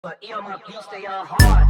But my beats, they are hard.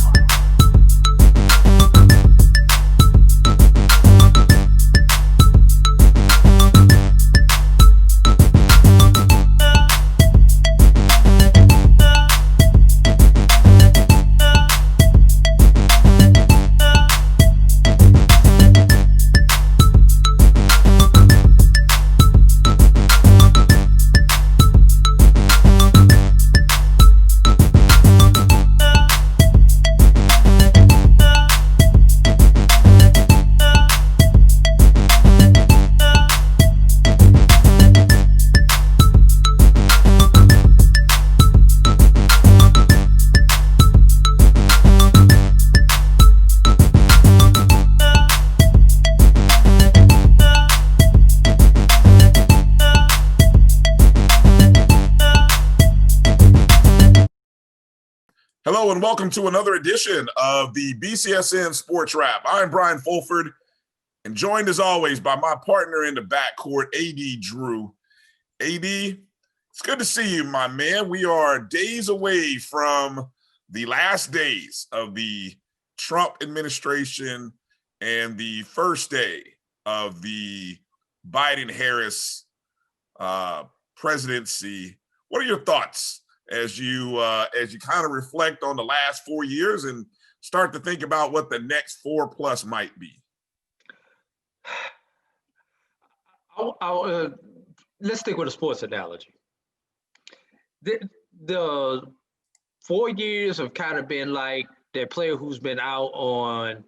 Hello and welcome to another edition of the BCSN SportsWrap. I'm Brian Fulford and joined as always by my partner in the backcourt, A.D. Drew. A.D., it's good to see you, my man. We are days away from the last days of the Trump administration and the first day of the Biden-Harris presidency. What are your thoughts as you kind of reflect on the last 4 years and start to think about what the next 4+ might be? Let's stick with a sports analogy. The 4 years have kind of been like that player who's been out on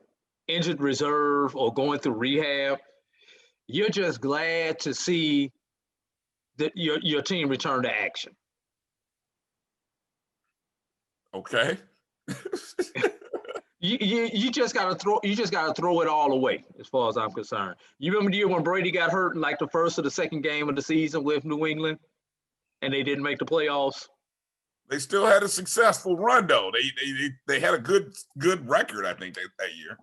injured reserve or going through rehab. You're just glad to see that your team return to action. Okay. you just gotta throw it all away, as far as I'm concerned. You remember the year when Brady got hurt in like the first or the second game of the season with New England, and they didn't make the playoffs? They still had a successful run though. They had a good record, I think, that year.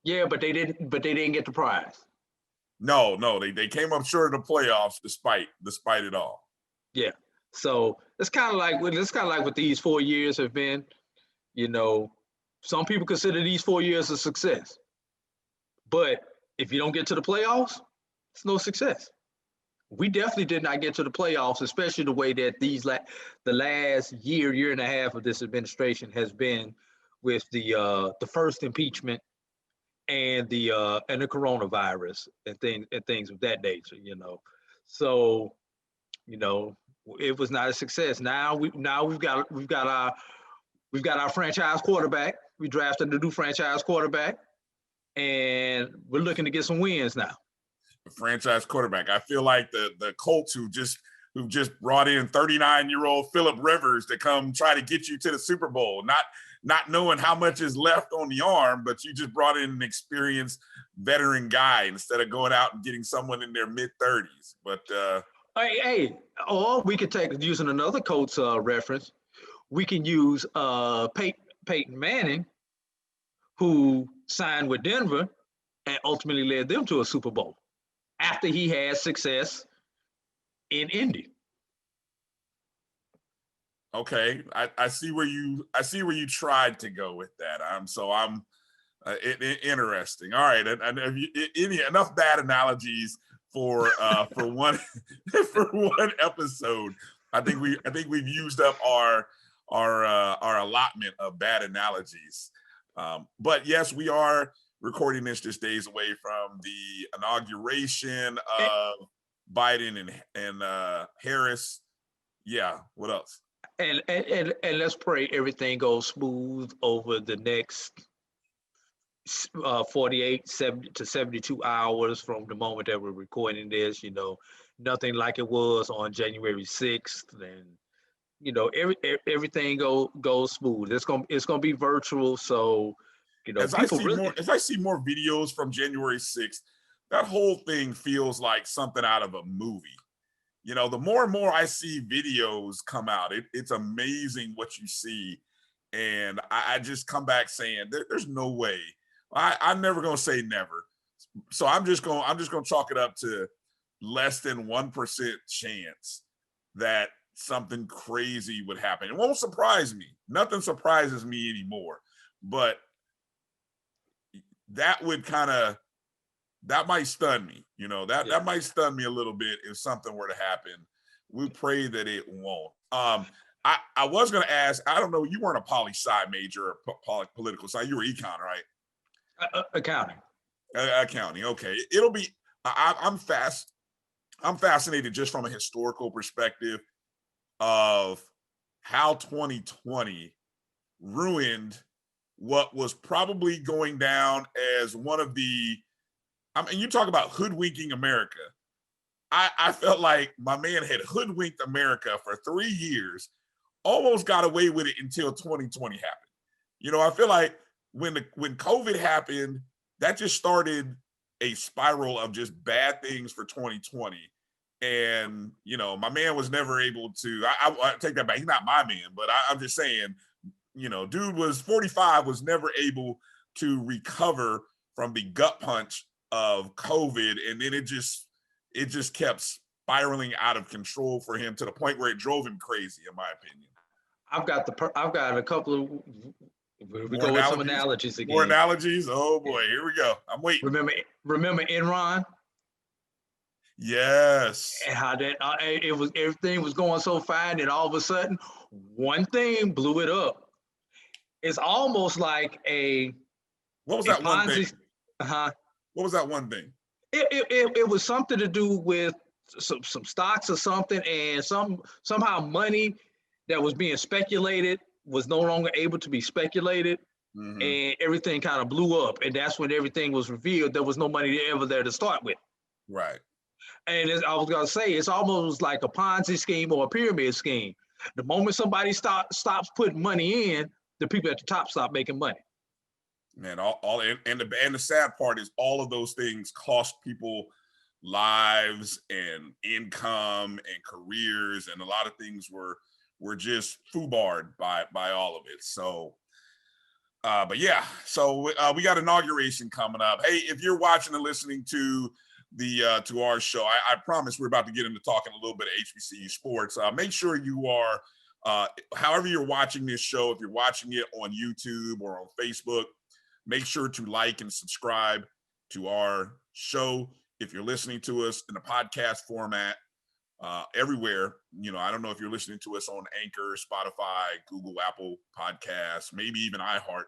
Yeah, but they didn't get the prize. No, they came up short of the playoffs despite it all. Yeah. So it's kind of like what these 4 years have been. You know, some people consider these 4 years a success, but if you don't get to the playoffs, it's no success. We definitely did not get to the playoffs, especially the way that the last year and a half of this administration has been with the first impeachment and the coronavirus and things of that nature. You know, so it was not a success. Now we've got our franchise quarterback. We drafted a new franchise quarterback, and we're looking to get some wins now. The franchise quarterback. I feel like the Colts who've just brought in 39-year-old Phillip Rivers to come try to get you to the Super Bowl, not knowing how much is left on the arm, but you just brought in an experienced veteran guy instead of going out and getting someone in their mid-30s. But Hey, or we could using another Colts reference, we can use Peyton Manning, who signed with Denver and ultimately led them to a Super Bowl after he had success in Indy. Okay, I see where you tried to go with that. I'm interesting. All right, and enough bad analogies for one episode. I think we've used up our allotment of bad analogies. But yes, we are recording this just days away from the inauguration of Biden and Harris. Yeah, what else? And let's pray everything goes smooth over the next 48 to 72 hours from the moment that we're recording this. You know, nothing like it was on January 6th, and everything goes smooth. It's gonna be virtual, so as I see more videos from January 6th, that whole thing feels like something out of a movie. You know, the more and more I see videos come out, it's amazing what you see, and I just come back saying there's no way. I'm never gonna say never, so I'm just gonna chalk it up to less than 1% chance that something crazy would happen. It won't surprise me. Nothing surprises me anymore. But that would that might stun me. That might stun me a little bit if something were to happen. We pray that it won't. I was going to ask, I don't know, you weren't a poli-sci major or political sci, you were econ, right? Accounting. Accounting, okay. It'll be, I'm fascinated just from a historical perspective of how 2020 ruined what was probably going down as one of the, you talk about hoodwinking America. I felt like my man had hoodwinked America for 3 years, almost got away with it until 2020 happened. I feel like when COVID happened, that just started a spiral of just bad things for 2020. And, my man was never able to, I take that back. He's not my man, but I'm just saying, dude was 45, was never able to recover from the gut punch of COVID. And then it just kept spiraling out of control for him to the point where it drove him crazy, in my opinion. I've got a couple of, we go with some analogies again. More analogies? Oh boy, here we go. I'm waiting. Remember Enron? Yes. And how that everything was going so fine, and all of a sudden, one thing blew it up. It's almost like what was that one thing? What was that one thing? It was something to do with some stocks or something, and somehow money that was being speculated was no longer able to be speculated, and everything kind of blew up. And that's when everything was revealed. There was no money ever there to start with. Right. And I was going to say, it's almost like a Ponzi scheme or a pyramid scheme. The moment somebody stops putting money in, the people at the top stop making money. Man, and the sad part is all of those things cost people lives and income and careers, and a lot of things were just foobarred by all of it. So, but yeah, so we got inauguration coming up. Hey, if you're watching and listening to to our show, I promise we're about to get into talking a little bit of HBCU sports. Make sure you are, however you're watching this show, if you're watching it on YouTube or on Facebook, make sure to like and subscribe to our show. If you're listening to us in a podcast format, everywhere, I don't know if you're listening to us on Anchor, Spotify, Google, Apple Podcasts, maybe even iHeart,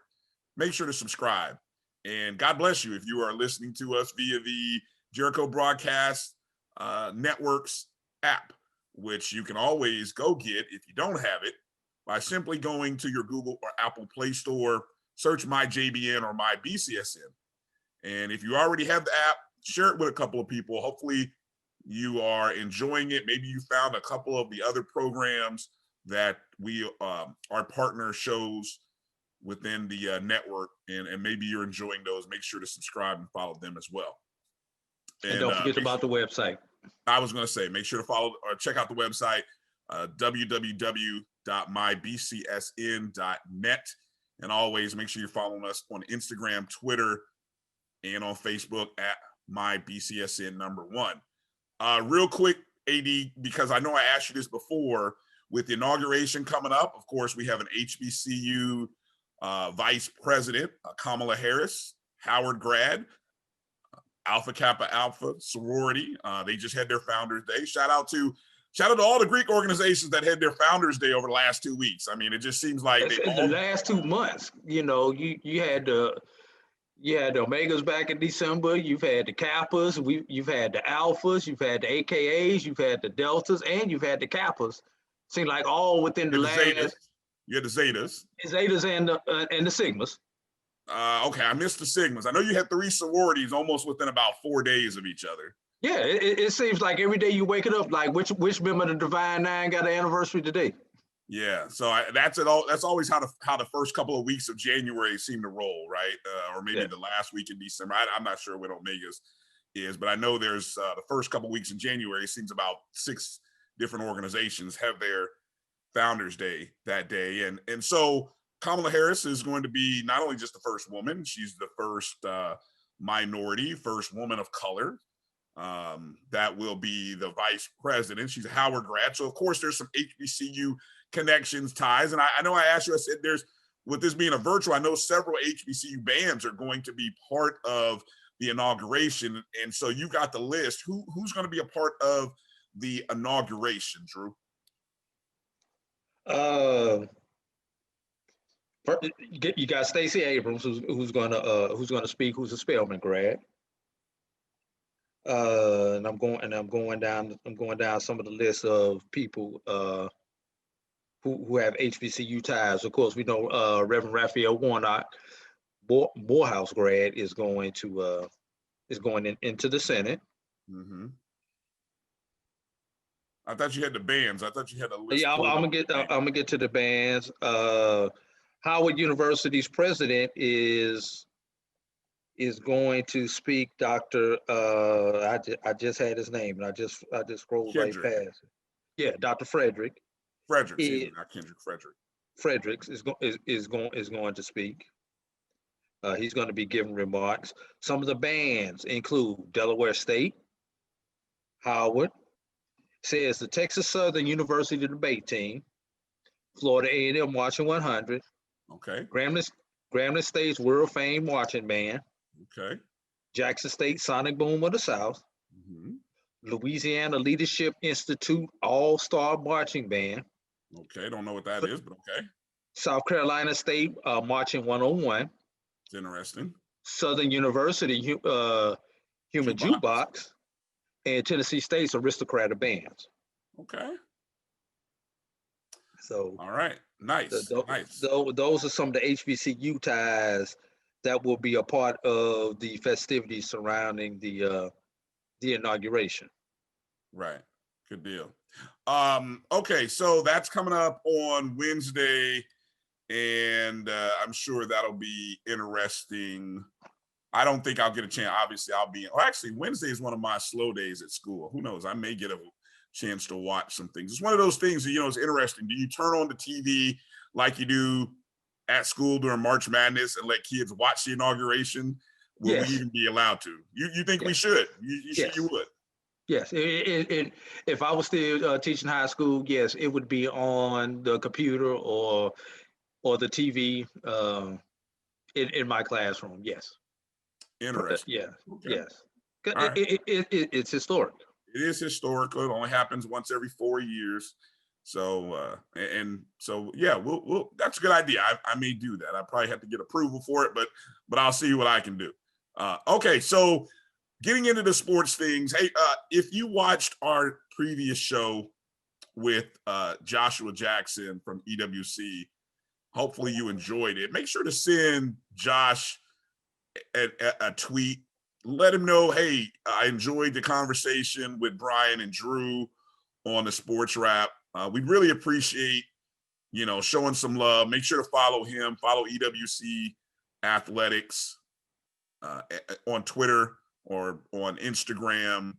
make sure to subscribe. And God bless you if you are listening to us via the Jericho Broadcast Network's app, which you can always go get if you don't have it by simply going to your Google or Apple Play Store, search my JBN or my BCSN. And if you already have the app, share it with a couple of people. Hopefully you are enjoying it. Maybe you found a couple of the other programs that we our partner shows within the network, and maybe you're enjoying those. Make sure to subscribe and follow them as well. And don't forget about the website. I was going to say, make sure to follow or check out the website, www.mybcsn.net. And always make sure you're following us on Instagram, Twitter, and on Facebook at MyBCSN1. Real quick, AD, because I know I asked you this before, with the inauguration coming up, of course, we have an HBCU vice president, Kamala Harris, Howard grad, Alpha Kappa Alpha sorority. They just had their Founders Day. Shout out to all the Greek organizations that had their Founders Day over the last 2 weeks. I mean, it just seems like the last 2 months. You had the Omegas back in December. You've had the Kappas. You've had the Alphas. You've had the AKAs. You've had the Deltas, and you've had the Kappas. Seemed like all within the last. Zetas. You had the Zetas. Zetas and the Sigmas. Okay, I missed the Sigmas. I know you had 3 sororities almost within about 4 days of each other. Yeah, it seems like every day you wake it up, like which member of the Divine Nine got an anniversary today? Yeah, so that's it. That's always how the first couple of weeks of January seem to roll, right? Or maybe the last week in December. I'm not sure what Omegas is, but I know there's the first couple of weeks in January. It seems about 6 different organizations have their Founders Day that day, and so Kamala Harris is going to be not only just the first woman, she's the first minority, first woman of color that will be the vice president. She's a Howard grad. So, of course, there's some HBCU connections, ties. And I know I asked you, I said with this being a virtual, I know several HBCU bands are going to be part of the inauguration. And so you got the list. Who's going to be a part of the inauguration, Drew? You got Stacey Abrams, who's gonna speak, who's a Spelman grad. And I'm going down some of the list of people who have HBCU ties. Of course, we know Reverend Raphael Warnock, Morehouse grad, is going into the Senate. Mm-hmm. I thought you had the bands. I thought you had a list. Yeah, I'm gonna get to the bands. Howard University's president is going to speak. Dr. I just had his name, and I just scrolled Kendrick. right past it. Yeah, Dr. Fredericks, not Kendrick. Fredericks is going to speak. He's going to be giving remarks. Some of the bands include Delaware State, Howard, says the Texas Southern University debate team, Florida A&M Marching 100, okay, Grambling State's world famed marching band, okay, Jackson State Sonic Boom of the South, mm-hmm. Louisiana Leadership Institute All-Star Marching Band. Okay, don't know what that is, but okay. South Carolina State Marching 101. It's interesting. Southern University Human Jukebox, and Tennessee State's Aristocrat Bands. Okay. So, all right, nice. Nice. Those are some of the HBCU ties that will be a part of the festivities surrounding the inauguration. Right. Good deal. Okay, so that's coming up on Wednesday, and I'm sure that'll be interesting. I don't think I'll get a chance. Obviously, actually, Wednesday is one of my slow days at school. Who knows? I may get a chance to watch some things. It's one of those things that, it's interesting. Do you turn on the TV like you do at school during March Madness and let kids watch the inauguration? Will we even be allowed to? You think we should? You would? Yes. If I was still teaching high school, yes, it would be on the computer or the TV in my classroom. Yes. Interesting. Yeah. Okay. Yes. Right. It's historic. It is historical. It only happens once every 4 years. So we'll that's a good idea. I may do that. I probably have to get approval for it, but I'll see what I can do. Okay, so getting into the sports things. Hey, if you watched our previous show with Joshua Jackson from EWC, hopefully you enjoyed it. Make sure to send Josh a tweet. Let him know, hey, I enjoyed the conversation with Bryan and Drew on the SportsWrap. We really appreciate, showing some love. Make sure to follow him, follow EWC Athletics on Twitter or on Instagram.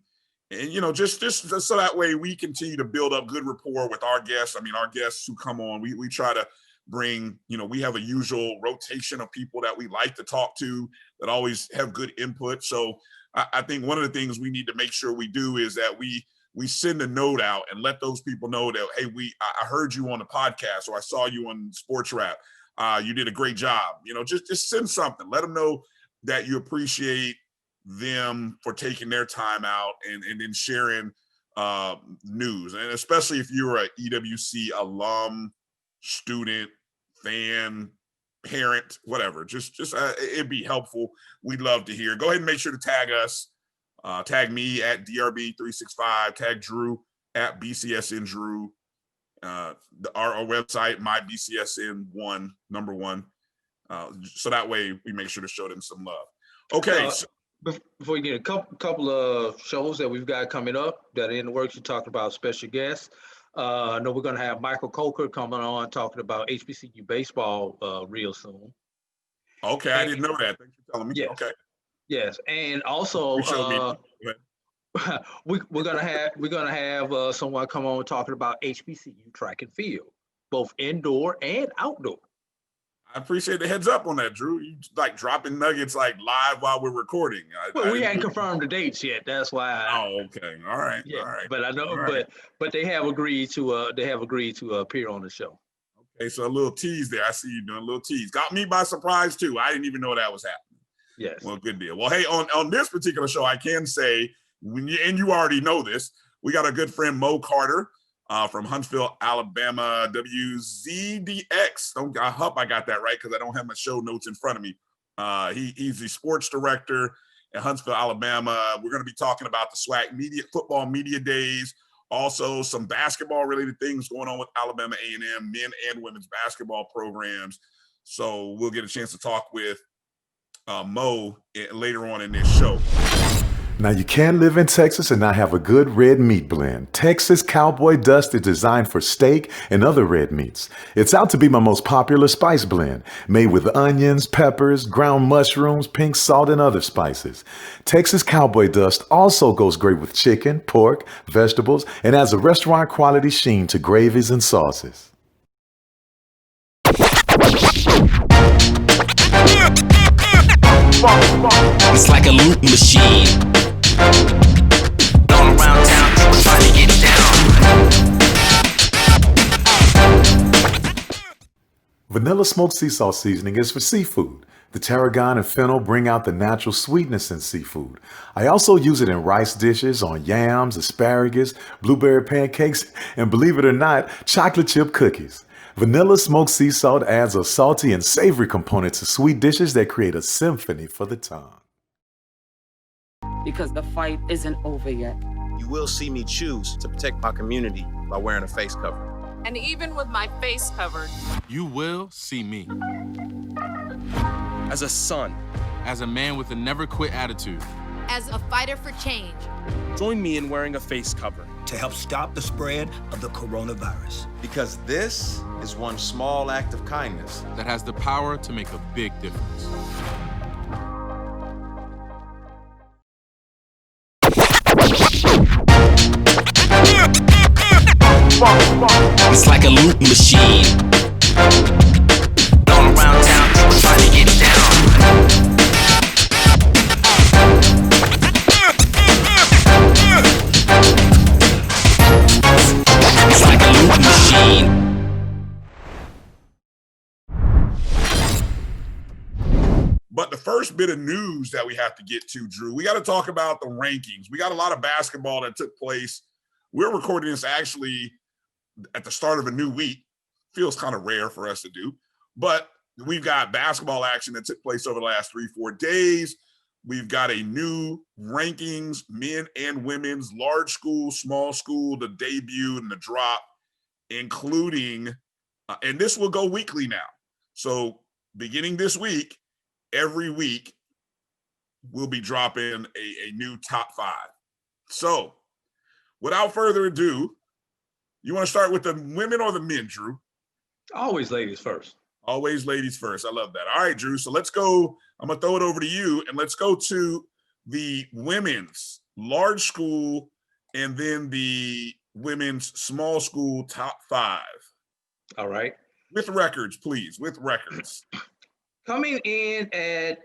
And, just so that way we continue to build up good rapport with our guests. I mean, our guests who come on, we try to bring, we have a usual rotation of people that we like to talk to that always have good input. So I think one of the things we need to make sure we do is that we send a note out and let those people know that, hey, I heard you on the podcast, or I saw you on SportsWrap. You did a great job. Just send something. Let them know that you appreciate them for taking their time out and then sharing news. And especially if you're an EWC alum, student, fan, parent, whatever, just it'd be helpful. We'd love to hear. Go ahead and make sure to tag us. Tag me at DRB365. Tag Drew at BCSN Drew. Our website, my BCSN 1. So that way we make sure to show them some love. Okay. Before you get a couple of shows that we've got coming up that are in the works, you talked about special guests. I know we're going to have Michael Coker coming on talking about HBCU baseball real soon. Okay, I didn't know that. Thanks for telling me. Yes. Okay. Yes, and also we're gonna have someone come on talking about HBCU track and field, both indoor and outdoor. I appreciate the heads up on that, Drew. You like dropping nuggets like live while we're recording. Well, we hadn't confirmed the dates yet. That's why. Oh, okay. All right. Yeah, All right. but I know, All right. but they have agreed to appear on the show. Okay, so a little tease there. I see you doing a little tease. Got me by surprise too. I didn't even know that was happening. Yes. Well, good deal. Well, hey, on this particular show, I can say, and you already know this, we got a good friend, Mo Carter, from Huntsville, Alabama, WZDX. I hope I got that right because I don't have my show notes in front of me. He's the sports director at Huntsville, Alabama. We're going to be talking about the SWAC football media days, also some basketball-related things going on with Alabama A&M, men and women's basketball programs. So we'll get a chance to talk with Mo later on in this show. Now, you can't live in Texas and not have a good red meat blend. Texas Cowboy Dust is designed for steak and other red meats. It's out to be my most popular spice blend, made with onions, peppers, ground mushrooms, pink salt, and other spices. Texas Cowboy Dust also goes great with chicken, pork, vegetables, and adds a restaurant quality sheen to gravies and sauces. It's like a loot machine. All around town, people trying to get down. Vanilla smoked sea salt seasoning is for seafood. The tarragon and fennel bring out the natural sweetness in seafood. I also use it in rice dishes, on yams, asparagus, blueberry pancakes, and believe it or not, chocolate chip cookies. Vanilla smoked sea salt adds a salty and savory component to sweet dishes that create a symphony for the tongue. Because the fight isn't over yet. You will see me choose to protect my community by wearing a face cover. And even with my face covered, you will see me. As a son. As a man with a never quit attitude. As a fighter for change. Join me in wearing a face cover. To help stop the spread of the coronavirus. Because this is one small act of kindness that has the power to make a big difference. It's like a loot machine. All around town, people trying to get down. It's like a loot machine. But the first bit of news that we have to get to, Drew, we got to talk about the rankings. We got a lot of basketball that took place. We're recording this actually at the start of a new week. Feels kind of rare for us to do, but we've got basketball action that took place over the last 3-4 days. We've got a new rankings, men and women's, large school, small school, the debut and the drop, including, and this will go weekly now. So beginning this week, every week, we'll be dropping a new top 5. So without further ado, you want to start with the women or the men, Drew? Always ladies first. Always ladies first. I love that. All right, Drew. So let's go. I'm going to throw it over to you, and let's go to the women's large school and then the women's small school top 5. All right. With records, please. With records. Coming in at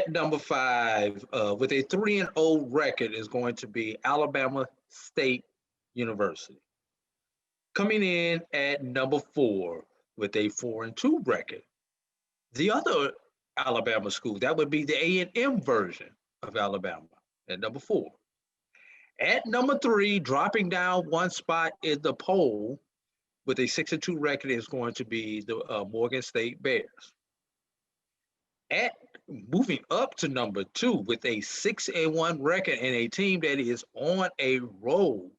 number 5 with a 3-0 record is going to be Alabama State University. Coming in at number 4 with a 4-2 record, the other Alabama school, that would be the A&M version of Alabama at number 4. At number 3, dropping down one spot in the poll with a 6-2 record is going to be the Morgan State Bears. Moving up to number 2 with a 6-1 record and a team that is on a roll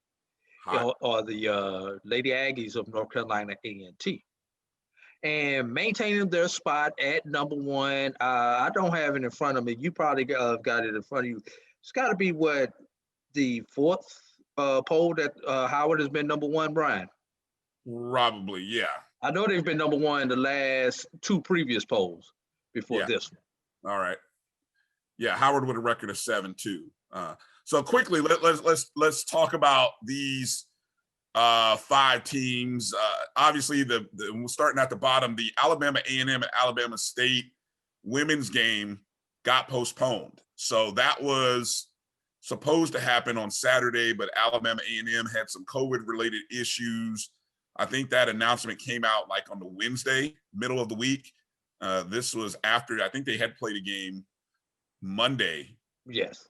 are the Lady Aggies of North Carolina A&T. And maintaining their spot at number 1, I don't have it in front of me. You probably got it in front of you. It's got to be what, the 4th poll that Howard has been number 1, Bryan? Probably, yeah. I know they've been number 1 the last 2 previous polls before this one. All right. Yeah, Howard with a record of 7-2. So quickly, let's talk about these 5 teams. Obviously, we're starting at the bottom. The Alabama A&M and Alabama State women's game got postponed. So that was supposed to happen on Saturday, but Alabama A&M had some COVID-related issues. I think that announcement came out like on the Wednesday, middle of the week. This was after, I think they had played a game Monday. Yes.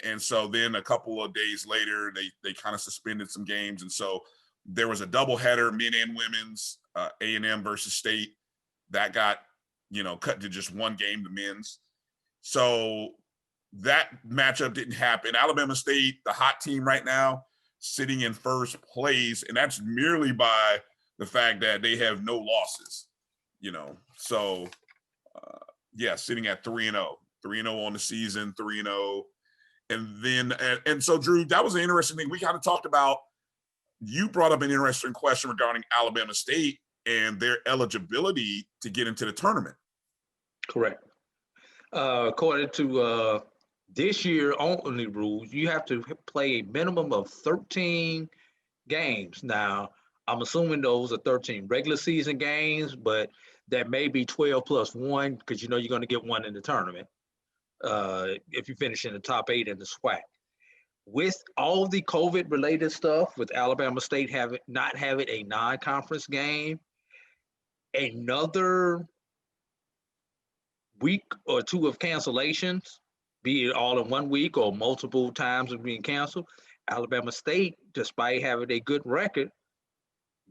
And so then a couple of days later, they kind of suspended some games. And so there was a doubleheader, men and women's, A&M versus State. That got, cut to just one game, the men's. So that matchup didn't happen. Alabama State, the hot team right now, sitting in first place. And that's merely by the fact that they have no losses, So, sitting at 3-0. 3-0 on the season, 3-0. And then, and so Drew, that was an interesting thing. We kind of talked about, you brought up an interesting question regarding Alabama State and their eligibility to get into the tournament. Correct. According to this year only rules, you have to play a minimum of 13 games. Now, I'm assuming those are 13 regular season games, but that may be 12 plus 1 because you're going to get one in the tournament. If you finish in the top 8 in the SWAC. With all the COVID-related stuff, with Alabama State not having a non-conference game, another week or 2 of cancellations, be it all in 1 week or multiple times of being canceled, Alabama State, despite having a good record,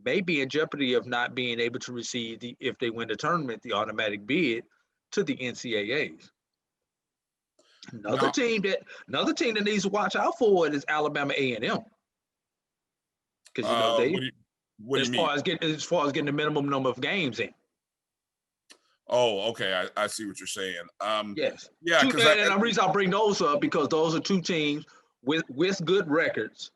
may be in jeopardy of not being able to receive, if they win the tournament, the automatic bid to the NCAAs. Another team that needs to watch out for it is Alabama A&M, because as far as getting the minimum number of games in. Oh, okay. I see what you're saying. Yes. Yeah. And the reason I bring those up because those are 2 teams with good records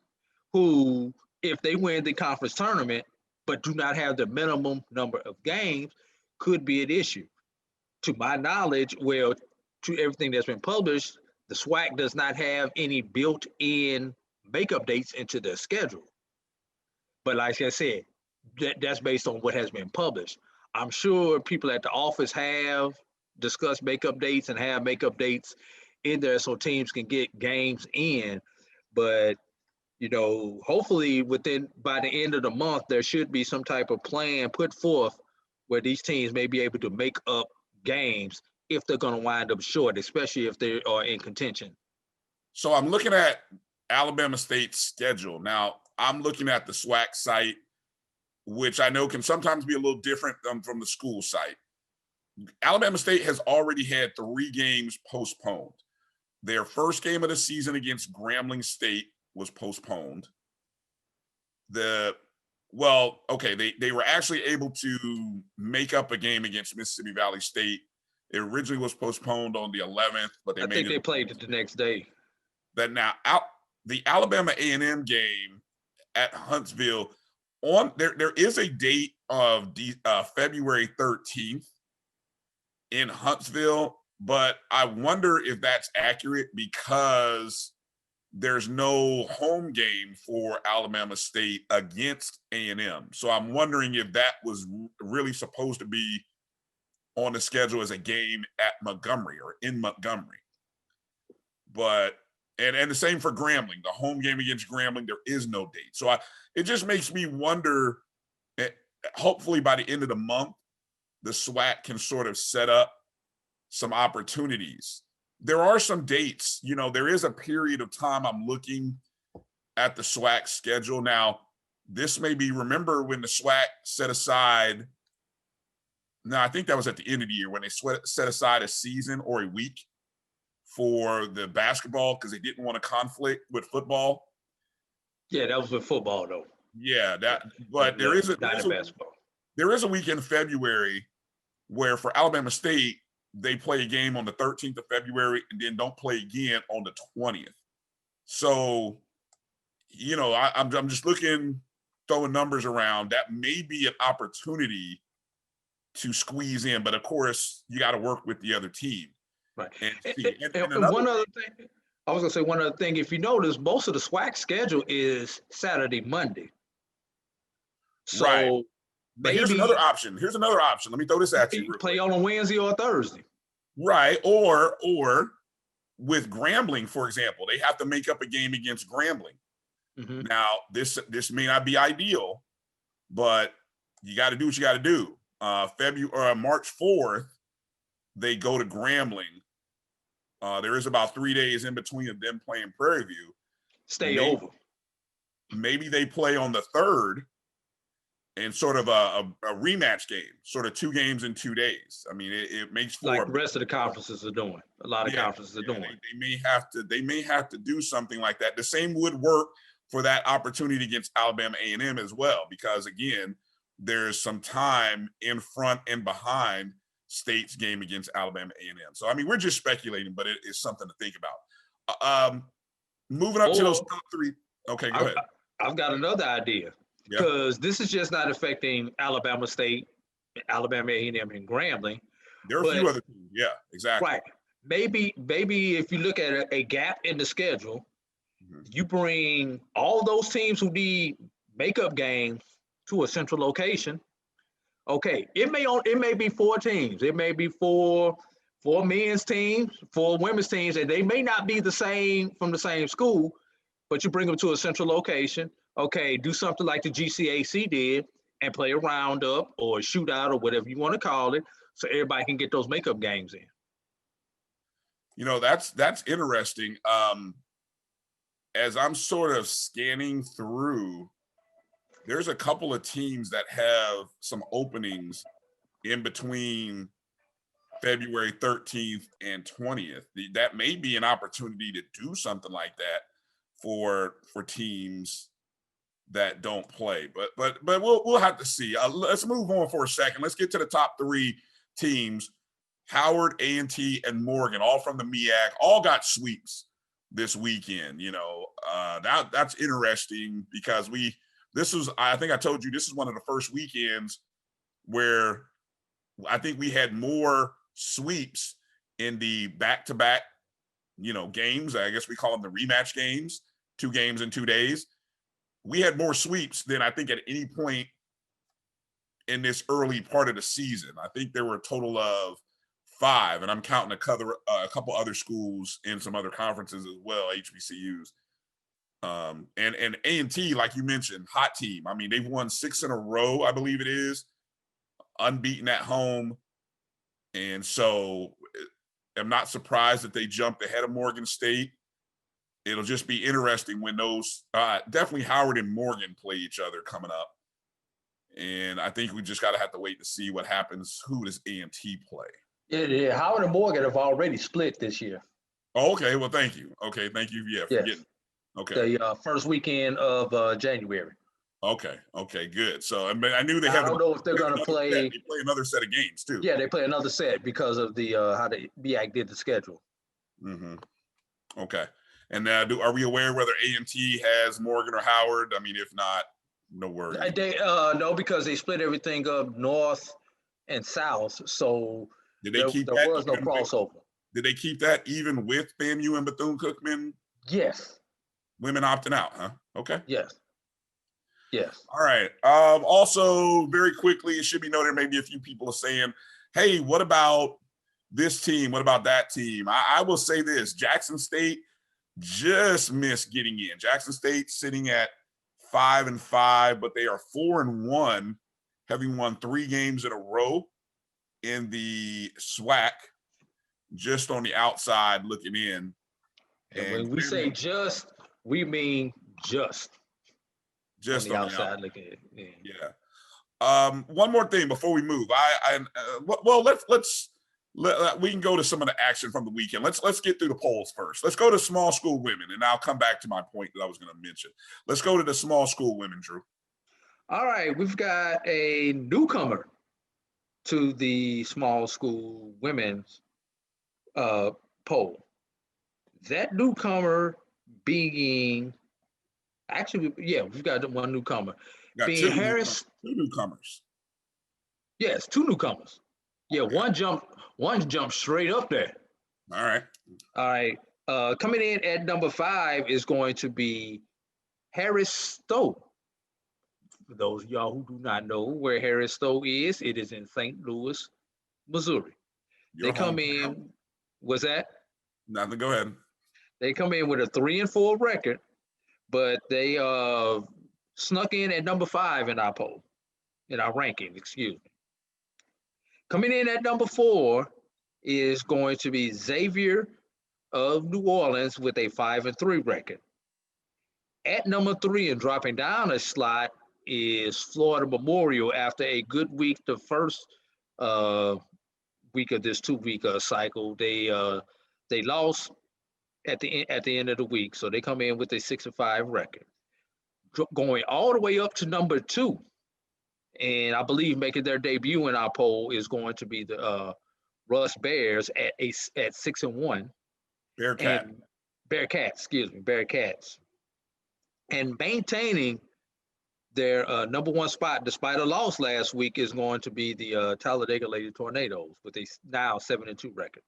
who, if they win the conference tournament but do not have the minimum number of games, could be an issue. To my knowledge, to everything that's been published, the SWAC does not have any built-in makeup dates into their schedule. But like I said, that's based on what has been published. I'm sure people at the office have discussed makeup dates and have makeup dates in there so teams can get games in. But, hopefully by the end of the month, there should be some type of plan put forth where these teams may be able to make up games if they're going to wind up short, especially if they are in contention. So I'm looking at Alabama State's schedule. Now, I'm looking at the SWAC site, which I know can sometimes be a little different from the school site. Alabama State has already had 3 games postponed. Their first game of the season against Grambling State was postponed. They were actually able to make up a game against Mississippi Valley State. It originally was postponed on the 11th, but I think they played it the next day. That now the Alabama A&M game at Huntsville there is a date of February 13th in Huntsville, but I wonder if that's accurate because there's no home game for Alabama State against A&M. So I'm wondering if that was really supposed to be on the schedule as a game at Montgomery or in Montgomery. But, and the same for Grambling, the home game against Grambling, there is no date. So it just makes me wonder, hopefully by the end of the month, the SWAC can sort of set up some opportunities. There are some dates, there is a period of time I'm looking at the SWAC schedule. Now, this may be, remember when the SWAC set aside, I think that was at the end of the year when they set aside a season or a week for the basketball because they didn't want to conflict with football. Yeah, that was with football though. Yeah, there is a week in February where for Alabama State, they play a game on the 13th of February and then don't play again on the 20th. So, I'm just throwing numbers around. That may be an opportunity to squeeze in, but of course you got to work with the other team. Right. And one other thing, I was gonna say one other thing. If you notice, most of the SWAC schedule is Saturday, Monday. So right. But here's maybe another option. Here's another option. Let me throw this at you. play on a Wednesday or a Thursday. Right. Or with Grambling, for example, they have to make up a game against Grambling. Mm-hmm. Now, this may not be ideal, but you got to do what you got to do. March 4th, they go to Grambling. There is about 3 days in between of them playing Prairie View. Stay over. Maybe they play on the 3rd and sort of a rematch game, sort of 2 games in 2 days. I mean, it makes for like the rest of the conferences are doing. A lot of conferences are doing. They may have to do something like that. The same would work for that opportunity against Alabama A&M as well, because again, there's some time in front and behind State's game against Alabama A&M. So I mean, we're just speculating, but it is something to think about. Moving up to those top 3. Okay, go ahead. I've got another idea. Because this is just not affecting Alabama State, Alabama A&M, and Grambling. There are a few other teams. Yeah, exactly. Right. Maybe if you look at a gap in the schedule, you bring all those teams who need makeup games to a central location. Okay, it may be 4 teams. It may be four men's teams, 4 women's teams, and they may not be the same from the same school, but you bring them to a central location. Okay, do something like the GCAC did and play a roundup or a shootout or whatever you want to call it, so everybody can get those makeup games in. You know, that's interesting. As I'm sort of scanning through, there's a couple of teams that have some openings in between February 13th and 20th. That may be an opportunity to do something like that for teams that don't play, but we'll have to see. Let's move on for a second. Let's get to the top 3 teams. Howard, A&T, and Morgan, all from the MEAC, all got sweeps this weekend. You know, that's interesting because I think I told you, this is one of the first weekends where I think we had more sweeps in the back-to-back, games. I guess we call them the rematch games, 2 games in 2 days. We had more sweeps than I think at any point in this early part of the season. I think there were a total of 5, and I'm counting a couple other schools in some other conferences as well, HBCUs. And A&T, like you mentioned, hot team. I mean, they've won 6 in a row, I believe it is, unbeaten at home. And so I'm not surprised that they jumped ahead of Morgan State. It'll just be interesting when those definitely Howard and Morgan play each other coming up. And I think we just got to have to wait to see what happens. Who does A&T play? Yeah, Howard and Morgan have already split this year. Oh, okay. Well, thank you. Okay, thank you. Yeah, for getting. Okay. The first weekend of January. Okay. Good. So I knew they have. I don't know if they're going to play. They play another set of games too. Yeah, they play another set because of the how the BAC did the schedule. Mm-hmm. Okay. And are we aware whether A&T has Morgan or Howard? I mean, if not, no worries. No, because they split everything up north and south. So there was no crossover. Did they keep that even with FAMU and Bethune-Cookman? Yes. Women opting out, huh? Okay. Yes. All right. Also, very quickly, it should be noted, maybe a few people are saying, hey, what about this team? What about that team? I will say this, Jackson State just missed getting in. Jackson State sitting at 5-5, but they are 4-1, having won 3 games in a row in the SWAC, just on the outside looking in. And when we say just, we mean just on the outside looking in. Yeah. One more thing before we move. We can go to some of the action from the weekend. Let's get through the polls first. Let's go to small school women, and I'll come back to my point that I was going to mention. Let's go to the small school women, Drew. All right, we've got a newcomer to the small school women's poll. That newcomer being, we've got one newcomer. Being Harris. 2 newcomers. Yes, 2 newcomers. Yeah, okay. One jumped straight up there. All right. Coming in at number 5 is going to be Harris Stowe For those of y'all who do not know where Harris Stowe is, it is in St. Louis, Missouri. They come in, what's that? Nothing, go ahead. They come in with a 3-4 record, but they snuck in at number 5 in our poll, in our ranking, excuse me. Coming in at number 4 is going to be Xavier of New Orleans with a 5-3 record. At number 3 and dropping down a slot is Florida Memorial after a good week, the first week of this 2-week cycle. They lost at the end of the week, so they come in with a 6-5 record. Going all the way up to number 2, and I believe making their debut in our poll is going to be the Russ Bears at 6-1. Bearcats. And maintaining their number 1 spot despite a loss last week is going to be the Talladega Lady Tornadoes with a now 7-2 record.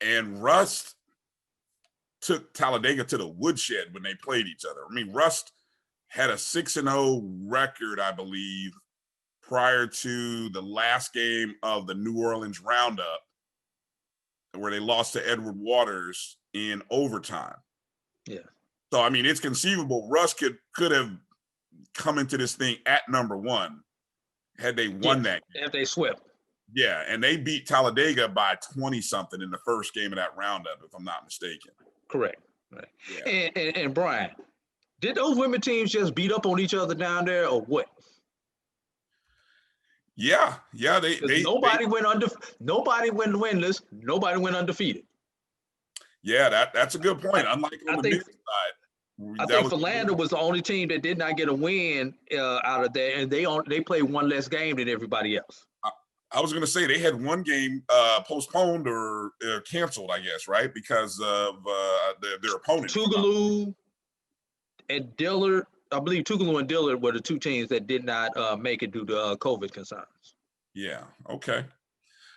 And Rust took Talladega to the woodshed when they played each other. I mean, Rust had a 6-0 record, I believe, prior to the last game of the New Orleans Roundup, where they lost to Edward Waters in overtime. Yeah. So, I mean, it's conceivable Rust could have come into this thing at number 1 had they won that game. If they swept. Yeah, and they beat Talladega by 20-something in the first game of that roundup, if I'm not mistaken. Correct. Right. Yeah. And Brian, did those women teams just beat up on each other down there, or what? Yeah. Nobody went winless. Nobody went undefeated. Yeah, that's a good point. Unlike on the men's side, I think Philander was the only team that did not get a win out of there, and they played one less game than everybody else. I was going to say they had one game postponed or canceled, I guess, right? Because of their opponent. Tougaloo and Dillard. I believe Tougaloo and Dillard were the 2 teams that did not make it due to COVID concerns. Yeah. Okay.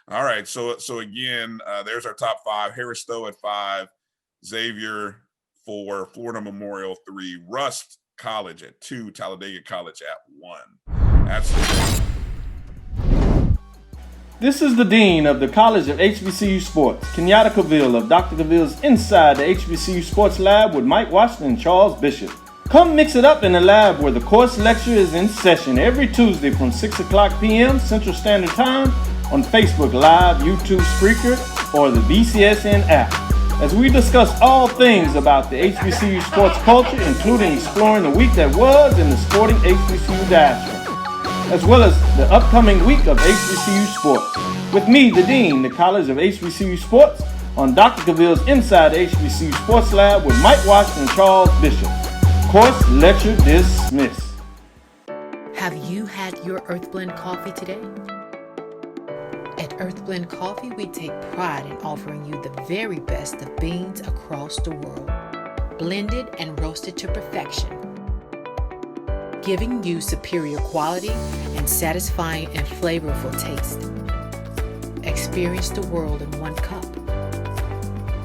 All right. So again, there's our top 5. Harris Stowe at 5, Xavier 4, Florida Memorial 3, Rust College at 2, Talladega College at 1. That's This is the Dean of the College of HBCU Sports, Kenyatta Cavill of Dr. Cavill's Inside the HBCU Sports Lab with Mike Washington and Charles Bishop. Come mix it up in the lab where the course lecture is in session every Tuesday from 6 o'clock p.m. Central Standard Time on Facebook Live, YouTube Spreaker, or the BCSN app, as we discuss all things about the HBCU sports culture, including exploring the week that was in the sporting HBCU diaspora, as well as the upcoming week of HBCU sports. With me, the Dean, the College of HBCU Sports, on Dr. Cavill's Inside the HBCU Sports Lab with Mike Washington and Charles Bishop. Course lecture dismissed. Have you had your Earthblend coffee today? At Earthblend Coffee, we take pride in offering you the very best of beans across the world, blended and roasted to perfection, giving you superior quality and satisfying and flavorful taste. Experience the world in one cup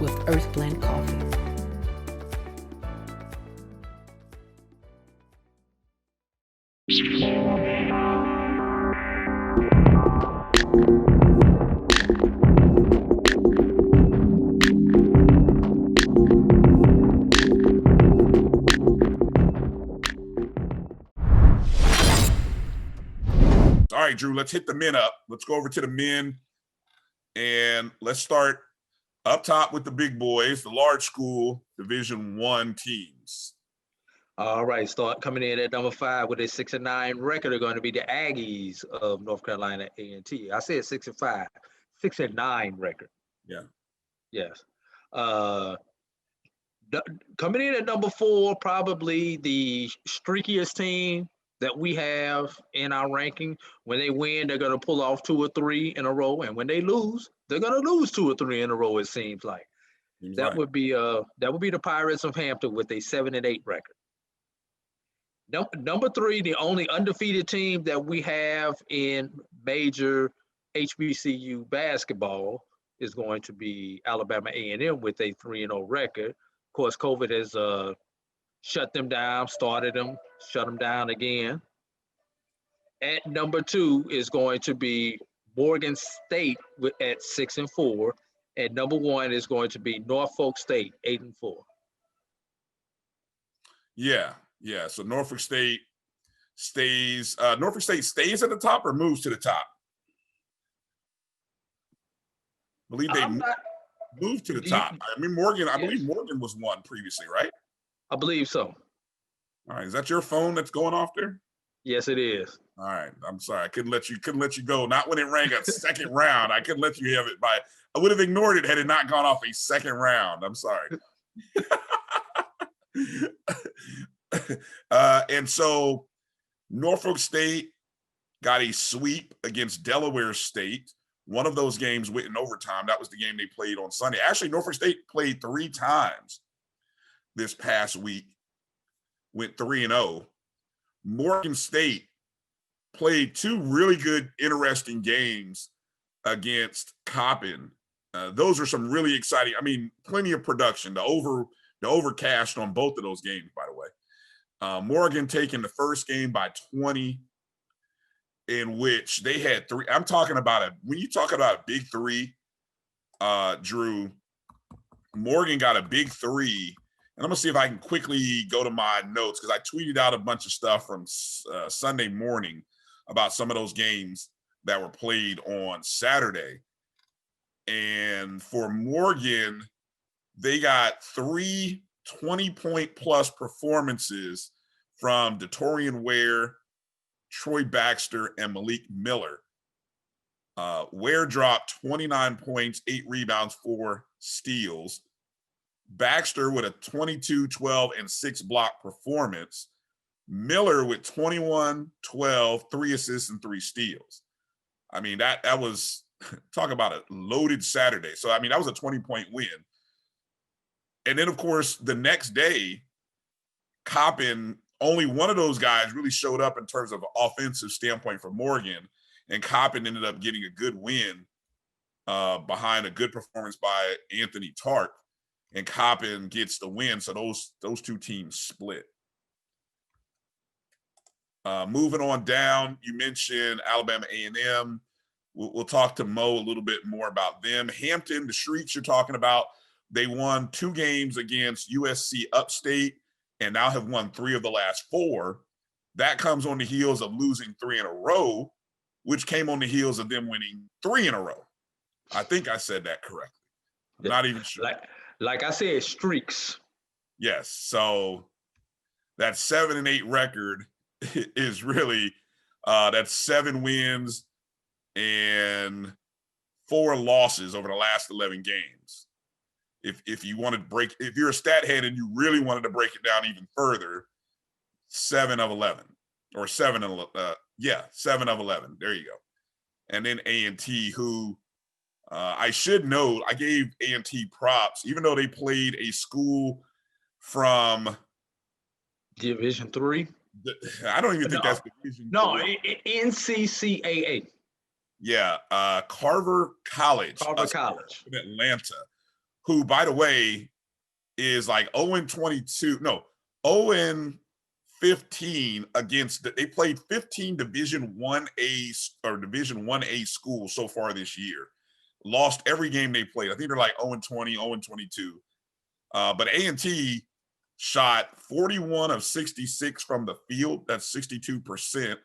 with Earthblend Coffee. All right, Drew, let's hit the men up. Let's go over to the men, and let's start up top with the big boys, the large school Division I teams. All right, start coming in at number 5 with a 6-9 record are going to be the Aggies of North Carolina A&T. I said 6-5, 6-9 record. Yeah. Yes. Coming in at number 4, probably the streakiest team that we have in our ranking. When they win, they're going to pull off 2 or 3 in a row, and when they lose, they're going to lose 2 or 3 in a row. It seems like that would be the Pirates of Hampton with a 7-8 record. Number 3, the only undefeated team that we have in major HBCU basketball is going to be Alabama A&M with a 3-0 record. Of course, COVID has shut them down, started them, shut them down again. At number 2 is going to be Morgan State at 6-4. At number 1 is going to be Norfolk State, 8-4. Yeah. So Norfolk State stays. Norfolk State stays at the top or moves to the top. I believe they moved to the top. I mean, Morgan. I believe Morgan was 1 previously, right? I believe so. All right. Is that your phone that's going off there? Yes, it is. All right. I'm sorry. I couldn't let you go. Not when it rang a second round. I couldn't let you have it by. I would have ignored it had it not gone off a second round. I'm sorry. And so Norfolk State got a sweep against Delaware State. One of those games went in overtime. That was the game they played on Sunday. Actually, Norfolk State played 3 times this past week, went 3-0. Morgan State played 2 really good, interesting games against Coppin. Those are some really exciting. I mean, plenty of production. The over cashed on both of those games, by the way. Morgan taking the first game by 20, in which they had 3. I'm talking about when you talk about a big 3, Drew, Morgan got a big 3. And I'm going to see if I can quickly go to my notes because I tweeted out a bunch of stuff from Sunday morning about some of those games that were played on Saturday. And for Morgan, they got 3 20-point-plus performances from Datorian Ware, Troy Baxter, and Malik Miller. Ware dropped 29 points, 8 rebounds, 4 steals. Baxter with a 22, 12, and 6 block performance. Miller with 21, 12, 3 assists, and 3 steals. I mean, that was, talk about a loaded Saturday. So, I mean, that was a 20-point win. And then, of course, the next day, Coppin, only one of those guys really showed up in terms of an offensive standpoint for Morgan, and Coppin ended up getting a good win behind a good performance by Anthony Tarp, and Coppin gets the win. So those 2 teams split. Moving on down, you mentioned Alabama A&M. We'll talk to Mo a little bit more about them. Hampton, the Shrieks you're talking about, they won 2 games against USC Upstate and now have won 3 of the last 4. That comes on the heels of losing 3 in a row, which came on the heels of them winning 3 in a row. I think I said that correctly. I'm not even sure. Like I said, streaks. Yes. So that 7-8 record is really that's 7 wins and 4 losses over the last 11 games. If you want to break, if you're a stat head and you really wanted to break it down even further, 7 of 11 or 7 of 11. There you go. And then A&T, who I should note, I gave A&T props, even though they played a school from Division 3. I don't even think that's Division 3. No, NCCAA. Yeah, Carver College. Carver College. In Atlanta, who, by the way, is like 0-22. No, 0-15 against they played 15 Division 1A or Division 1A schools so far this year. Lost every game they played. I think they're like 0-20, 0-22. But A&T shot 41 of 66 from the field. That's 62%.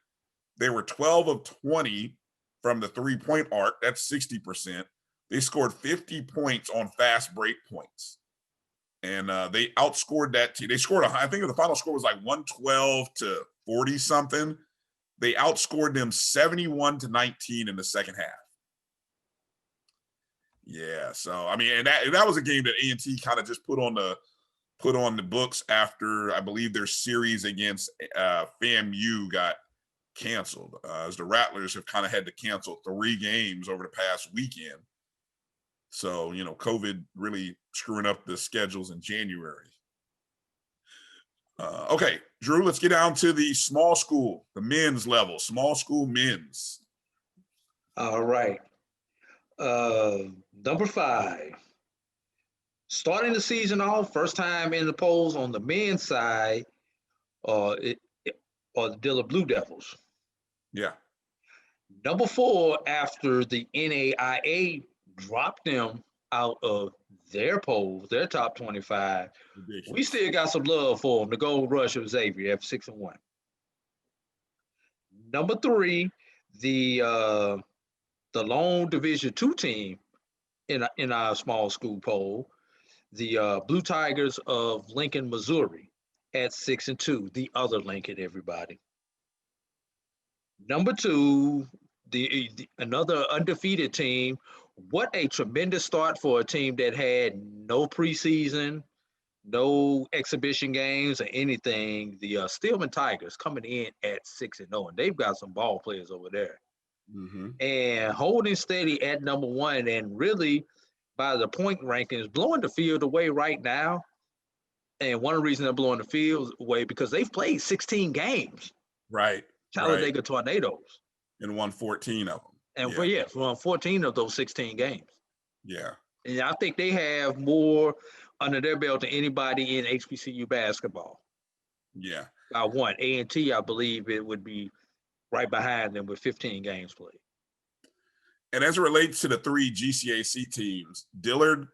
They were 12 of 20 from the 3-point arc. That's 60%. They scored 50 points on fast break points. And they outscored that team. They scored, I think the final score was like 112 to 40 something. They outscored them 71-19 in the second half. Yeah, so I mean, and that was a game that A&T kind of just put on the books after I believe their series against FAMU got canceled, as the Rattlers have kind of had to cancel 3 games over the past weekend. So, you know, COVID really screwing up the schedules in January. Okay, Drew, let's get down to the small school, the men's level, small school men's. All right. Number 5, Starting the season off, first time in the polls on the men's side, are the Dilla Blue Devils. Yeah. Number 4, after the NAIA dropped them out of their polls, their top 25, we still got some love for them. The Gold Rush of Xavier at 6-1. Number 3, the lone Division II team in our small school poll, the Blue Tigers of Lincoln, Missouri, at 6-2. The other Lincoln, everybody. Number 2, another undefeated team. What a tremendous start for a team that had no preseason, no exhibition games or anything. The Stillman Tigers coming in at 6-0, and they've got some ball players over there. And holding steady at number 1, and really by the point rankings, blowing the field away right now. And one of the reasons they're blowing the field away because they've played 16 games. Right. Talladega Tornadoes. And won 14 of them. And won 14 of those 16 games. Yeah. And I think they have more under their belt than anybody in HBCU basketball. Yeah. By one. A&T, I believe it would be right behind them with 15 games played. And as it relates to the 3 GCAC teams, Dillard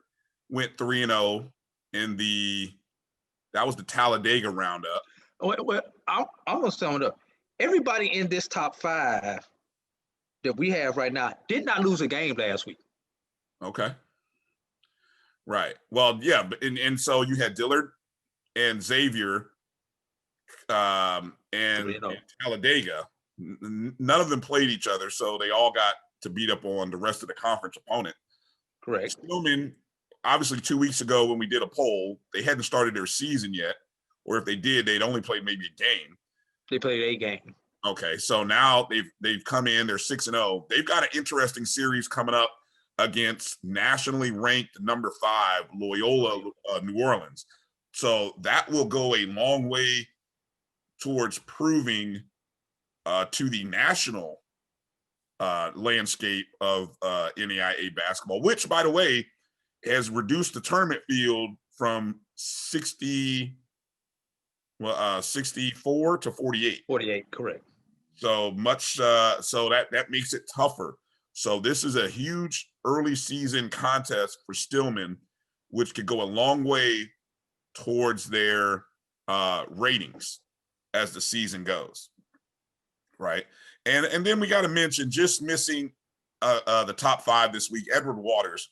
went 3-0 in that was the Talladega roundup. Well, I'm going to sum it up. Everybody in this top 5 that we have right now did not lose a game last week. Okay. Right. Well, yeah, but and so you had Dillard and Xavier and Talladega. None of them played each other, so they all got to beat up on the rest of the conference opponent. Correct. Stillman, obviously 2 weeks ago when we did a poll, they hadn't started their season yet, or if they did, they'd only played maybe a game. They played a game. Okay, so now they've come in, they're 6-0. They've got an interesting series coming up against nationally ranked number 5 Loyola New Orleans. So that will go a long way towards proving to the national landscape of NAIA basketball, which, by the way, has reduced the tournament field from 64 to 48. 48, correct. So much so that makes it tougher. So this is a huge early season contest for Stillman, which could go a long way towards their ratings as the season goes. Right. And then we got to mention, just missing the top 5 this week, Edward Waters.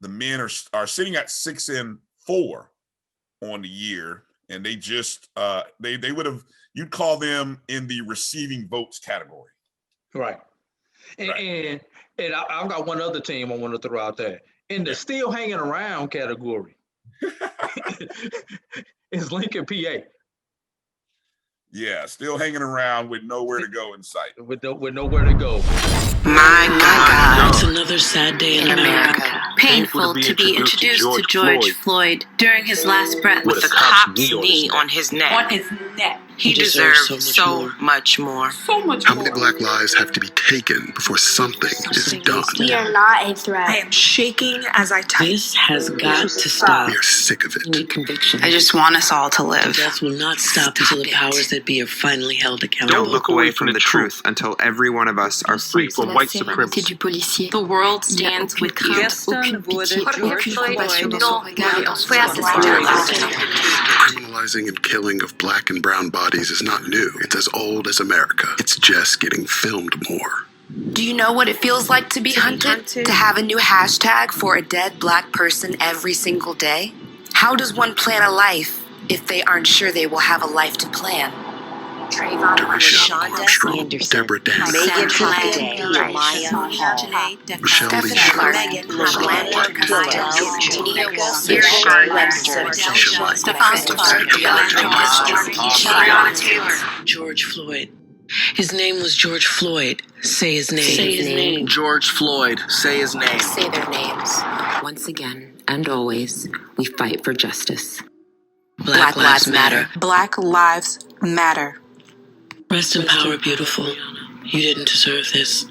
The men are sitting at 6-4 on the year, and they just they would have, you'd call them in the receiving votes category. Right. And I've got one other team I want to throw out there in the still hanging around category. Is Lincoln, PA. Yeah, still hanging around with nowhere to go in sight. With nowhere to go. My God. It's another sad day in America. Painful to be introduced to George Floyd during his last breath with a cop's knee on his neck. On his neck. He deserves so much more. How many black lives have to be taken before something is done? We are not a threat. I am shaking as I type. This has got to stop. We are sick of it. Need conviction. I just want us all to live. Death will not stop until the powers that be are finally held accountable. Don't look away from the truth until every one of us are free from white supremacy. The world stands with you. Criminalizing and killing of black and brown bodies is not new. It's as old as America. It's just getting filmed more. Do you know what it feels like to be hunted? To have a new hashtag for a dead black person every single day? How does one plan a life if they aren't sure they will have a life to plan? Trayvon, Armstrong, Deborah Daniels, Megan Michelle Lee George Floyd. His name was George Floyd. Say his name. Say his name. George Floyd. Say his name. Say their names. Once again, and always, we fight for justice. Black Lives Matter. Black Lives Matter. Rest in power, beautiful. You didn't deserve this.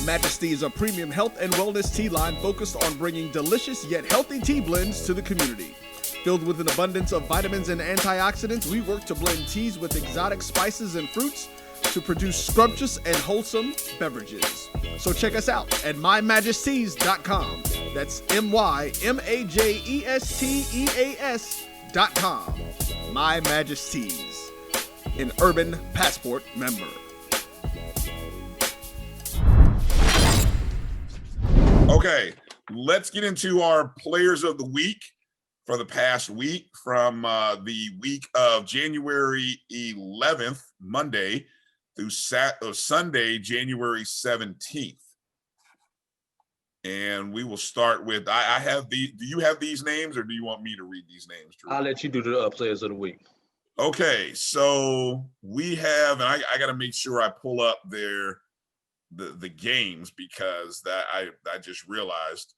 Majesty is a premium health and wellness tea line focused on bringing delicious yet healthy tea blends to the community. Filled with an abundance of vitamins and antioxidants, we work to blend teas with exotic spices and fruits to produce scrumptious and wholesome beverages. So check us out at mymajesties.com. That's MyMajesties.com. My Majesties, an Urban Passport member. Okay, let's get into our players of the week for the past week from the week of January 11th, Monday, through Sunday, January 17th. And we will start with, I have do you have these names or do you want me to read these names, Drew? I'll let you do the players of the week. Okay, so we have, and I got to make sure I pull up the games because that I just realized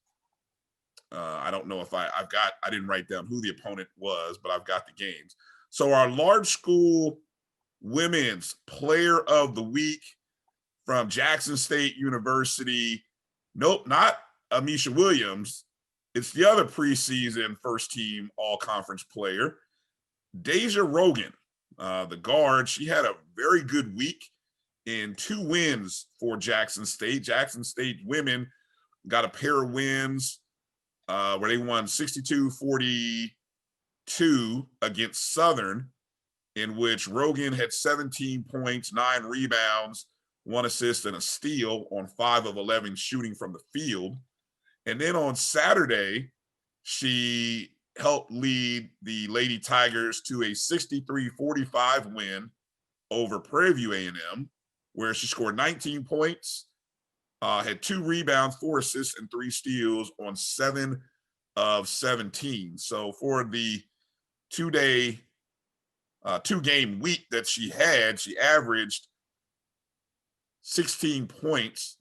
I don't know if I didn't write down who the opponent was, but I've got the games. So our large school women's player of the week from Jackson State University. Nope, not Amisha Williams. It's the other preseason first team all conference player, Deja Rogan, the guard. She had a very good week in 2 wins for Jackson State. Jackson State women got a pair of wins where they won 62-42 against Southern, in which Rogan had 17 points, 9 rebounds, 1 assist, and a steal on 5 of 11 shooting from the field. And then on Saturday, she helped lead the Lady Tigers to a 63-45 win over Prairie View A&M, where she scored 19 points, had 2 rebounds, 4 assists, and 3 steals on 7 of 17. So for the 2-game week that she had, she averaged 18 points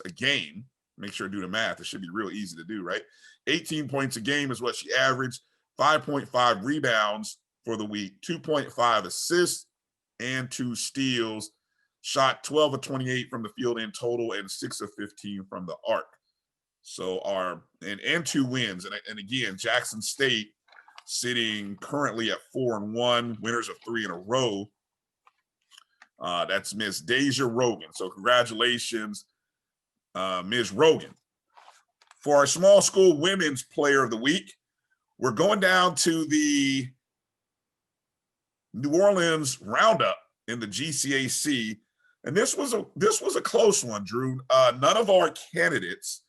a game. Make sure I do the math. It should be real easy to do, right? 18 points a game is what she averaged, 5.5 rebounds for the week, 2.5 assists, and 2 steals. Shot 12 of 28 from the field in total and 6 of 15 from the arc. So and 2 wins. And again, Jackson State sitting currently at 4-1, winners of 3 in a row. That's Miss Deja Rogan. So congratulations, Ms. Rogan. For our small school women's player of the week, we're going down to the New Orleans Roundup in the GCAC. And this was a close one, Drew. None of our candidates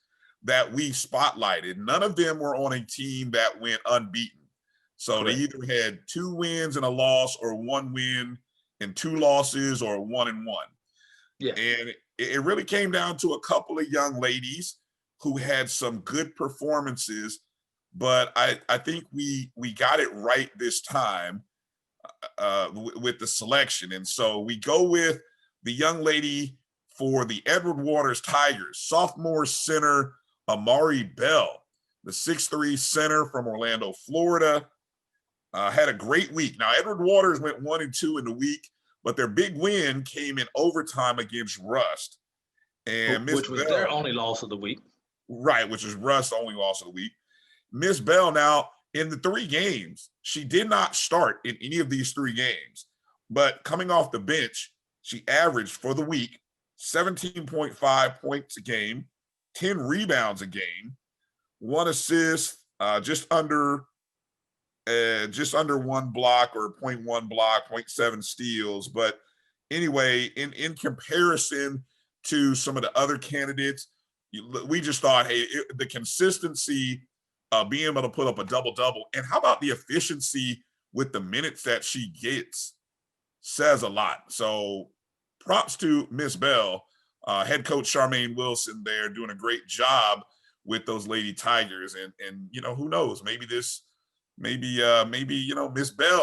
that we spotlighted, none of them were on a team that went unbeaten. So Correct. They either had 2 wins and a loss, or 1 win and 2 losses, or 1-1. Yeah. And it really came down to a couple of young ladies who had some good performances, but I think we got it right this time with the selection. And so we go with the young lady for the Edward Waters Tigers, sophomore center Amari Bell, the 6'3" center from Orlando, Florida, had a great week. Now, Edward Waters went 1-2 in the week, but their big win came in overtime against Rust. And which was their only loss of the week. Right, which is Rust's only loss of the week. Miss Bell, now, in the 3 games, she did not start in any of these 3 games, but coming off the bench, she averaged for the week 17.5 points a game, 10 rebounds a game, 1 assist, just under 1 block, or 0.1 block, 0.7 steals. But anyway, in comparison to some of the other candidates, we just thought, hey, the consistency, being able to put up a double-double, and how about the efficiency with the minutes that she gets, says a lot. So props to Miss Bell, head coach Charmaine Wilson there, doing a great job with those Lady Tigers. And you know, who knows, maybe Miss Bell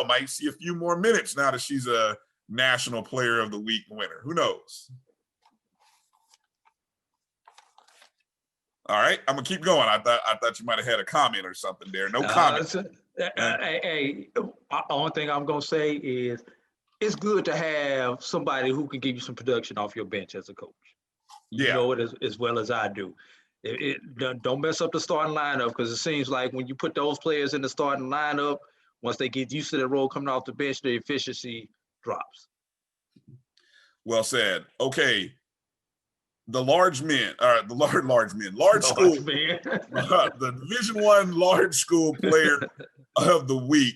might see a few more minutes now that she's a National Player of the Week winner. Who knows? All right, I'm gonna keep going. I thought you might have had a comment or something there. No comment. Hey, only thing I'm gonna say is it's good to have somebody who can give you some production off your bench as a coach. You know it as well as I do. Don't mess up the starting lineup, because it seems like when you put those players in the starting lineup, once they get used to the role coming off the bench, the efficiency drops. Well said. Okay. The large school, the Division I large school player of the week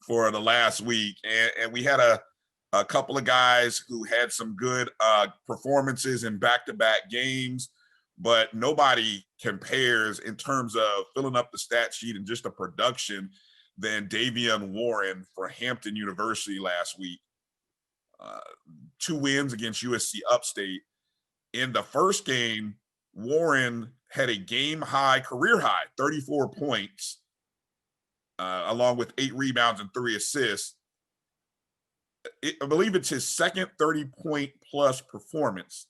for the last week. And we had a couple of guys who had some good performances in back-to-back games, but nobody compares in terms of filling up the stat sheet and just the production than Davion Warren for Hampton University last week. 2 wins against USC Upstate. In the first game, Warren had a career high, 34 points, along with 8 rebounds and 3 assists. I believe it's his second 30-point plus performance.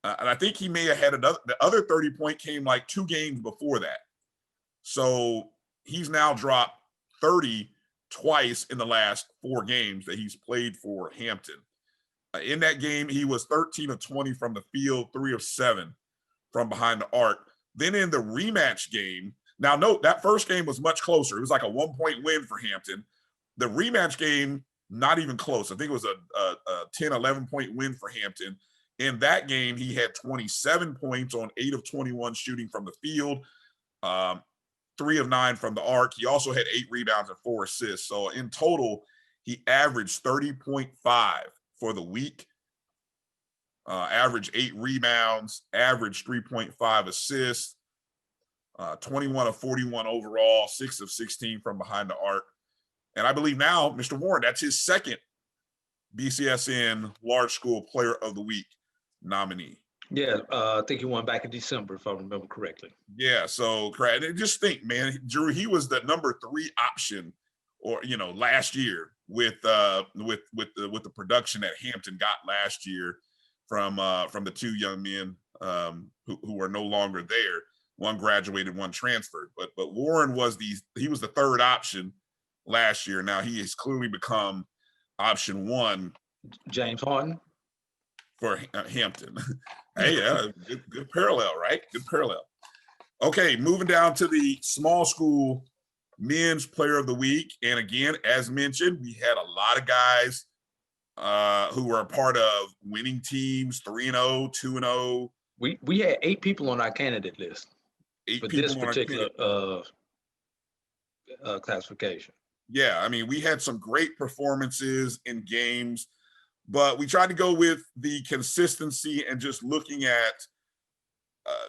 And I think he may have had the other 30-point came like 2 games before that. So he's now dropped 30 twice in the last 4 games that he's played for Hampton. In that game, he was 13 of 20 from the field, 3 of 7 from behind the arc. Then in the rematch game, now note that first game was much closer. It was like a 1-point win for Hampton. The rematch game, not even close. I think it was a 10, 11-point win for Hampton. In that game, he had 27 points on 8 of 21 shooting from the field, 3 of 9 from the arc. He also had 8 rebounds and 4 assists. So in total, he averaged 30.5 for the week, averaged 8 rebounds, averaged 3.5 assists, 21 of 41 overall, 6 of 16 from behind the arc. And I believe now, Mr. Warren, that's his second BCSN Large School Player of the Week nominee. Yeah, I think he won back in December, if I remember correctly. Yeah, so just think, man, Drew, he was the number 3 option, or last year with the production that Hampton got last year from the 2 young men who are no longer there. One graduated, one transferred. But Warren was the 3rd option last year. Now he has clearly become option 1. James Harden for Hampton. Hey, yeah, good parallel, right? Good parallel. Okay, moving down to the small school men's player of the week. And again, as mentioned, we had a lot of guys who were a part of winning teams, 3-0, 2-0. We had 8 people on our candidate list for this particular classification. Yeah, I mean, we had some great performances in games, but we tried to go with the consistency and just looking at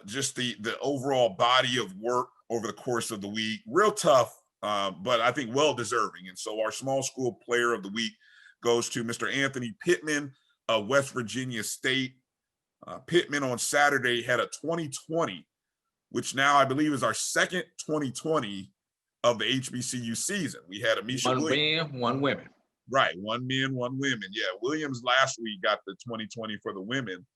just the overall body of work over the course of the week. Real tough, but I think well-deserving. And so our small school player of the week goes to Mr. Anthony Pittman of West Virginia State. Pittman on Saturday had a 2020, which now I believe is our second 2020 of the HBCU season. We had Amisha Williams. 1 man, 1 women. Right, 1 men, 1 women. Yeah, Williams last week got the 2020 for the women.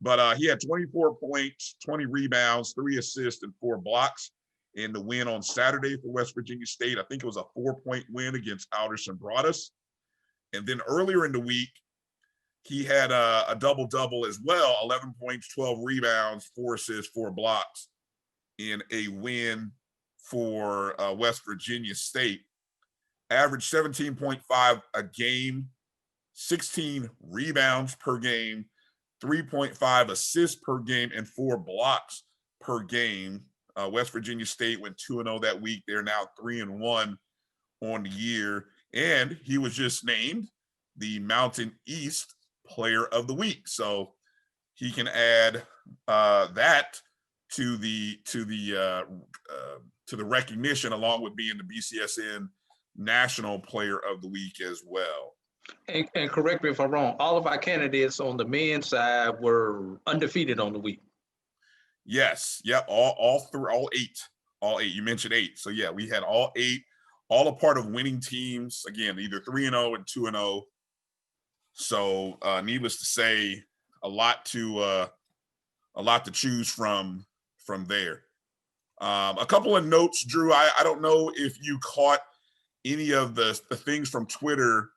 But he had 24 points, 20 rebounds, 3 assists, and 4 blocks in the win on Saturday for West Virginia State. I think it was a 4-point win against Alderson Broadus. And then earlier in the week, he had a double-double as well, 11 points, 12 rebounds, 4 assists, 4 blocks in a win for West Virginia State. Averaged 17.5 a game, 16 rebounds per game, 3.5 assists per game, and 4 blocks per game. West Virginia State went 2-0 that week. They're now 3-1 on the year. And he was just named the Mountain East Player of the Week. So he can add that to the recognition, along with being the BCSN National Player of the Week as well. And correct me if I'm wrong, all of our candidates on the men's side were undefeated on the week. Yes. Yeah. All 8. You mentioned 8. So yeah, we had all 8, all a part of winning teams. Again, either 3-0 and 2-0. So needless to say, a lot to choose from there. A couple of notes, Drew. I don't know if you caught any of the things from Twitter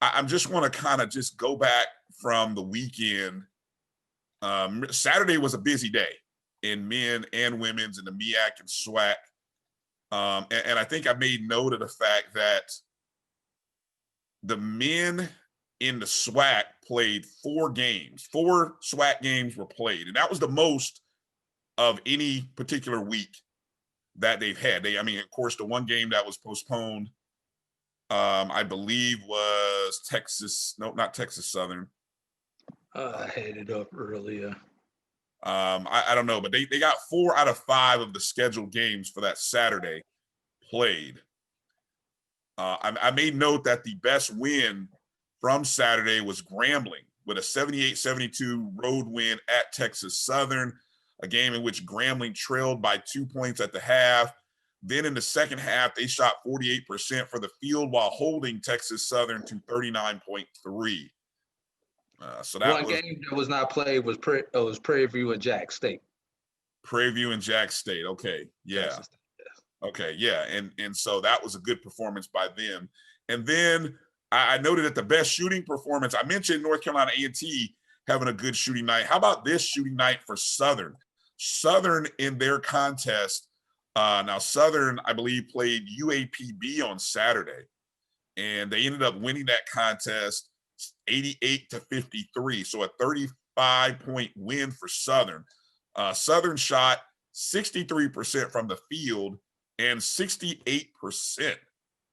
I'm just want to kind of just go back from the weekend. Saturday was a busy day in men and women's in the MEAC and SWAC. And I think I made note of the fact that the men in the SWAC played 4 games. 4 SWAC games were played, and that was the most of any particular week that they've had. Of course, the one game that was postponed, I believe was not Texas Southern. I had it up earlier. I don't know, but they got 4 out of 5 of the scheduled games for that Saturday played. I made note that the best win from Saturday was Grambling with a 78-72 road win at Texas Southern, a game in which Grambling trailed by 2 points at the half. Then in the second half, they shot 48% for the field while holding Texas Southern to 39.3. So that one game that was not played was Prairie View and Jack State. Prairie View and Jack State. Okay, yeah. Okay, yeah, and so that was a good performance by them. And then I noted that the best shooting performance, I mentioned North Carolina A&T having a good shooting night. How about this shooting night for Southern? Southern in their contest, now Southern, I believe, played UAPB on Saturday, and they ended up winning that contest 88-53, so a 35-point win for Southern. Southern shot 63% from the field and 68%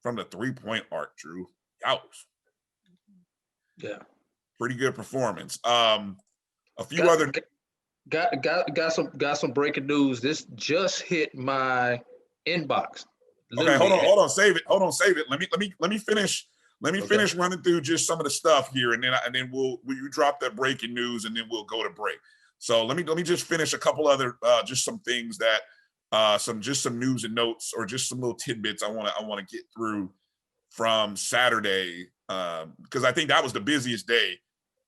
from the 3-point arc, Drew. Yowz. Yeah. Pretty good performance. Got some breaking news. This just hit my inbox. Okay, hold on, save it. Let me finish. Let me finish running through just some of the stuff here, and then you drop that breaking news, and then we'll go to break. So let me just finish a couple other just some things that some news and notes, or just some little tidbits I want to get through from Saturday, because I think that was the busiest day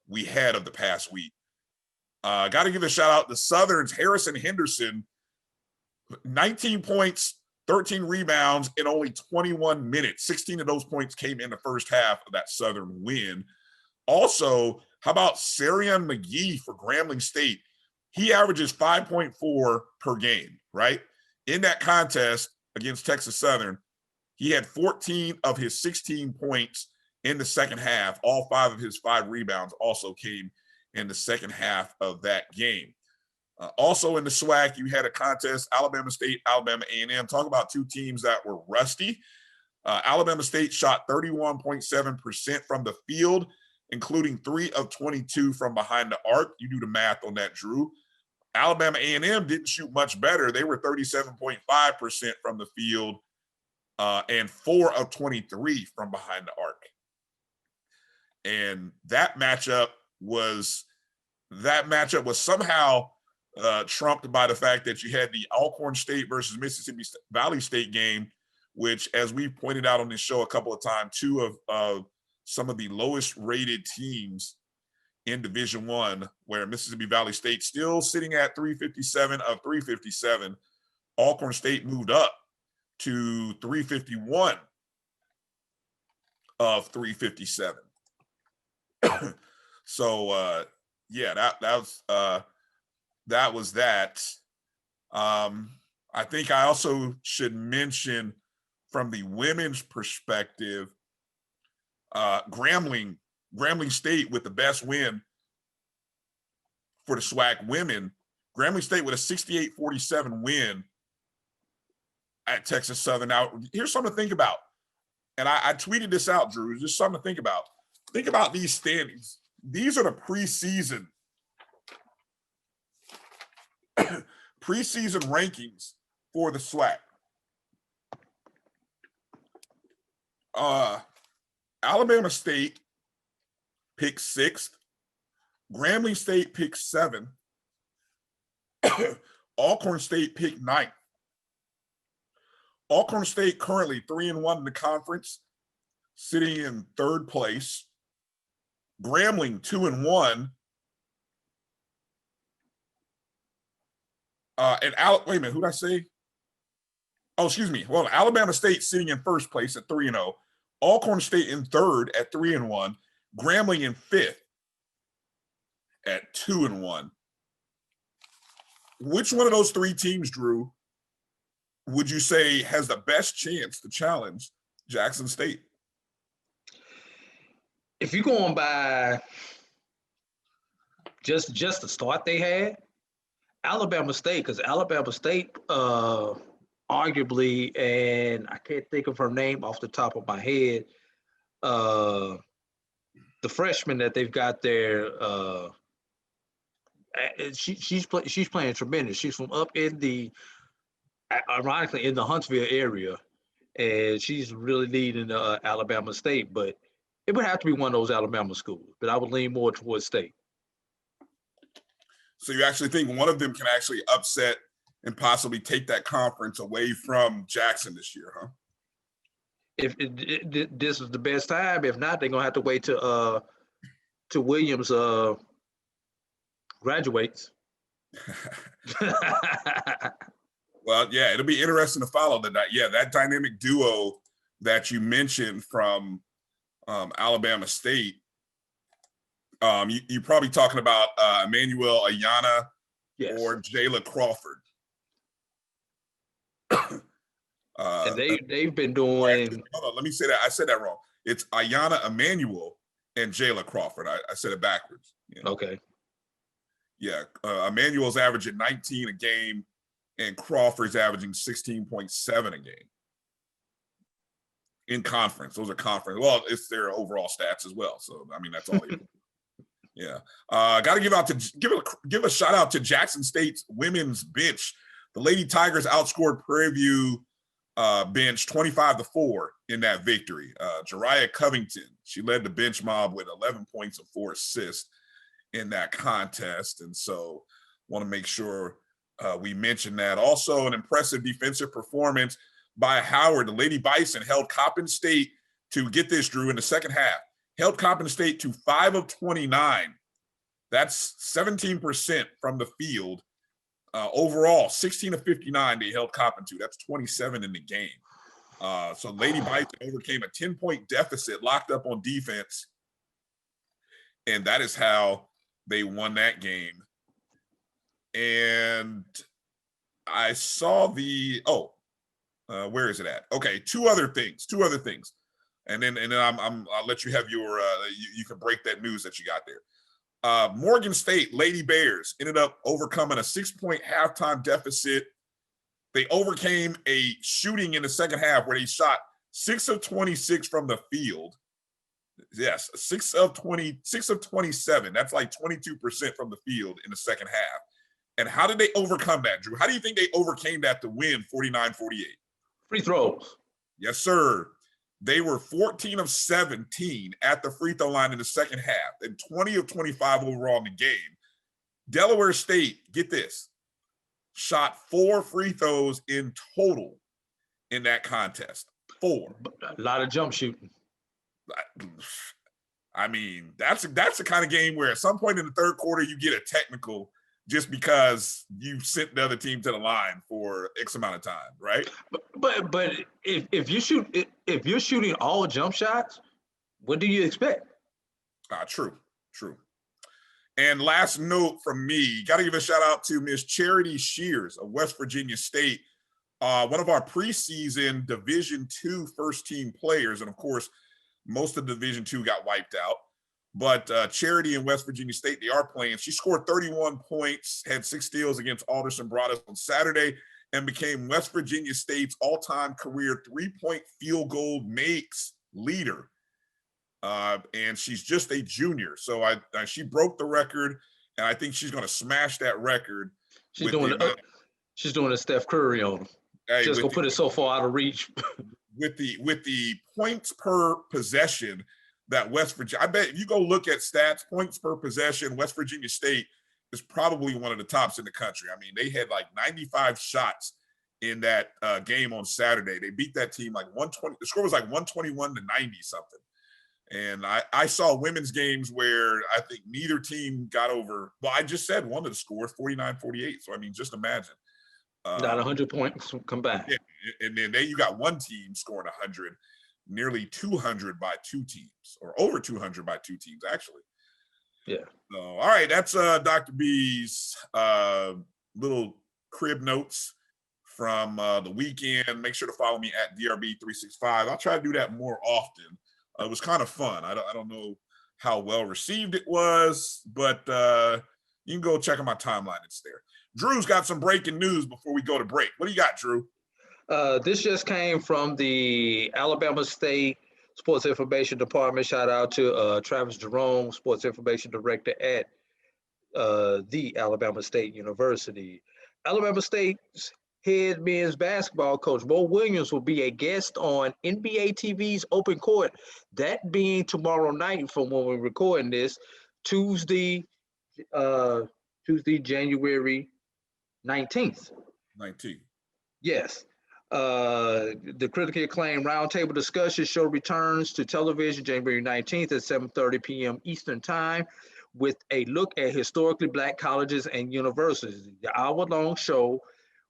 we had of the past week. Got to give a shout out to Southern's Harrison Henderson, 19 points, 13 rebounds in only 21 minutes. 16 of those points came in the first half of that Southern win. Also, how about Sarian McGee for Grambling State? He averages 5.4 per game, right? In that contest against Texas Southern, he had 14 of his 16 points in the second half. All 5 of his 5 rebounds also came in the second half of that game. Also in the SWAC, you had a contest, Alabama State, Alabama A&M. Talk about 2 teams that were rusty. Alabama State shot 31.7% from the field, including 3 of 22 from behind the arc. You do the math on that, Drew. Alabama A&M didn't shoot much better. They were 37.5% from the field and 4 of 23 from behind the arc. And that matchup was somehow trumped by the fact that you had the Alcorn State versus Mississippi Valley State game, which, as we pointed out on this show a couple of times, 2 of some of the lowest rated teams in Division I, where Mississippi Valley State still sitting at 357 of 357. Alcorn State moved up to 351 of 357. So yeah, that was that. I think I also should mention from the women's perspective, Grambling State with the best win for the SWAC women. Grambling State with a 68-47 win at Texas Southern. Now, here's something to think about. And I tweeted this out, Drew. Just something to think about. Think about these standings. These are the preseason rankings for the SWAC. Alabama State picked 6th. Grambling State picked 7th. Alcorn State picked 9th. Alcorn State currently 3-1 in the conference, sitting in 3rd place. Grambling 2-1. Wait a minute, who did I say? Oh, excuse me. Well, Alabama State sitting in 1st place at 3-0. Alcorn State in third at 3-1. Grambling in fifth at 2-1. Which one of those three teams, Drew, would you say has the best chance to challenge Jackson State? If you're going by just the start they had, Alabama State, because Alabama State arguably, and I can't think of her name off the top of my head, the freshman that they've got there, she's playing tremendous. She's from up in the, ironically, in the Huntsville area, and she's really leading Alabama State. But it would have to be one of those Alabama schools. But I would lean more towards State. So you actually think one of them can actually upset and possibly take that conference away from Jackson this year, huh? If this is the best time, if not, they're gonna have to wait till Williams graduates. Well, yeah, it'll be interesting to follow that dynamic duo that you mentioned from Alabama State. You're probably talking about Emmanuel Ayana, yes, or Jayla Crawford. And they've been doing. Hold on, let me say that. I said that wrong. It's Ayana Emmanuel and Jayla Crawford. I said it backwards. You know? Okay. Yeah, Emmanuel's averaging 19 a game, and Crawford's averaging 16.7 a game. In conference, those are conference. Well, it's their overall stats as well. So I mean, that's all. Yeah, got to give a shout out to Jackson State's women's bench. The Lady Tigers outscored Prairie View bench 25-4 in that victory. Jeriah Covington, she led the bench mob with 11 points and 4 assists in that contest, and so want to make sure we mention that. Also, an impressive defensive performance by Howard. The Lady Bison held Coppin State to, get this, Drew, in the second half. Held Coppin State to 5 of 29. That's 17% from the field. Overall, 16 of 59 they held Coppin to. That's 27 in the game. So Lady Bison overcame a 10-point deficit, locked up on defense, and that is how they won that game. And I saw where is it at? Okay, two other things. And then I'll let you have your you can break that news that you got there. Morgan State Lady Bears ended up overcoming a 6-point halftime deficit. They overcame a shooting in the second half where they shot 6 of 26 from the field. Yes, 6 of 27. That's like 22% from the field in the second half. And how did they overcome that, Drew? How do you think they overcame that to win 49-48? Free throws. Yes, sir. They were 14 of 17 at the free throw line in the second half and 20 of 25 overall in the game. Delaware State, get this, shot 4 free throws in total in that contest. 4. A lot of jump shooting. I mean, that's the kind of game where at some point in the third quarter you get a technical just because you sent the other team to the line for X amount of time, right? But if you're shooting all jump shots, what do you expect? True. And last note from me, got to give a shout out to Miss Charity Shears of West Virginia State, one of our preseason Division II first team players, and of course, most of Division II got wiped out. But Charity in West Virginia State, they are playing. She scored 31 points, had 6 steals against Alderson Broaddus on Saturday, and became West Virginia State's all-time career 3-point field goal makes leader. And she's just a junior. So she broke the record, and I think she's going to smash that record. She's doing a Steph Curry on them. Hey, just going to put it so far out of reach. with the points per possession that West Virginia, I bet if you go look at stats, points per possession, West Virginia State is probably one of the tops in the country. I mean, they had like 95 shots in that game on Saturday. They beat that team like 120. The score was like 121 to 90 something. And I saw women's games where I think neither team got over. Well, I just said one of the scores, 49-48. So, I mean, just imagine. Not 100 points combined. Yeah, and then you got one team scoring 100. nearly 200 by 2 teams, or over 200 by 2 teams, actually. Yeah. So, all right, that's Dr. B's little crib notes from the weekend. Make sure to follow me at DRB365. I'll try to do that more often. It was kind of fun. I don't know how well received it was, but you can go check out my timeline. It's there. Drew's got some breaking news before we go to break. What do you got, Drew? This just came from the Alabama State Sports Information Department. Shout out to Travis Jerome, Sports Information Director at the Alabama State University. Alabama State's head men's basketball coach, Mo Williams, will be a guest on NBA TV's Open Court. That being tomorrow night from when we're recording this, Tuesday, January 19th. 19th. Yes. The critically acclaimed roundtable discussion show returns to television January 19th at 7:30 p.m. Eastern Time with a look at historically Black colleges and universities. The hour-long show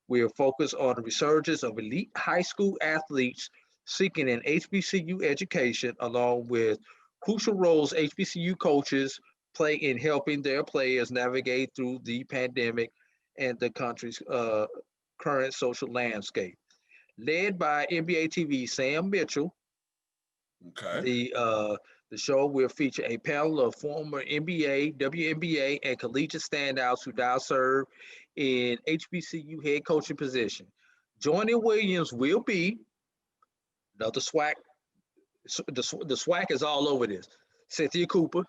will focus on the resurgence of elite high school athletes seeking an HBCU education, along with crucial roles HBCU coaches play in helping their players navigate through the pandemic and the country's current social landscape. Led by NBA TV Sam Mitchell, okay. The show will feature a panel of former NBA, WNBA, and collegiate standouts who now serve in HBCU head coaching position. Joining Williams will be another SWAC. The SWAC is all over this. Cynthia Cooper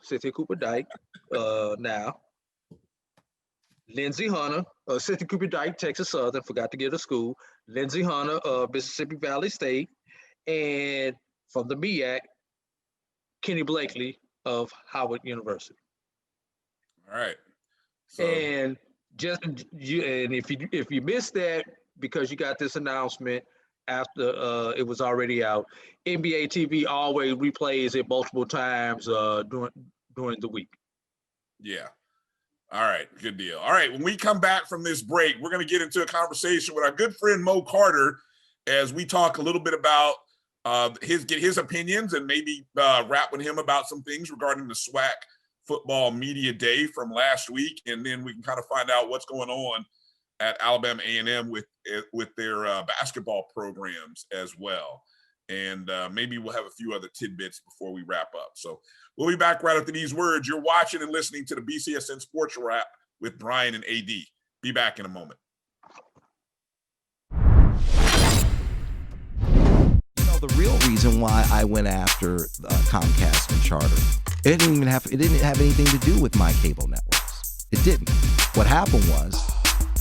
Dyke, now. Lindsey Hunter, Cynthia Cooper Dyke, Texas Southern, forgot to get to school. Lindsey Hunter, Mississippi Valley State, and from the MEAC, Kenny Blakely of Howard University. All right. So, and if you missed that because you got this announcement after it was already out, NBA TV always replays it multiple times during the week. Yeah. All right, good deal. All right, when we come back from this break, we're going to get into a conversation with our good friend Mo Carter as we talk a little bit about his opinions and maybe rap with him about some things regarding the SWAC football media day from last week, and then we can kind of find out what's going on at Alabama A&M with their basketball programs as well. And maybe we'll have a few other tidbits before we wrap up. So we'll be back right after these words. You're watching and listening to the BCSN Sports Wrap with Bryan and A.D. Be back in a moment. You know, the real reason why I went after Comcast and Charter, it didn't have anything to do with my cable networks. It didn't. What happened was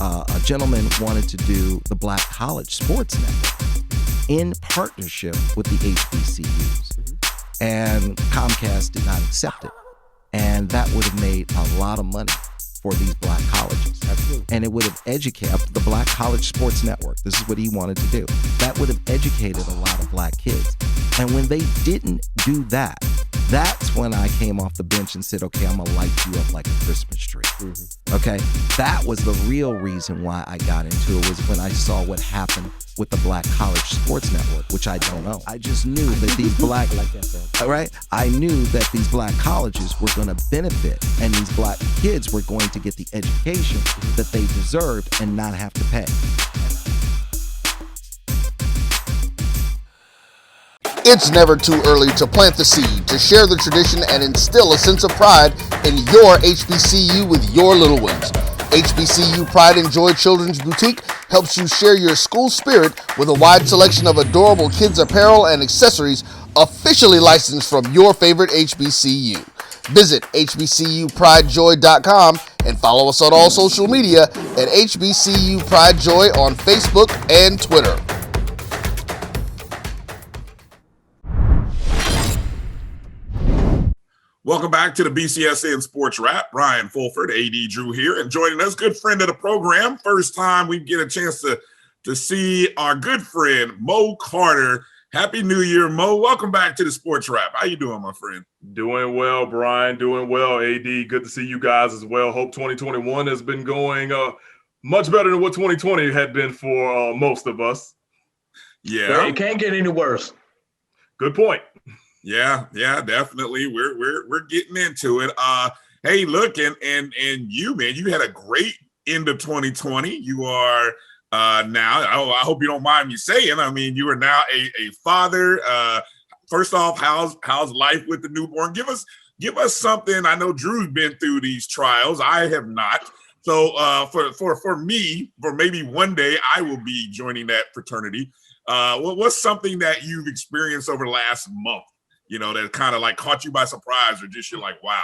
a gentleman wanted to do the Black College Sports Network in partnership with the HBCUs. And Comcast did not accept it. And that would have made a lot of money for these Black colleges. Absolutely. And it would have educated the Black College Sports Network. This is what he wanted to do. That would have educated a lot of Black kids. And when they didn't do that, that's when I came off the bench and said, okay, I'm gonna light you up like a Christmas tree. Okay, that was the real reason why I got into it, was when I saw what happened with the Black College Sports Network, which I don't know. I just knew that these Black, all right, I knew that these Black colleges were gonna benefit, and these Black kids were going to get the education that they deserved and not have to pay. It's never too early to plant the seed, to share the tradition, and instill a sense of pride in your HBCU with your little ones. HBCU Pride and Joy Children's Boutique helps you share your school spirit with a wide selection of adorable kids apparel and accessories officially licensed from your favorite HBCU. Visit hbcupridejoy.com and follow us on all social media at HBCU Pride Joy on Facebook and Twitter. Welcome back to the BCSN Sports Wrap. Bryan Fulford, A.D. Drew here, and joining us, good friend of the program. First time we get a chance to see our good friend, Mo Carter. Happy New Year, Mo. Welcome back to the Sports Wrap. How you doing, my friend? Doing well, Bryan. Doing well, A.D. Good to see you guys as well. Hope 2021 has been going much better than what 2020 had been for most of us. Yeah. It can't get any worse. Good point. Yeah, definitely. We're getting into it. Hey, look, and you, man, you had a great end of 2020. You are now, I hope you don't mind me saying, I mean, you are now a father. First off, how's life with the newborn? Give us something. I know Drew's been through these trials. I have not. So for me, for maybe one day, I will be joining that fraternity. What's something that you've experienced over the last month, that kind of like caught you by surprise, or just you're like, wow?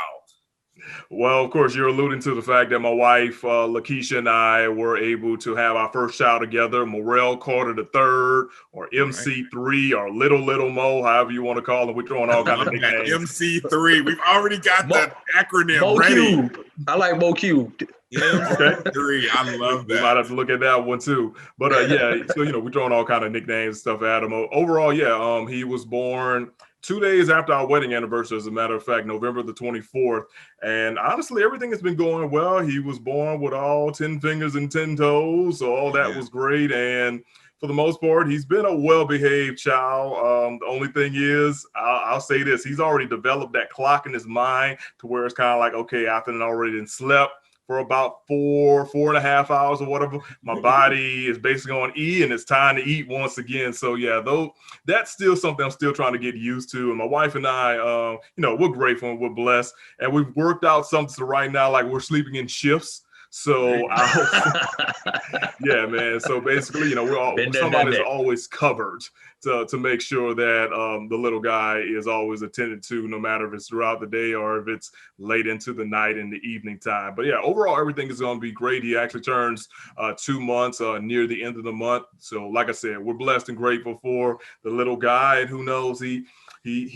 Well, of course, you're alluding to the fact that my wife, Lakeisha, and I were able to have our first child together, Morel Carter III, or MC3, or Little Mo, however you want to call him. We're throwing all kinds of nicknames. MC3. We've already got the acronym ready. Cube. I like Mo Cube. MC3. I love that. We might have to look at that one too. But so we're throwing all kind of nicknames and stuff at him. Overall, he was born 2 days after our wedding anniversary, as a matter of fact, November the 24th. And honestly, everything has been going well. He was born with all 10 fingers and 10 toes. So all that was great. And for the most part, he's been a well-behaved child. The only thing is, I'll say this, he's already developed that clock in his mind to where it's kind of like, okay, after already slept for about 4.5 hours or whatever, my body is basically on E, and it's time to eat once again. So that's still something I'm still trying to get used to. And my wife and I, we're grateful and we're blessed, and we've worked out something to right now, like we're sleeping in shifts. So yeah, man. So basically, somebody's always covered to make sure that the little guy is always attended to, no matter if it's throughout the day or if it's late into the night in the evening time. But yeah, overall, everything is going to be great. He actually turns 2 months near the end of the month. So like I said, we're blessed and grateful for the little guy, and who knows, he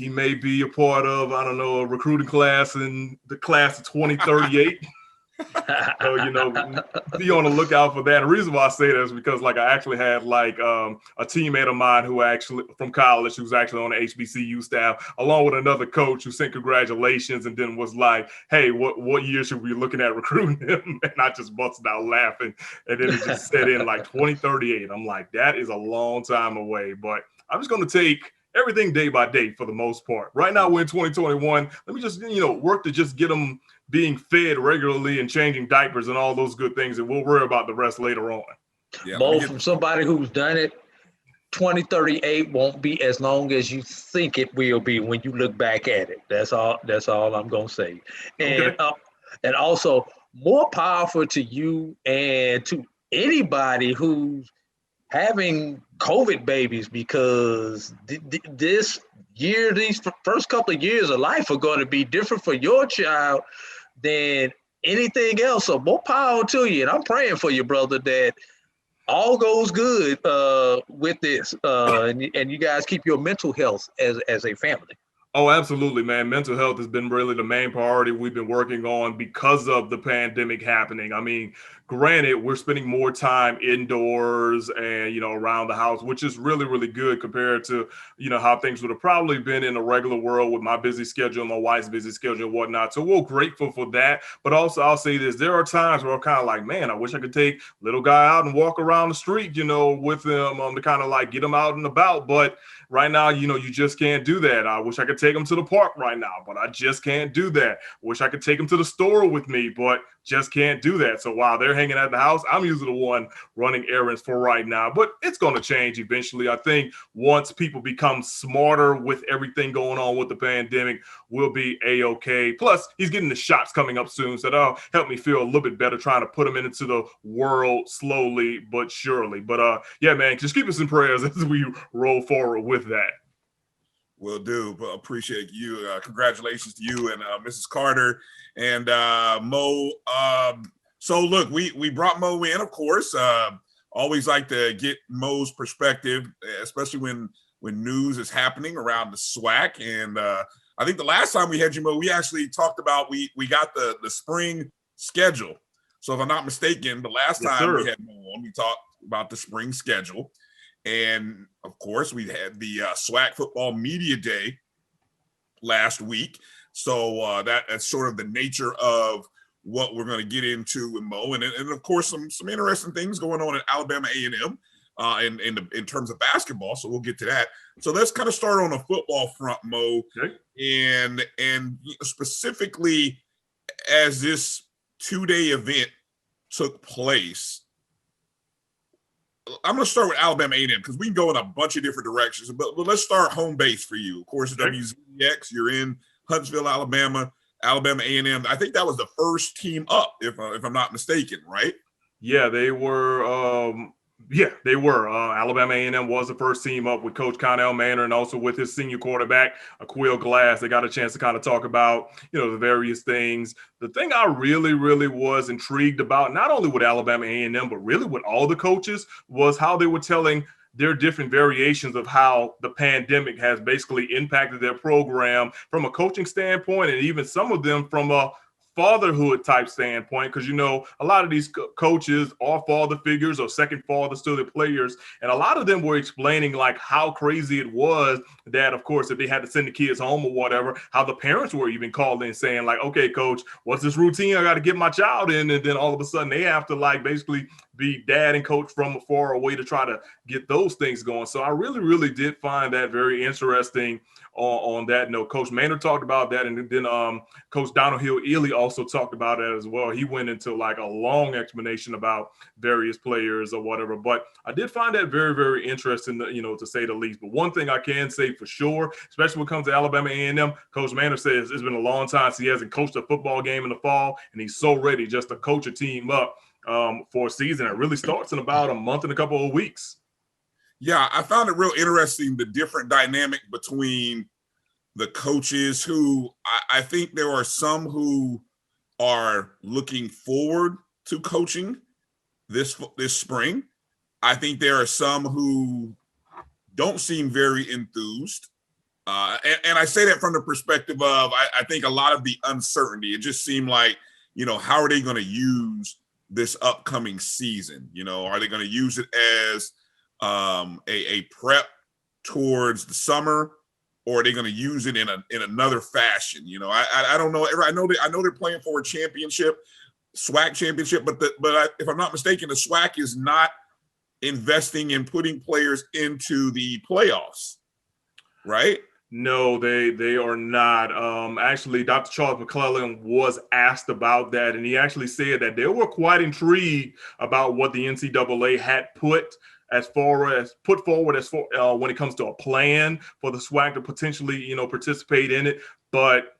may be a part of, I don't know, a recruiting class in the class of 2038. So be on the lookout for that. The reason why I say that is because I actually had a teammate of mine who actually from college, who's actually on the HBCU staff, along with another coach who sent congratulations and then was like, hey, what year should we be looking at recruiting him? And I just busted out laughing, and then it just set in 2038. I'm like, that is a long time away, but I'm just going to take everything day by day for the most part. Right now we're in 2021. Let me just work to just get them being fed regularly and changing diapers and all those good things, and we'll worry about the rest later on. Yeah, from somebody who's done it, 2038 won't be as long as you think it will be when you look back at it. That's all I'm gonna say. And and also, more powerful to you and to anybody who's having COVID babies, because this year, these first couple of years of life are going to be different for your child than anything else. So more power to you. And I'm praying for you, brother, that all goes good with this. And you guys keep your mental health as a family. Oh, absolutely, man. Mental health has been really the main priority we've been working on because of the pandemic happening. I mean, granted, we're spending more time indoors and, around the house, which is really, really good compared to, how things would have probably been in a regular world with my busy schedule, my wife's busy schedule and whatnot. So we're grateful for that. But also, I'll say this, there are times where I'm kind of like, man, I wish I could take little guy out and walk around the street, with him to kind of get him out and about. But right now, you just can't do that. I wish I could take him to the park right now, but I just can't do that. Wish I could take him to the store with me, but just can't do that. So while they're hanging at the house, I'm usually the one running errands for right now, but it's going to change eventually. I think once people become smarter with everything going on with the pandemic, we'll be A-okay. Plus, he's getting the shots coming up soon, so that'll help me feel a little bit better trying to put him into the world slowly but surely. But yeah, man, just keep us in prayers as we roll forward with that. Will do. Appreciate you. Congratulations to you and Mrs. Carter and Mo. So look, we brought Mo in, of course. Always like to get Mo's perspective, especially when news is happening around the SWAC. And I think the last time we had you, Mo, we actually talked about we got the spring schedule. So if I'm not mistaken, the last time we had Mo on, we talked about the spring schedule. And of course, we had the SWAC football media day last week. So that's sort of the nature of what we're going to get into with Mo. And of course, some interesting things going on at Alabama A&M. in terms of basketball. So we'll get to that. So let's kind of start on the football front, Mo, and specifically as this 2-day event took place. I'm going to start with Alabama A&M because we can go in a bunch of different directions, but let's start home base for you. Of course, WZDX, you're in Huntsville, Alabama, Alabama A&M. I think that was the first team up, if I'm not mistaken, right? Yeah, they were. Alabama A&M was the first team up with Coach Connell Manor and also with his senior quarterback, Aquill Glass. They got a chance to kind of talk about, the various things. The thing I really, really was intrigued about, not only with Alabama A&M, but really with all the coaches, was how they were telling their different variations of how the pandemic has basically impacted their program from a coaching standpoint, and even some of them from a fatherhood type standpoint, because a lot of these coaches are father figures or second fathers to their players, and a lot of them were explaining like how crazy it was that, of course, if they had to send the kids home or whatever, how the parents were even calling and saying like, okay, coach, what's this routine I got to get my child in? And then all of a sudden they have to like basically be dad and coach from afar away to try to get those things going. So I really, really did find that very interesting on that note. Coach Maynard talked about that, and then Coach Donald Hill-Ely also talked about it as well. He went into like a long explanation about various players or whatever, but I did find that very, very interesting, to say the least. But one thing I can say for sure, especially when it comes to Alabama A&M, Coach Maynard says it's been a long time since he hasn't coached a football game in the fall, and he's so ready just to coach a team up for a season. It really starts in about a month and a couple of weeks. Yeah, I found it real interesting, the different dynamic between the coaches who I think there are some who are looking forward to coaching this spring. I think there are some who don't seem very enthused. And I say that from the perspective of I think a lot of the uncertainty. It just seemed like, how are they going to use this upcoming season? Are they going to use it as a prep towards the summer, or are they going to use it in another fashion? I don't know. I know they're playing for a championship, SWAC championship, but if I'm not mistaken, the SWAC is not investing in putting players into the playoffs, right? No, they are not. Actually, Dr. Charles McClellan was asked about that, and he actually said that they were quite intrigued about what the NCAA had put forward when it comes to a plan for the SWAC to potentially, participate in it. But,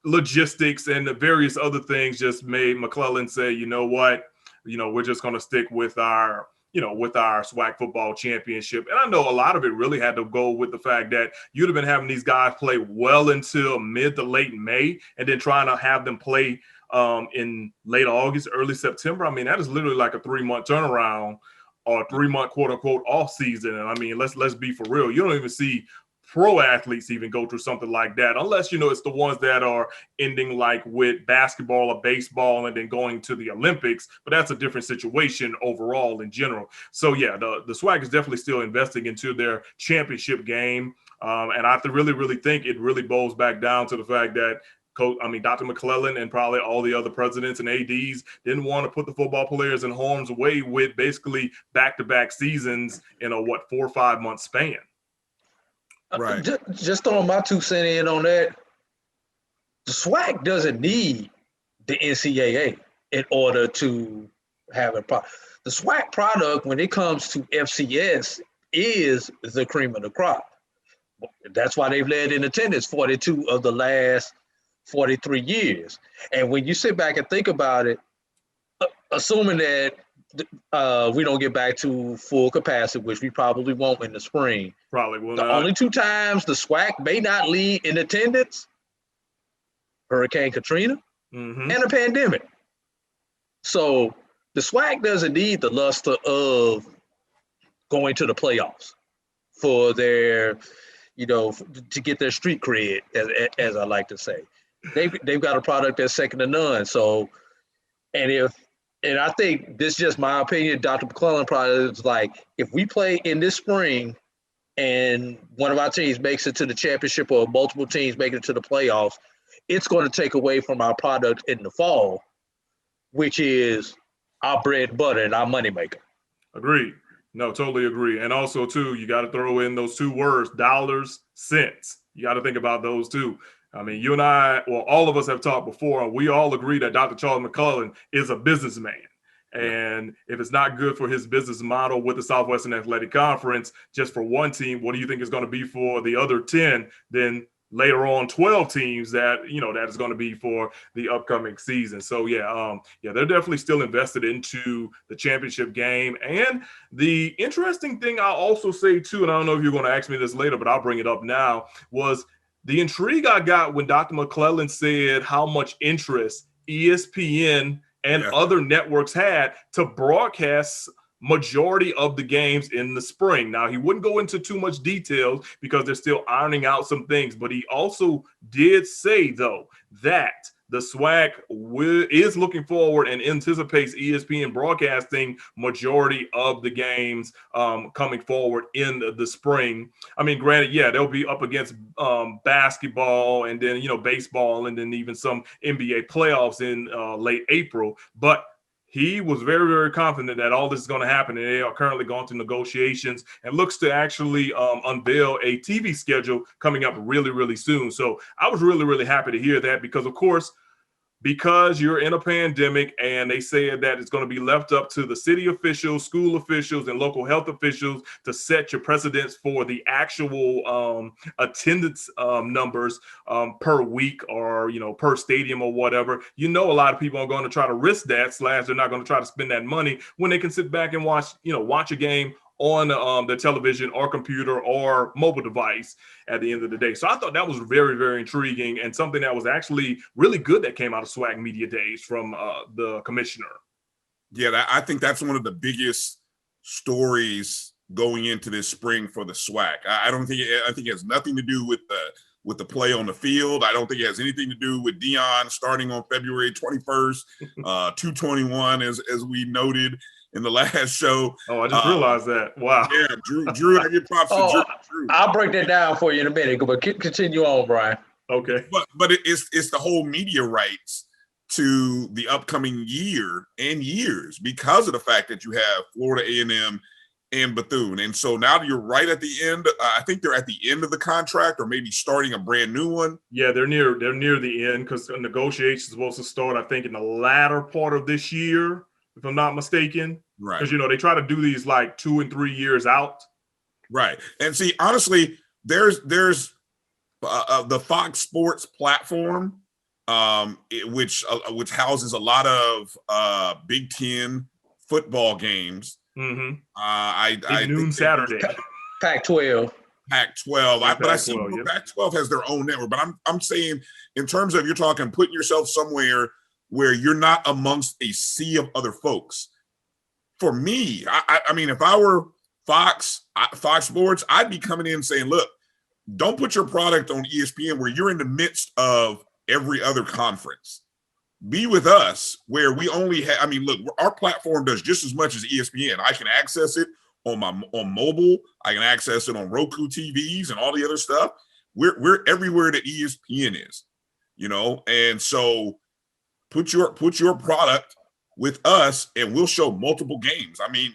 logistics and the various other things just made McClellan say, you know what, we're just going to stick with our SWAC football championship. And I know a lot of it really had to go with the fact that you'd have been having these guys play well until mid to late May, and then trying to have them play in late August, early September. I mean, that is literally like a 3-month turnaround, or a 3-month quote unquote off season. And I mean, let's be for real. You don't even see pro athletes even go through something like that, unless, it's the ones that are ending like with basketball or baseball and then going to the Olympics, but that's a different situation overall in general. So yeah, the SWAC is definitely still investing into their championship game. And I really, really think it really boils back down to the fact that Dr. McClellan and probably all the other presidents and ADs didn't want to put the football players in harm's way with basically back-to-back seasons in a 4 or 5 month span. Right. Just throwing my 2 cents in on that. The SWAC doesn't need the NCAA in order to have a product. The SWAC product, when it comes to FCS, is the cream of the crop. That's why they've led in attendance 42 of the last 43 years. And when you sit back and think about it, assuming that we don't get back to full capacity, which we probably won't in the spring. Probably will not. The only 2 times the SWAC may not lead in attendance, Hurricane Katrina and a pandemic. So the SWAC doesn't need the luster of going to the playoffs for their, to get their street cred, as I like to say. They've got a product that's second to none. So, and I think this is just my opinion, Dr. McClellan probably is like, if we play in this spring and one of our teams makes it to the championship or multiple teams make it to the playoffs, it's going to take away from our product in the fall, which is our bread and butter and our moneymaker. Agreed. No, totally agree. And also, too, you got to throw in those two words, dollars, cents. You got to think about those, too. I mean, you and I, well, all of us have talked before, and we all agree that Dr. Charles McClellan is a businessman. And if it's not good for his business model with the Southwestern Athletic Conference, just for one team, what do you think is going to be for the other 10? Then later on 12 teams that is going to be for the upcoming season. So they're definitely still invested into the championship game. And the interesting thing I'll also say too, and I don't know if you're going to ask me this later, but I'll bring it up now, was the intrigue I got when Dr. McClellan said how much interest ESPN and other networks had to broadcast majority of the games in the spring. Now, he wouldn't go into too much details because they're still ironing out some things, but he also did say, though, that the SWAC is looking forward and anticipates ESPN broadcasting majority of the games coming forward in the spring. I mean, granted, they'll be up against basketball and then, baseball and then even some NBA playoffs in late April, but he was very, very confident that all this is going to happen, and they are currently going through negotiations and looks to actually unveil a TV schedule coming up really, really soon. So I was really, really happy to hear that because, of course, because you're in a pandemic and they said that it's going to be left up to the city officials, school officials, and local health officials to set your precedents for the actual attendance numbers per week or, per stadium or whatever. A lot of people are going to try to risk that / they're not going to try to spend that money when they can sit back and watch a game on the television or computer or mobile device at the end of the day. So I thought that was very, very intriguing and something that was actually really good that came out of SWAC Media Days from the commissioner. Yeah, I think that's one of the biggest stories going into this spring for the SWAC. I think it has nothing to do with the play on the field. I don't think it has anything to do with Dion starting on February 21st, 221, as we noted in the last show. Oh, I just realized that. Wow. Yeah, Drew, I give props to Drew. I'll break that down for you in a minute, but continue on, Brian. Okay. But it's the whole media rights to the upcoming year and years because of the fact that you have Florida A&M and Bethune. And so now you're right at the end. I think they're at the end of the contract or maybe starting a brand new one. Yeah, they're near the end because the negotiations are supposed to start, I think, in the latter part of this year, if I'm not mistaken. Right. Because, they try to do these like 2 and 3 years out. Right. And see, honestly, there's the Fox Sports platform, which houses a lot of Big Ten football games. Mm-hmm. Noon Saturday. Pac-12. Pac-12. But I see Pac-12 has their own network. But I'm saying in terms of you're talking putting yourself somewhere where you're not amongst a sea of other folks. For me, I mean, if I were Fox Sports, I'd be coming in saying, look, don't put your product on ESPN where you're in the midst of every other conference. Be with us where we only have, I mean, look, our platform does just as much as ESPN. I can access it on mobile. I can access it on Roku TVs and all the other stuff. We're everywhere that ESPN is, and so put your product with us and we'll show multiple games. I mean,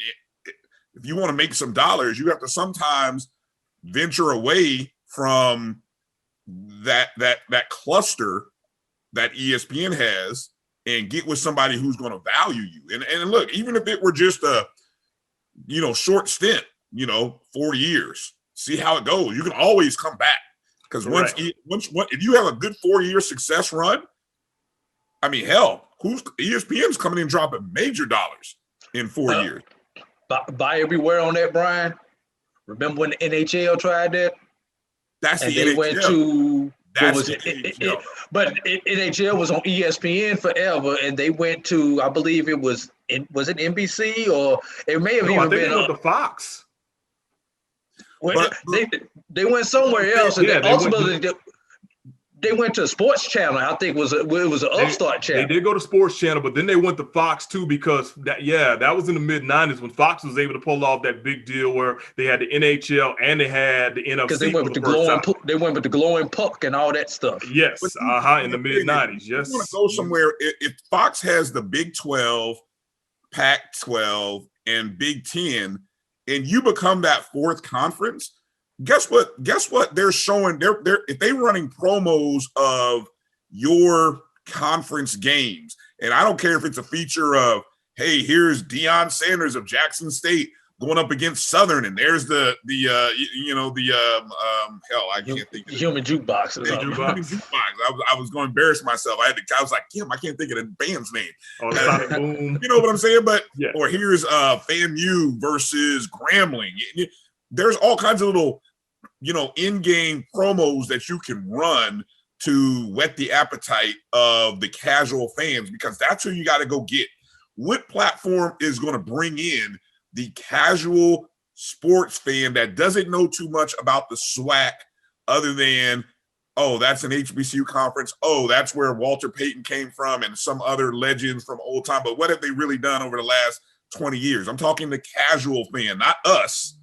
if you want to make some dollars, you have to sometimes venture away from that cluster that ESPN has and get with somebody who's going to value you. And look, even if it were just a, short stint, 4 years, see how it goes. You can always come back because once if you have a good 4-year success run, I mean, hell, ESPN's coming in dropping major dollars in 4 years. Buyer beware on that, Brian. Remember when the NHL tried that? That's and the they NHL. Went to That's the NHL. But NHL was on ESPN forever, and they went to, I believe it was it NBC or it may have even been the Fox. Well, they went somewhere else, and then ultimately they went to a sports channel. I think it was an upstart channel. They did go to sports channel, but then they went to Fox too because that was in the mid-90s when Fox was able to pull off that big deal where they had the NHL and they had the NFC. Because they went with the glowing puck and all that stuff. Yes, in the mid-90s. Yes. You want to go somewhere if Fox has the Big 12, Pac-12, and Big 10. and you become that fourth conference, guess what they're showing? They're if they're running promos of your conference games, and I don't care if it's a feature of, hey, here's Deion Sanders of Jackson State going up against Southern, and there's hell, I can't think of human jukebox. Human jukebox. I was going to embarrass myself. I was like, I can't think of the band's name. Oh, Sonic Boom. You know what I'm saying? But yeah. Or here's FAMU versus Grambling. There's all kinds of little, in-game promos that you can run to whet the appetite of the casual fans, because that's who you got to go get. What platform is going to bring in the casual sports fan that doesn't know too much about the SWAC other than, oh, that's an HBCU conference. Oh, that's where Walter Payton came from and some other legends from old time. But what have they really done over the last 20 years? I'm talking the casual fan, not us.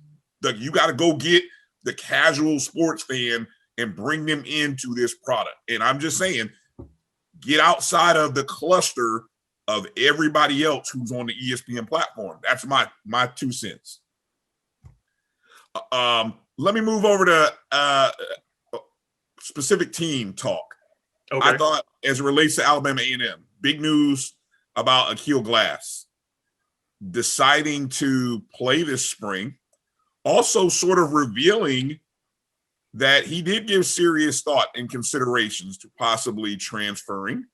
You got to go get the casual sports fan and bring them into this product. And I'm just saying, get outside of the cluster of everybody else who's on the ESPN platform. That's my 2 cents. Let me move over to specific team talk. Okay. I thought, as it relates to Alabama A&M, big news about Akil Glass deciding to play this spring, also sort of revealing that he did give serious thought and considerations to possibly transferring,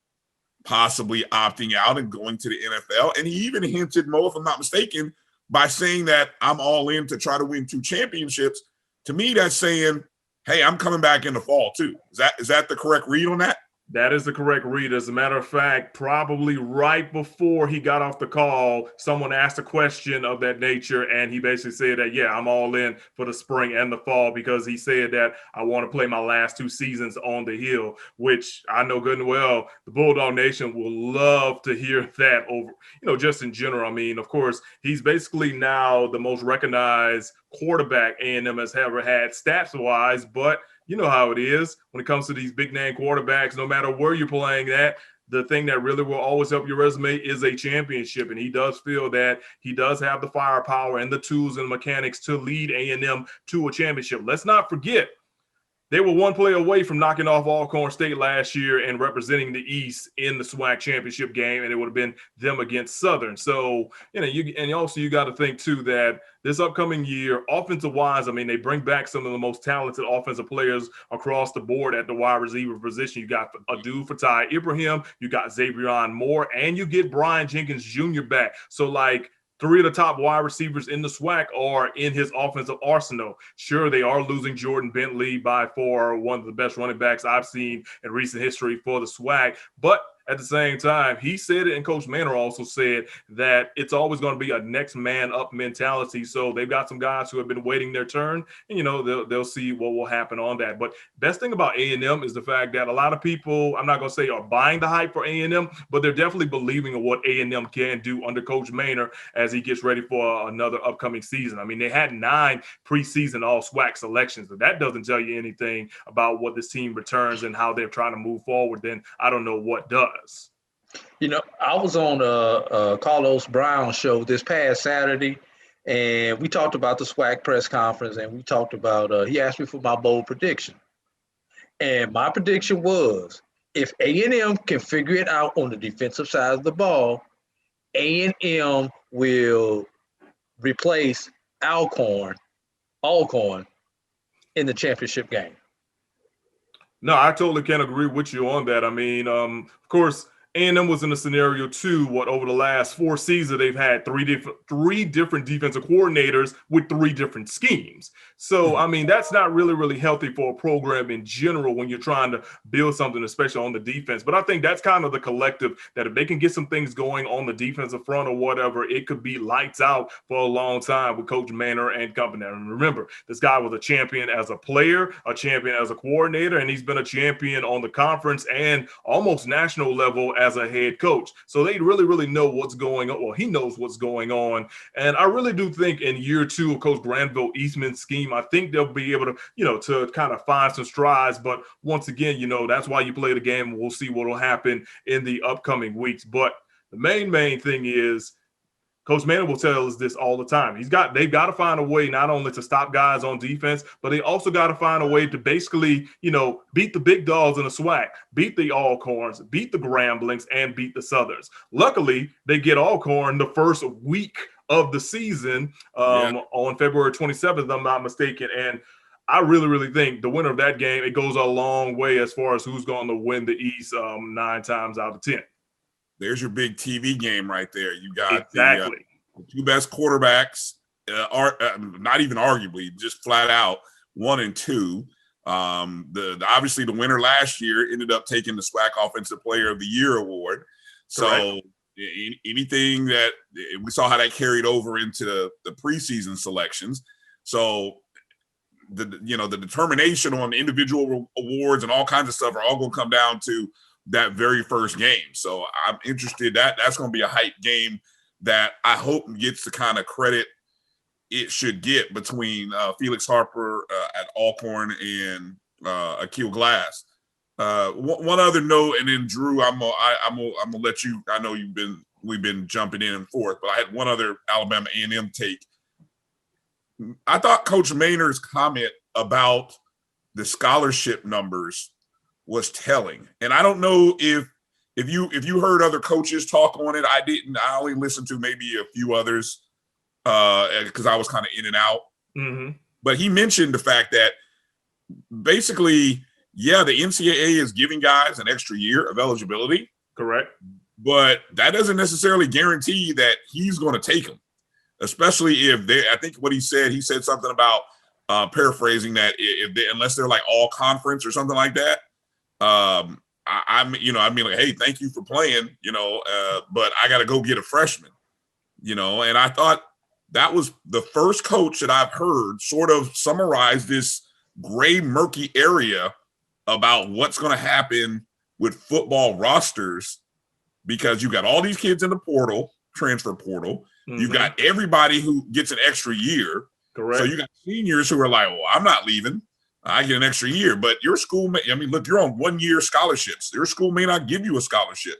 possibly opting out and going to the NFL. And he even hinted, Mo, if I'm not mistaken, by saying that I'm all in to try to win 2 championships. To me, that's saying, hey, I'm coming back in the fall too. Is that the correct read on that? That is the correct read. As a matter of fact, probably right before he got off the call, someone asked a question of that nature, and he basically said that, yeah, I'm all in for the spring and the fall, because he said that I want to play my last 2 seasons on the Hill, which I know good and well the Bulldog Nation will love to hear that over, just in general. I mean, of course, he's basically now the most recognized quarterback A&M has ever had stats-wise, but you know how it is when it comes to these big-name quarterbacks. No matter where you're playing at, the thing that really will always help your resume is a championship. And he does feel that he does have the firepower and the tools and mechanics to lead A&M to a championship. Let's not forget, they were 1 play away from knocking off Alcorn State last year and representing the East in the SWAC championship game, and it would have been them against Southern. So, you got to think, too, that this upcoming year, offensive-wise, I mean, they bring back some of the most talented offensive players across the board at the wide receiver position. You got a dude for Ty Ibrahim, you got Xavier Moore, and you get Brian Jenkins Jr. back. So, 3 of the top wide receivers in the SWAC are in his offensive arsenal. Sure, they are losing Jordan Bentley, by far one of the best running backs I've seen in recent history for the SWAC, but at the same time, he said it, and Coach Manor also said that it's always going to be a next man up mentality. So they've got some guys who have been waiting their turn, and they'll see what will happen on that. But best thing about A&M is the fact that a lot of people, I'm not going to say are buying the hype for A&M, but they're definitely believing in what A&M can do under Coach Manor as he gets ready for another upcoming season. I mean, they had 9 preseason all SWAC selections, but that doesn't tell you anything about what this team returns and how they're trying to move forward. Then I don't know what does. I was on Carlos Brown's show this past Saturday, and we talked about the SWAC press conference, and we talked about, he asked me for my bold prediction. And my prediction was, if A&M can figure it out on the defensive side of the ball, A&M will replace Alcorn in the championship game. No, I totally can agree with you on that. I mean, of course, A&M was in a scenario too. Over the last 4 seasons, they've had three different defensive coordinators with 3 different schemes. So, I mean, that's not really healthy for a program in general when you're trying to build something, especially on the defense. But I think that's kind of the collective, that if they can get some things going on the defensive front or whatever, it could be lights out for a long time with Coach Manor and company. And remember, this guy was a champion as a player, a champion as a coordinator, and he's been a champion on the conference and almost national level as a head coach. So they really know what's going on. Well, he knows what's going on. And I really do think in year 2 of Coach Granville Eastman's scheme, I think they'll be able to, to kind of find some strides. But once again, that's why you play the game. We'll see what will happen in the upcoming weeks. But the main thing is Coach Manning will tell us this all the time. They've got to find a way not only to stop guys on defense, but they also got to find a way to basically, beat the big dogs in the SWAC, beat the Alcorns, beat the Gramblings, and beat the Southerns. Luckily, they get Alcorn the first week of the season on February 27th, if I'm not mistaken. And I really, really think the winner of that game, it goes a long way as far as who's going to win the East 9 times out of 10. There's your big TV game right there. You got the two best quarterbacks, not even arguably, just flat out 1 and 2. Obviously the winner last year ended up taking the SWAC Offensive Player of the Year award. So anything that we saw how that carried over into the preseason selections. So the determination on individual awards and all kinds of stuff are all going to come down to that very first game. So I'm interested that's going to be a hype game that I hope gets the kind of credit it should get between Felix Harper at Alcorn and Akil Glass. One other note, and then Drew, I'm gonna let you. I know we've been jumping in and forth, but I had one other Alabama A&M take. I thought Coach Maynard's comment about the scholarship numbers was telling, and I don't know if you heard other coaches talk on it. I didn't. I only listened to maybe a few others because I was kind of in and out. Mm-hmm. But he mentioned the fact that basically, the NCAA is giving guys an extra year of eligibility. Correct. But that doesn't necessarily guarantee that he's going to take them, especially if I think what he said something about paraphrasing that unless they're like all conference or something like that. Like, hey, thank you for playing, but I got to go get a freshman, and I thought that was the first coach that I've heard sort of summarize this gray, murky area about what's going to happen with football rosters, because you got all these kids in the portal, transfer portal. Mm-hmm. You got everybody who gets an extra year. Correct. So you got seniors who are like, well, I'm not leaving. I get an extra year, but your school, look, you're on 1-year scholarships. Your school may not give you a scholarship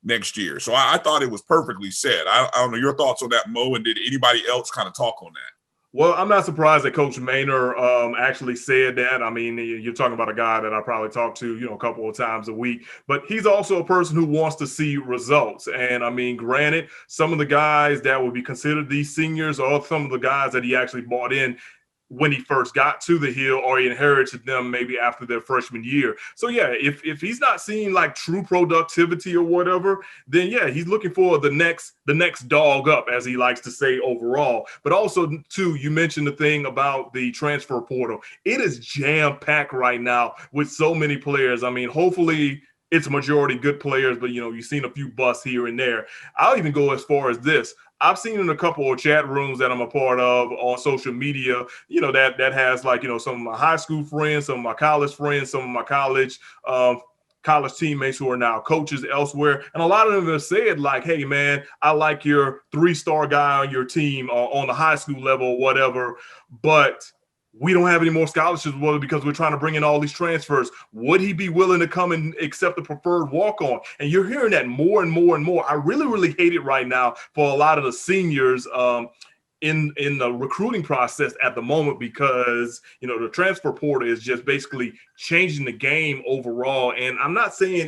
next year. So I thought it was perfectly said. I don't know your thoughts on that, Mo, and did anybody else kind of talk on that? Well, I'm not surprised that Coach Maynard actually said that. I mean, you're talking about a guy that I probably talk to, a couple of times a week, but he's also a person who wants to see results. And I mean, granted, some of the guys that would be considered these seniors are some of the guys that he actually brought in when he first got to the Hill, or he inherited them maybe after their freshman year. So if he's not seeing like true productivity or whatever, then he's looking for the next dog up, as he likes to say overall. But also too, you mentioned the thing about the transfer portal. It is jam-packed right now with so many players. I mean, hopefully it's a majority good players, but you've seen a few busts here and there. I'll even go as far as this. I've seen in a couple of chat rooms that I'm a part of on social media, that has like, some of my high school friends, some of my college friends, some of my college teammates who are now coaches elsewhere. And a lot of them have said like, hey, man, I like your 3-star guy on your team on the high school level or whatever, but we don't have any more scholarships because we're trying to bring in all these transfers. Would he be willing to come and accept the preferred walk-on? And you're hearing that more and more and more. I really, really hate it right now for a lot of the seniors in the recruiting process at the moment, because, the transfer portal is just basically changing the game overall. And I'm not saying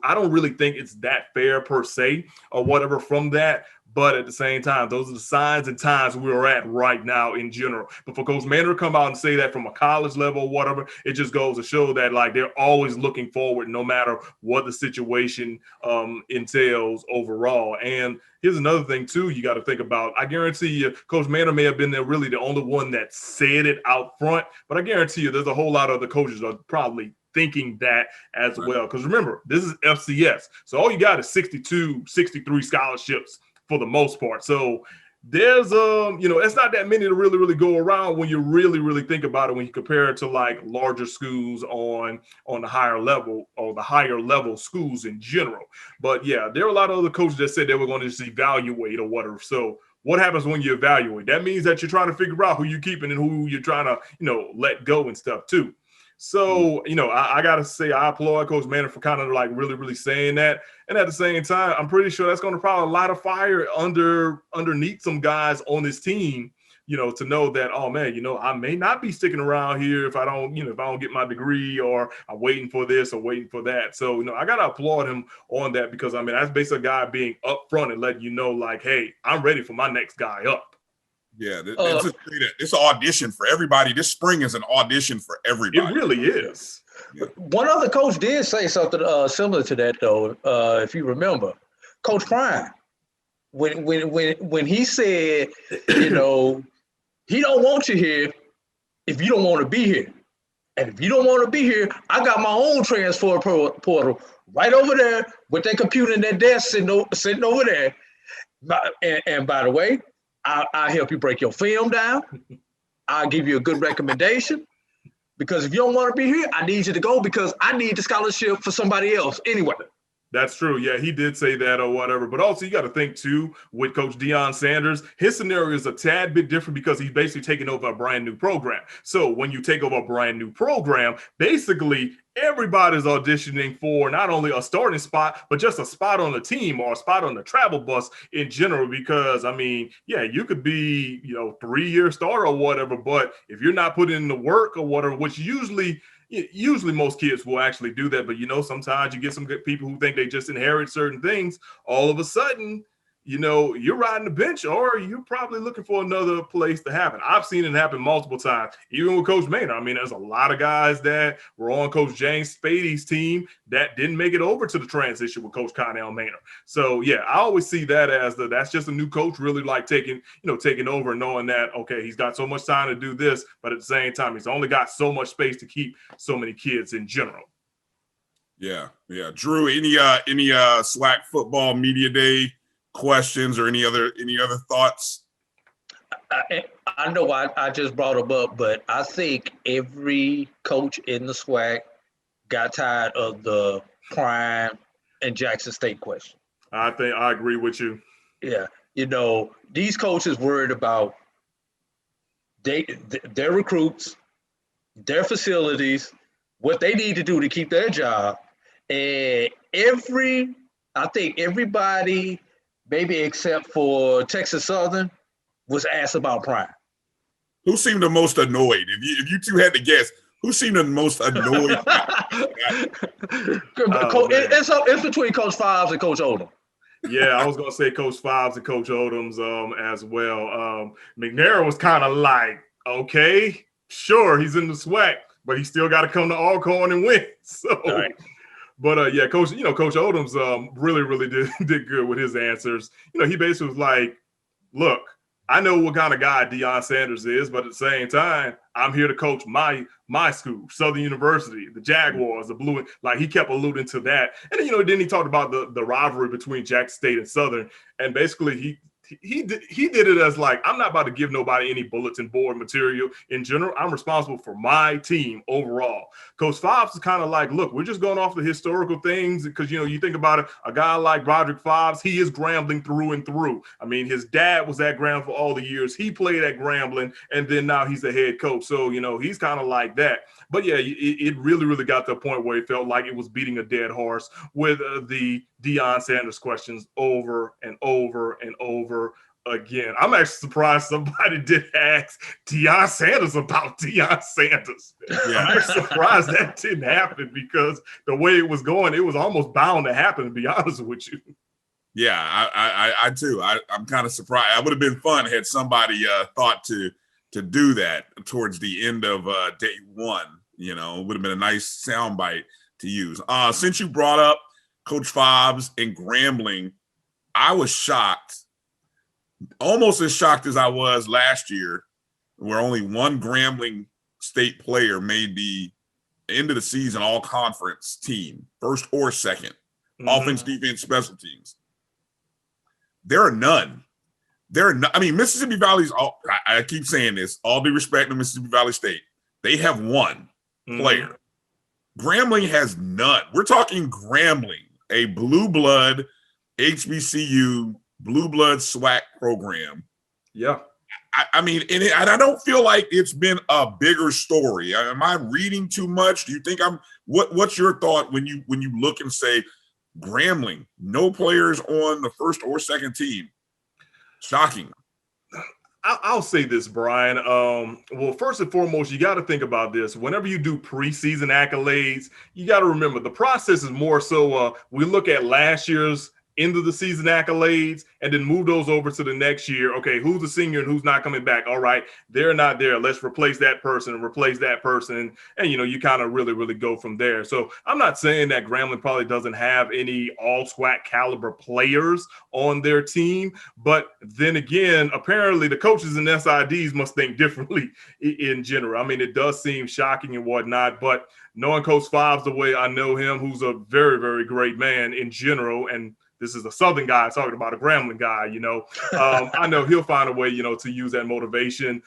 I don't really think it's that fair per se or whatever from that. But at the same time, those are the signs and times we're at right now in general. But for Coach Maynard to come out and say that from a college level or whatever, it just goes to show that like they're always looking forward no matter what the situation entails overall. And here's another thing, too, you got to think about. I guarantee you, Coach Maynard may have been there really the only one that said it out front. But I guarantee you there's a whole lot of other coaches that are probably thinking that as well. Because remember, this is FCS. So all you got is 62, 63 scholarships for the most part. So there's it's not that many to really, really go around when you really, really think about it, when you compare it to like larger schools on the higher level or the higher level schools in general. But there are a lot of other coaches that said they were going to just evaluate or whatever. So what happens when you evaluate? That means that you're trying to figure out who you're keeping and who you're trying to, let go and stuff too. So, you know, I got to say, I applaud Coach Manning for kind of like really, really saying that. And at the same time, I'm pretty sure that's going to probably light a fire underneath some guys on this team, you know, to know that, oh man, you know, I may not be sticking around here if I don't, you know, if I don't get my degree, or I'm waiting for this or waiting for that. So, you know, I got to applaud him on that, because I mean, that's basically a guy being upfront and letting you know, like, hey, I'm ready for my next guy up. Yeah, it's an audition for everybody. This spring is an audition for everybody. It really is. Yeah. One other coach did say something similar to that, though. If you remember, Coach Bryan, when he said, you know, he don't want you here if you don't want to be here, and if you don't want to be here, I got my own transfer portal right over there with that computer in that desk sitting over there. And by the way, I'll help you break your film down. I'll give you a good recommendation, because if you don't want to be here, I need you to go, because I need the scholarship for somebody else anyway. That's true. Yeah, he did say that or whatever. But also, you got to think, too, with Coach Deion Sanders, his scenario is a tad bit different, because he's basically taking over a brand new program. So when you take over a brand new program, basically everybody's auditioning for not only a starting spot, but just a spot on the team or a spot on the travel bus in general. Because, I mean, yeah, you could be, you know, 3-year starter or whatever, but if you're not putting in the work or whatever, which usually most kids will actually do that. But, you know, sometimes you get some good people who think they just inherit certain things. All of a sudden, you know, you're riding the bench, or you're probably looking for another place to happen. I've seen it happen multiple times, even with Coach Maynard. I mean, there's a lot of guys that were on Coach James Spady's team that didn't make it over to the transition with Coach Connell Maynard. So, yeah, I always see that as that's just a new coach really like taking over, knowing that, okay, he's got so much time to do this, but at the same time, he's only got so much space to keep so many kids in general. Yeah. Drew, any SWAC football media day questions or any other thoughts? I know I just brought them up, but I think every coach in the SWAC got tired of the Prime and Jackson State question. I think I agree with you. Yeah, you know, these coaches worried about their recruits, their facilities, what they need to do to keep their job, and I think everybody, maybe except for Texas Southern, was asked about Prime. Who seemed the most annoyed? If you two had to guess, who seemed the most annoyed? It's between Coach Fives and Coach Odom. Yeah, I was going to say Coach Fives and Coach Odom's as well. McNair was kind of like, okay, sure, he's in the SWAC, but he still got to come to Alcorn and win. So. Right. But yeah, Coach Odom's really, really did good with his answers. You know, he basically was like, look, I know what kind of guy Deion Sanders is, but at the same time, I'm here to coach my school, Southern University, the Jaguars, the Blue. Like, he kept alluding to that. And, you know, then he talked about the rivalry between Jackson State and Southern. And basically, he did it as like, I'm not about to give nobody any bulletin board material in general. I'm responsible for my team overall. Coach Fives is kind of like, look, we're just going off the historical things, because, you know, you think about it, a guy like Broderick Fives, he is Grambling through and through. I mean, his dad was at Grambling for all the years. He played at Grambling, and then now he's the head coach. So, you know, he's kind of like that. But yeah, it really, really got to a point where it felt like it was beating a dead horse with the Deion Sanders questions over and over and over again. I'm actually surprised somebody did ask Deion Sanders about Deion Sanders. Yeah. I'm actually surprised that didn't happen, because the way it was going, it was almost bound to happen, to be honest with you. Yeah, I too. I'm kind of surprised. It would have been fun had somebody thought to do that towards the end of day one. You know, it would have been a nice soundbite to use. Since you brought up Coach Fives and Grambling, I was shocked, almost as shocked as I was last year, where only one Grambling State player made the end of the season all-conference team, first or second, offense, defense, special teams. There are none. I mean, Mississippi Valley's I keep saying this, all due respect to Mississippi Valley State, they have one player. Grambling has none. We're talking Grambling, a blue blood HBCU, blue blood SWAC program. Yeah. I mean, and I don't feel like it's been a bigger story. Am I reading too much? Do you think I'm? What's your thought when you look and say Grambling, no players on the first or second team? Shocking. I'll say this, Brian. Well, first and foremost, you got to think about this. Whenever you do preseason accolades, you got to remember the process is more so we look at last year's end of the season accolades and then move those over to the next year. Okay, who's a senior and who's not coming back? All right, they're not there. Let's replace that person and replace that person. And, you kind of really go from there. So I'm not saying that Grambling probably doesn't have any all SWAC caliber players on their team. But then again, apparently the coaches and SIDs must think differently in general. I mean, it does seem shocking and whatnot, but knowing Coach Fives the way I know him, who's a very great man in general, and this is a Southern guy talking about a Grambling guy, I know he'll find a way, to use that motivation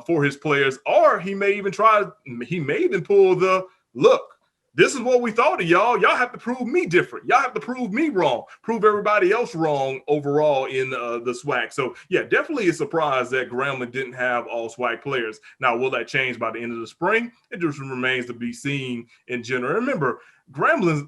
for his players, or he may even pull the look. This is what we thought of y'all. Y'all have to prove me different. Y'all have to prove me wrong, prove everybody else wrong overall in the SWAC. So, yeah, definitely a surprise that Grambling didn't have all SWAC players. Now, will that change by the end of the spring? It just remains to be seen in general. Remember,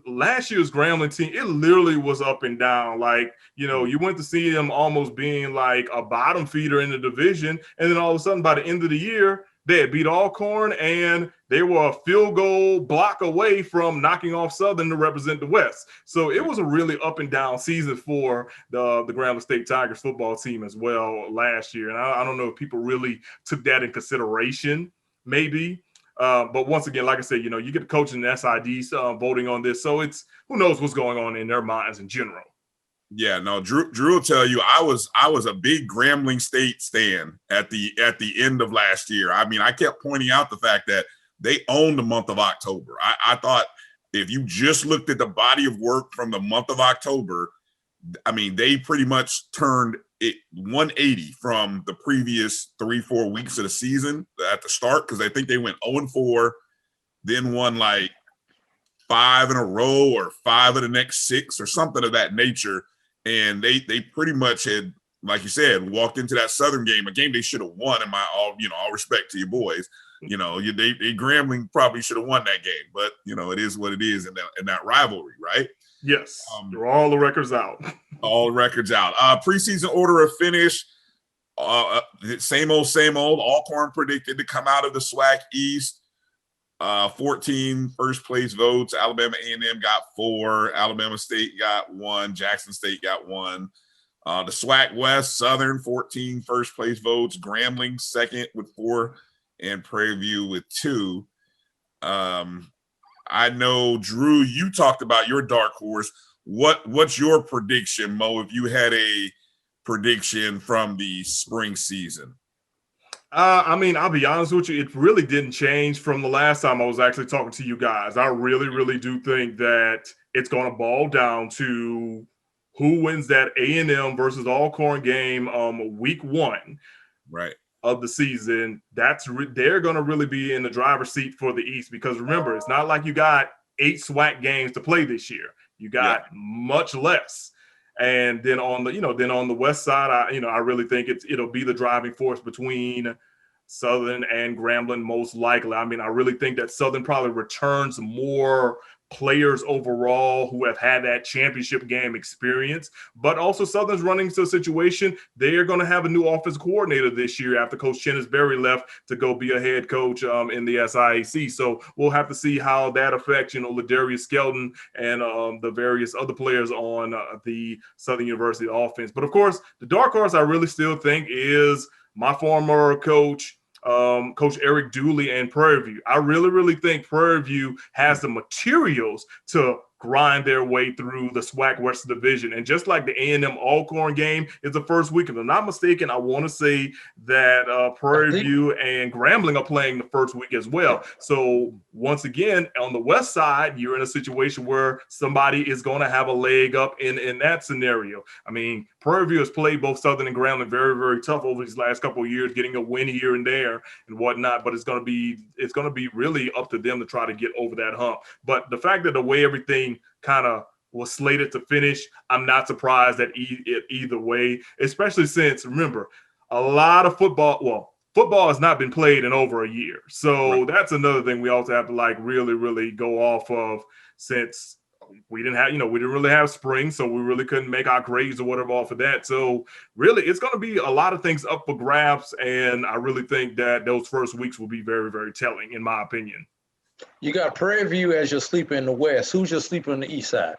last year's Grambling team, it literally was up and down. Like, you went to see them almost being like a bottom feeder in the division. And then all of a sudden, by the end of the year, they had beat Alcorn, and they were a field goal block away from knocking off Southern to represent the West. So it was a really up and down season for the Grambling State Tigers football team as well last year. And I don't know if people really took that in consideration, maybe. But once again, like I said, you get the coach and the SIDs voting on this. So it's who knows what's going on in their minds in general. Yeah, no, Drew will tell you I was a big Grambling State stan at the end of last year. I mean, I kept pointing out the fact that they owned the month of October. I thought if you just looked at the body of work from the month of October, I mean, they pretty much turned it 180 from the previous 3-4 weeks of the season at the start, because I think they went 0-4, then won like 5 in a row or 5 of the next 6 or something of that nature. And they pretty much had, like you said, walked into that Southern game, a game they should have won. In my all respect to your boys, they Grambling probably should have won that game, but it is what it is in that rivalry, right? Yes, they're all the records out. All the records out. Preseason order of finish, same old. Alcorn predicted to come out of the SWAC East. 14 first place votes. Alabama A&M got 4. Alabama State got 1. Jackson State got 1. The SWAC West, Southern 14 first place votes. Grambling second with 4, and Prairie View with 2. I know, Drew, you talked about your dark horse. What's your prediction, Mo, if you had a prediction from the spring season? I mean, I'll be honest with you, it really didn't change from the last time I was actually talking to you guys. I really do think that it's going to boil down to who wins that A&M versus Alcorn game week 1 of the season. They're going to really be in the driver's seat for the East, because remember, it's not like you got 8 SWAC games to play this year. You got much less. And then on the West side, I really think it'll be the driving force between Southern and Grambling most likely. I mean, I really think that Southern probably returns more players overall who have had that championship game experience, but also Southern's running into a situation. They are going to have a new offensive coordinator this year after Coach Chennis Berry left to go be a head coach in the SIAC. So we'll have to see how that affects, Ladarius Skelton and the various other players on the Southern University offense. But of course, the dark horse I really still think is my former coach, Coach Eric Dooley and Prairie View. I really think Prairie View has the materials to grind their way through the SWAC West Division. And just like the A&M Alcorn game is the first week, if I'm not mistaken, I want to say that Prairie View and Grambling are playing the first week as well. So once again, on the West side, you're in a situation where somebody is going to have a leg up in that scenario. I mean, Prairie View has played both Southern and Grambling very tough over these last couple of years, getting a win here and there and whatnot. But it's going to be really up to them to try to get over that hump. But the fact that the way everything kind of was slated to finish, I'm not surprised at either way, especially since, remember, a lot of football. Well, football has not been played in over a year. So that's another thing we also have to like really, really go off of, since we didn't have, we didn't really have spring. So we really couldn't make our grades or whatever off of that. So really, it's going to be a lot of things up for grabs. And I really think that those first weeks will be very, very telling, in my opinion. You got Prairie View as your sleeper in the West. Who's your sleeper on the East side?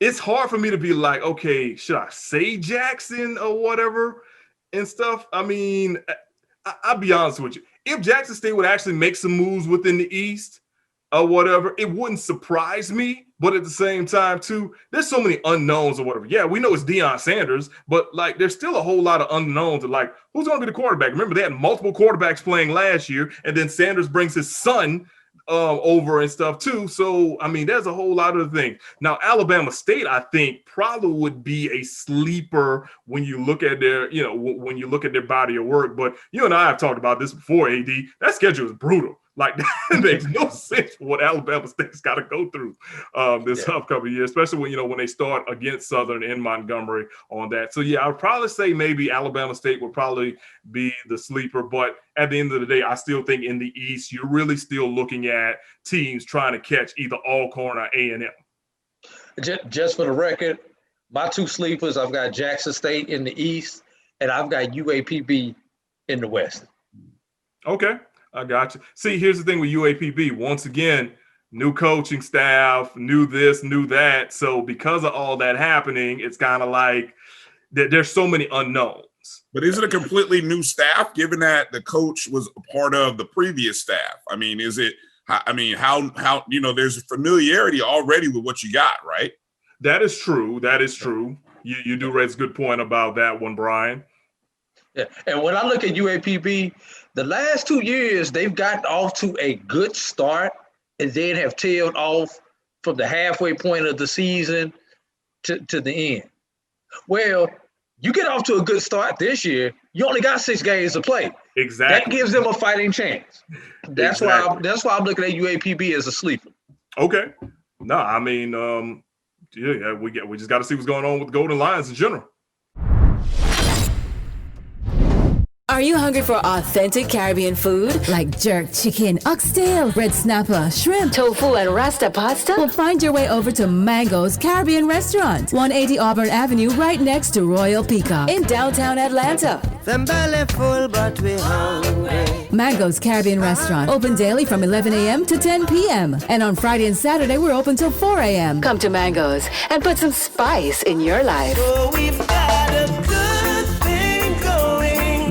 It's hard for me to be like, okay, should I say Jackson or whatever and stuff? I mean, I'll be honest with you. If Jackson State would actually make some moves within the East or whatever, it wouldn't surprise me. But at the same time, too, there's so many unknowns or whatever. Yeah, we know it's Deion Sanders, but like there's still a whole lot of unknowns. Like, who's going to be the quarterback? Remember, they had multiple quarterbacks playing last year, and then Sanders brings his son over and stuff too. So, I mean, there's a whole lot of things. Now, Alabama State, I think, probably would be a sleeper when you look at their, when you look at their body of work. But you and I have talked about this before, AD. That schedule is brutal. Like, that makes no sense for what Alabama State's got to go through this upcoming year, especially when they start against Southern in Montgomery on that. So, yeah, I would probably say maybe Alabama State would probably be the sleeper. But at the end of the day, I still think in the East, you're really still looking at teams trying to catch either Alcorn or A&M. Just for the record, my two sleepers, I've got Jackson State in the East, and I've got UAPB in the West. Okay. I got you. See, here's the thing with UAPB. Once again, new coaching staff, new this, new that. So because of all that happening, it's kind of like there's so many unknowns. But is it a completely new staff, given that the coach was a part of the previous staff? I mean, how there's familiarity already with what you got, right? That is true. That is true. You do raise a good point about that one, Bryan. Yeah, and when I look at UAPB, the last 2 years, they've gotten off to a good start and then have tailed off from the halfway point of the season to the end. Well, you get off to a good start this year, you only got 6 games to play. Exactly. That gives them a fighting chance. That's why I'm looking at UAPB as a sleeper. Okay. No, I mean, we just got to see what's going on with the Golden Lions in general. Are you hungry for authentic Caribbean food like jerk chicken, oxtail, red snapper, shrimp, tofu, and rasta pasta? Well, find your way over to Mango's Caribbean Restaurant, 180 Auburn Avenue, right next to Royal Peacock in downtown Atlanta. Them belly full, but we hungry. Mango's Caribbean Restaurant, open daily from 11 a.m. to 10 p.m. And on Friday and Saturday, we're open till 4 a.m. Come to Mango's and put some spice in your life. So we've got a good thing going.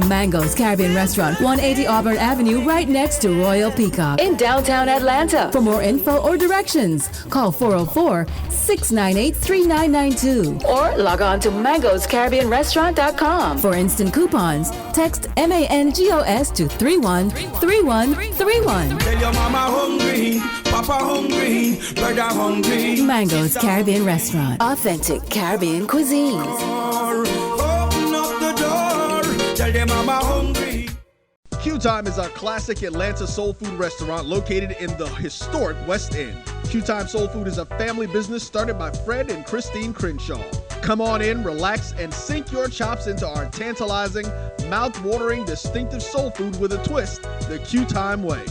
Mango's Caribbean Restaurant, 180 Auburn Avenue, right next to Royal Peacock in downtown Atlanta. For more info or directions, call 404-698-3992 or log on to mangoscaribbeanrestaurant.com. For instant coupons, text MANGOS to 313131. Tell your mama hungry, papa hungry, brother hungry. Mango's Caribbean Restaurant, authentic Caribbean cuisines. Open up the door, tell your mama hungry. Q Time is our classic Atlanta soul food restaurant located in the historic West End. Q Time Soul Food is a family business started by Fred and Christine Crenshaw. Come on in, relax, and sink your chops into our tantalizing, mouth-watering, distinctive soul food with a twist, the Q Time way.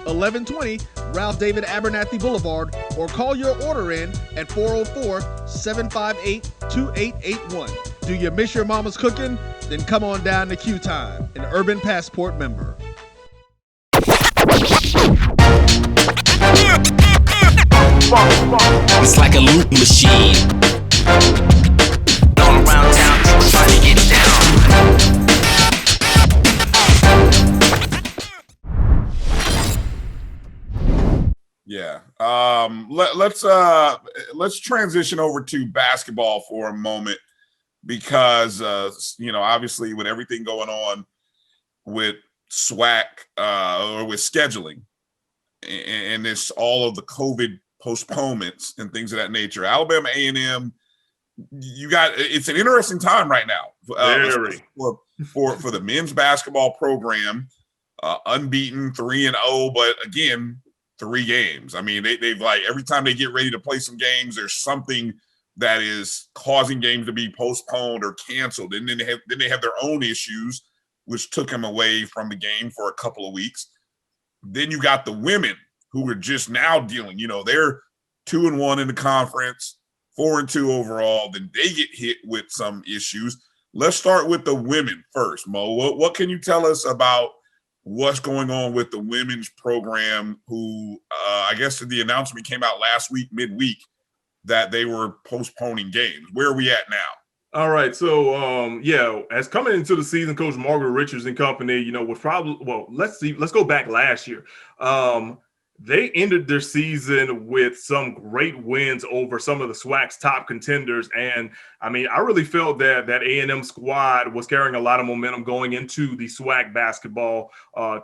1120 Ralph David Abernathy Boulevard, or call your order in at 404-758-2881. Do you miss your mama's cooking? Then come on down to Q Time, an Urban Passport member. It's like a loop machine. All around town, people trying to get down. Yeah. Let's transition over to basketball for a moment, because obviously with everything going on with SWAC or with scheduling and this all of the COVID postponements and things of that nature, Alabama A&M, it's an interesting time right now for the men's basketball program, unbeaten 3-0, but again, 3 games. I mean, they've like every time they get ready to play some games, there's something that is causing games to be postponed or canceled. And then they have their own issues, which took them away from the game for a couple of weeks. Then you got the women who are just now dealing, they're 2-1 in the conference, 4-2 overall. Then they get hit with some issues. Let's start with the women first, Mo. What can you tell us about what's going on with the women's program who, I guess the announcement came out last week, midweek, that they were postponing games. Where are we at now? All right. So, as coming into the season, Coach Margaret Richards and company, was probably, let's go back last year. They ended their season with some great wins over some of the SWAC's top contenders. And I really felt that A&M squad was carrying a lot of momentum going into the SWAC basketball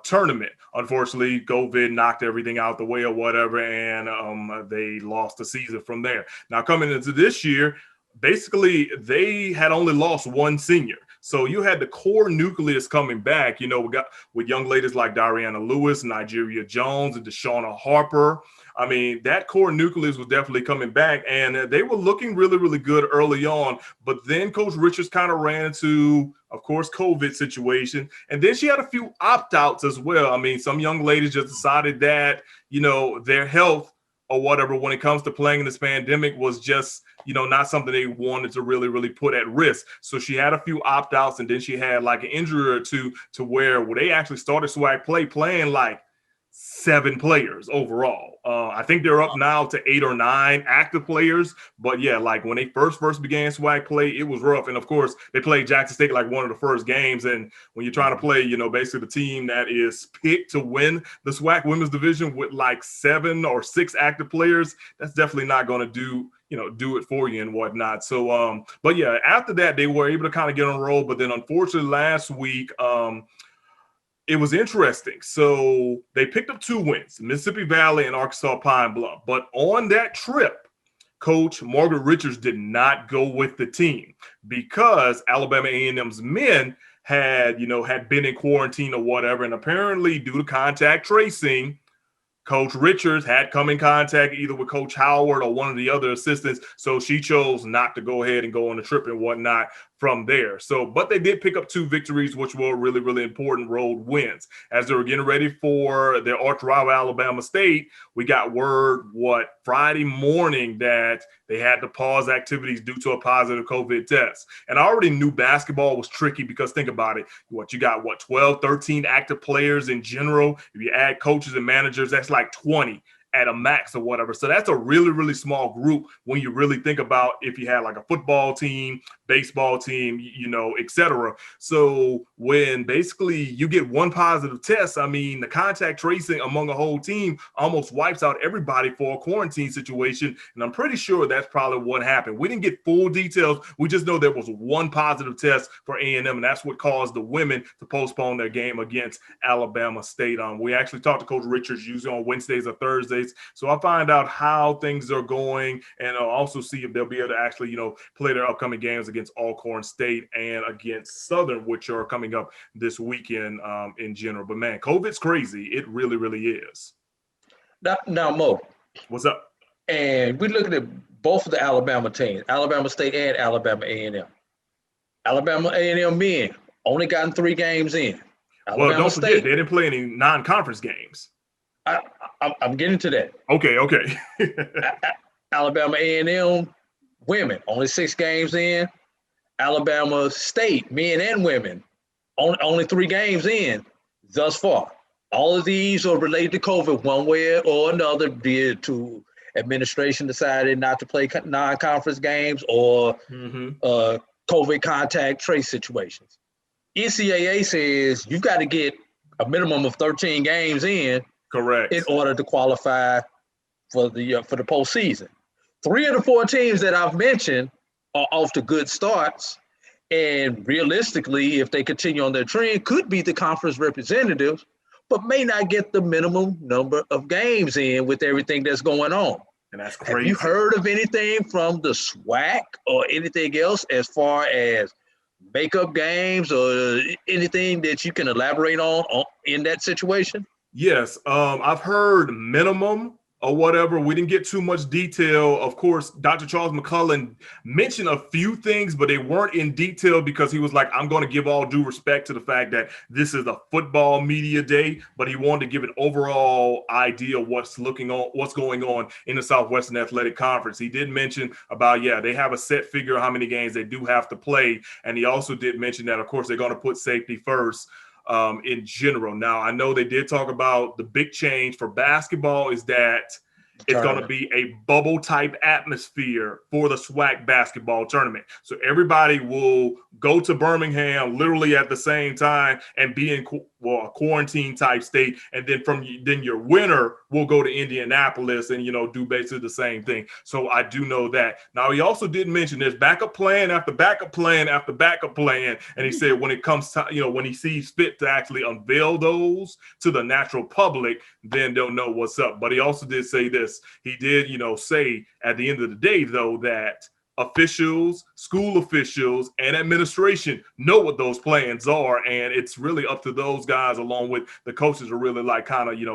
tournament. Unfortunately, COVID knocked everything out the way or whatever, and they lost the season from there. Now, coming into this year, basically, they had only lost one senior. So you had the core nucleus coming back, we got with young ladies like Dariana Lewis, Nigeria Jones, and Deshauna Harper. That core nucleus was definitely coming back, and they were looking really, really good early on. But then Coach Richards kind of ran into, of course, COVID situation. And then she had a few opt-outs as well. Some young ladies just decided that, their health or whatever when it comes to playing in this pandemic was just, not something they wanted to really, really put at risk. So she had a few opt-outs, and then she had like an injury or two to where they actually started SWAC playing like 7 players overall. I think they're up now to 8 or 9 active players. But yeah, like when they first began SWAC play, it was rough. And of course, they played Jackson State like one of the first games. And when you're trying to play, basically the team that is picked to win the SWAC women's division with like 7 or 6 active players, that's definitely not going to do it for you and whatnot. So, but yeah, after that, they were able to kind of get on a roll. But then unfortunately last week, it was interesting. So they picked up 2 wins, Mississippi Valley and Arkansas Pine Bluff. But on that trip, Coach Margaret Richards did not go with the team because Alabama A&M's men had been in quarantine or whatever. And apparently due to contact tracing, Coach Richards had come in contact either with Coach Howard or one of the other assistants. So she chose not to go ahead and go on the trip and whatnot from there. So, but they did pick up 2 victories, which were really, really important road wins. As they were getting ready for their arch rival Alabama State, we got word, Friday morning that they had to pause activities due to a positive COVID test. And I already knew basketball was tricky because think about it. You got 12, 13 active players in general. If you add coaches and managers, that's like 20 at a max or whatever. So that's a really, really small group when you really think about if you had like a football team, baseball team, et cetera. So when basically you get one positive test, the contact tracing among a whole team almost wipes out everybody for a quarantine situation. And I'm pretty sure that's probably what happened. We didn't get full details. We just know there was one positive test for A&M, and that's what caused the women to postpone their game against Alabama State. We actually talked to Coach Richards usually on Wednesdays or Thursdays. So I'll find out how things are going, and I'll also see if they'll be able to actually, play their upcoming games against Alcorn State and against Southern, which are coming up this weekend in general. But man, COVID's crazy. It really, really is. Now, Mo. What's up? And we're looking at both of the Alabama teams, Alabama State and Alabama A&M. Alabama A&M men only gotten 3 games in. Alabama don't forget, they didn't play any non-conference games. I'm getting to that. Okay. Alabama A&M women, only 6 games in. Alabama State, men and women, only 3 games in thus far. All of these are related to COVID one way or another, be it to administration decided not to play non-conference games or COVID contact trace situations. NCAA says you've got to get a minimum of 13 games in. Correct. In order to qualify for the postseason. 3 of the 4 teams that I've mentioned are off to good starts, and realistically, if they continue on their trend, could be the conference representatives, but may not get the minimum number of games in with everything that's going on. And that's crazy. Have you heard of anything from the SWAC or anything else as far as makeup games or anything that you can elaborate on in that situation? Yes, I've heard minimum or whatever. We didn't get too much detail. Of course, Dr. Charles McCullen mentioned a few things, but they weren't in detail because he was like, I'm going to give all due respect to the fact that this is a football media day, but he wanted to give an overall idea of what's going on in the Southwestern Athletic Conference. He did mention about, they have a set figure of how many games they do have to play. And he also did mention that, of course, they're going to put safety first. In general. Now, I know they did talk about the big change for basketball is that it's going to be a bubble type atmosphere for the SWAC basketball tournament. So everybody will go to Birmingham literally at the same time and be in a quarantine type state. And then your winner will go to Indianapolis and, do basically the same thing. So I do know that. Now, he also did mention there's backup plan after backup plan after backup plan. And he said when it comes to, when he sees fit to actually unveil those to the natural public, then they'll know what's up. But he also did say this. He did, say at the end of the day, though, that officials, school officials, and administration know what those plans are. And it's really up to those guys, along with the coaches, to really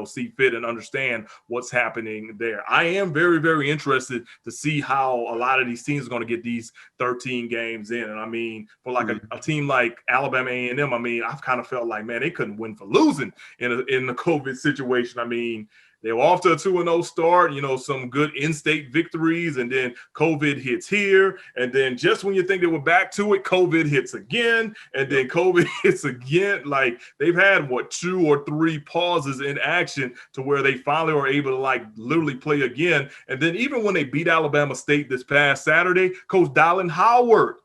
see fit and understand what's happening there. I am very, very interested to see how a lot of these teams are going to get these 13 games in. And I mean, for like a team like Alabama A&M, I've kind of felt like, man, they couldn't win for losing in the COVID situation. I mean, they were off to a 2-0 start, some good in-state victories, and then COVID hits here. And then just when you think they were back to it, COVID hits again, and then COVID hits again. Like, they've had, 2 or 3 pauses in action to where they finally were able to, literally play again. And then even when they beat Alabama State this past Saturday, Coach Dylan Howard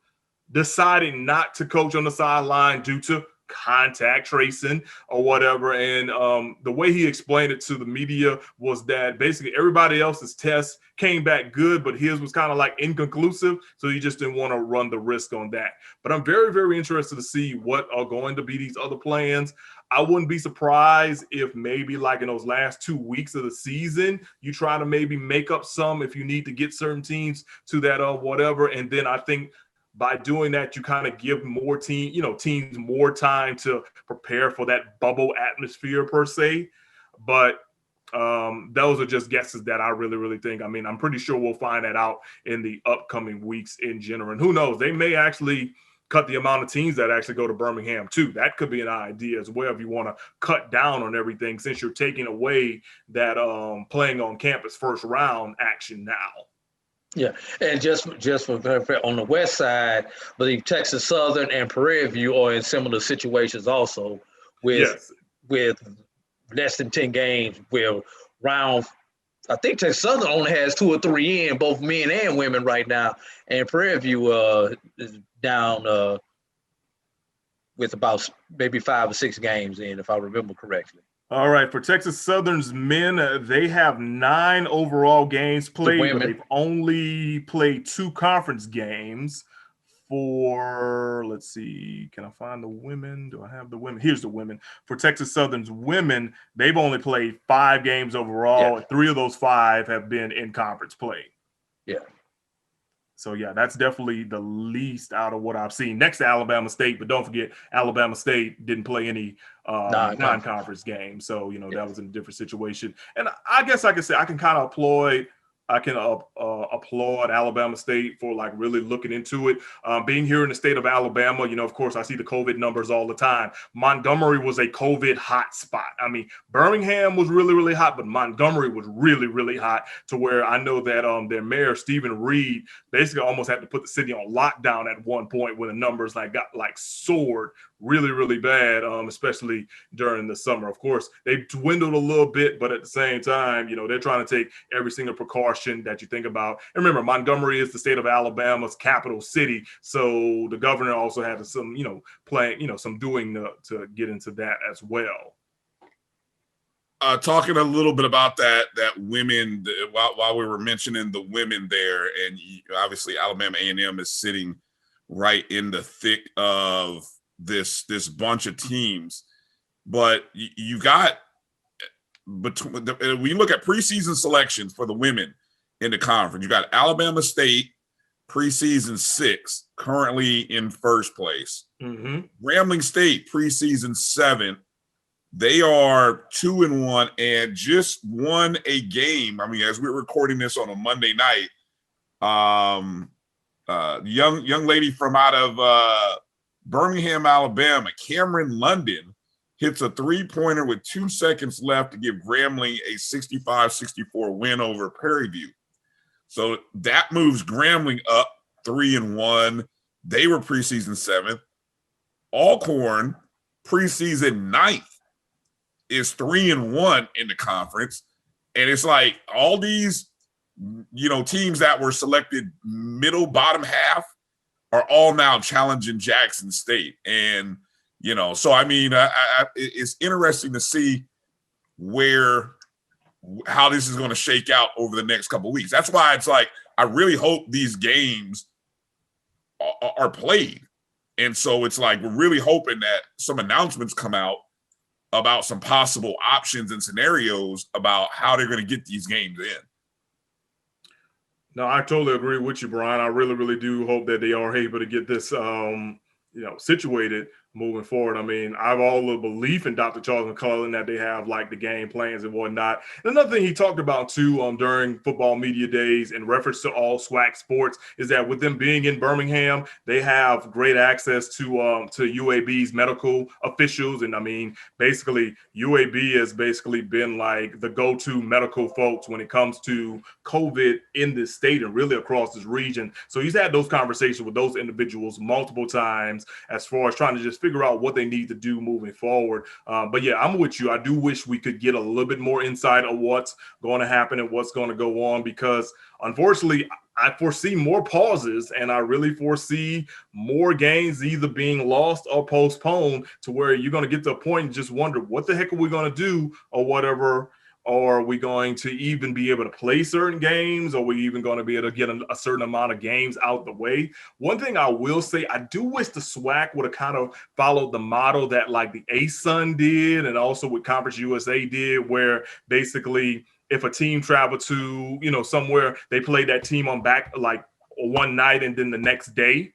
decided not to coach on the sideline due to contact tracing or whatever. And the way he explained it to the media was that basically everybody else's tests came back good, but his was kind of inconclusive. So he just didn't want to run the risk on that. But I'm very, very interested to see what are going to be these other plans. I wouldn't be surprised if maybe in those last 2 weeks of the season, you try to maybe make up some if you need to get certain teams to that whatever. And then I think by doing that, you kind of give more teams more time to prepare for that bubble atmosphere per se. But those are just guesses that I really, really think. I'm pretty sure we'll find that out in the upcoming weeks in general. And who knows, they may actually cut the amount of teams that actually go to Birmingham too. That could be an idea as well if you want to cut down on everything, since you're taking away that playing on campus first round action now. Yeah, and just for on the west side, I believe Texas Southern and Prairie View are in similar situations also with less than 10 games. Where I think Texas Southern only has 2 or 3 in, both men and women right now, and Prairie View is down with about maybe 5 or 6 games in, if I remember correctly. All right, for Texas Southern's men, they have 9 overall games played, but they've only played 2 conference games. For, let's see, can I find the women? Do I have the women? Here's the women. For Texas Southern's women, they've only played 5 games overall. Yeah. 3 of those 5 have been in conference play. Yeah. So, that's definitely the least out of what I've seen. Next to Alabama State, but don't forget, Alabama State didn't play any non-conference games. So, that was in a different situation. And I guess I could say I can kind of applaud Alabama State for really looking into it. Being here in the state of Alabama, of course, I see the COVID numbers all the time. Montgomery was a COVID hot spot. Birmingham was really, really hot, but Montgomery was really, really hot, to where I know that their mayor, Stephen Reed, basically almost had to put the city on lockdown at one point when the numbers got soared really, really bad, especially during the summer. Of course, they dwindled a little bit, but at the same time, they're trying to take every single precaution that you think about. And remember, Montgomery is the state of Alabama's capital city, so the governor also had some, some doing to get into that as well. Talking a little bit about that women, while we were mentioning the women there, and obviously Alabama A&M is sitting right in the thick of this bunch of teams, but you got between when you look at preseason selections for the women in the conference, you got Alabama State preseason 6th, currently in first place. Mm-hmm. Grambling State preseason 7th, They are 2-1 and just won a game. I mean, as we're recording this on a Monday night, young lady from out of Birmingham, Alabama, Cameron London, hits a 3-pointer with 2 seconds left to give Grambling a 65-64 win over Prairie View. So that moves Grambling up 3-1. They were preseason 7th. Alcorn, preseason 9th, is 3-1 in the conference. And it's like all these, teams that were selected middle, bottom half are all now challenging Jackson State. And, so I mean, it's interesting to see how this is going to shake out over the next couple of weeks. That's why it's like, I really hope these games are played. And so it's like, we're really hoping that some announcements come out about some possible options and scenarios about how they're going to get these games in. No, I totally agree with you, Brian. I really, really do hope that they are able to get this, situated moving forward. I mean, I have all the belief in Dr. Charles McClellan that they have like the game plans and whatnot. And another thing he talked about too during football media days in reference to all SWAC sports is that with them being in Birmingham, they have great access to UAB's medical officials. And I mean, basically UAB has basically been like the go-to medical folks when it comes to COVID in this state and really across this region. So he's had those conversations with those individuals multiple times as far as trying to just figure out what they need to do moving forward. But yeah, I'm with you. I do wish we could get a little bit more insight of what's going to happen and what's going to go on, because unfortunately I foresee more pauses and I really foresee more games either being lost or postponed to where you're going to get to a point and just wonder what the heck are we going to do or whatever. Or are we going to even be able to play certain games? Or are we even going to be able to get a certain amount of games out the way? One thing I will say, I do wish the SWAC would have kind of followed the model that like the ASUN did and also what Conference USA did, where basically if a team traveled to, somewhere, they played that team on back like one night and then the next day.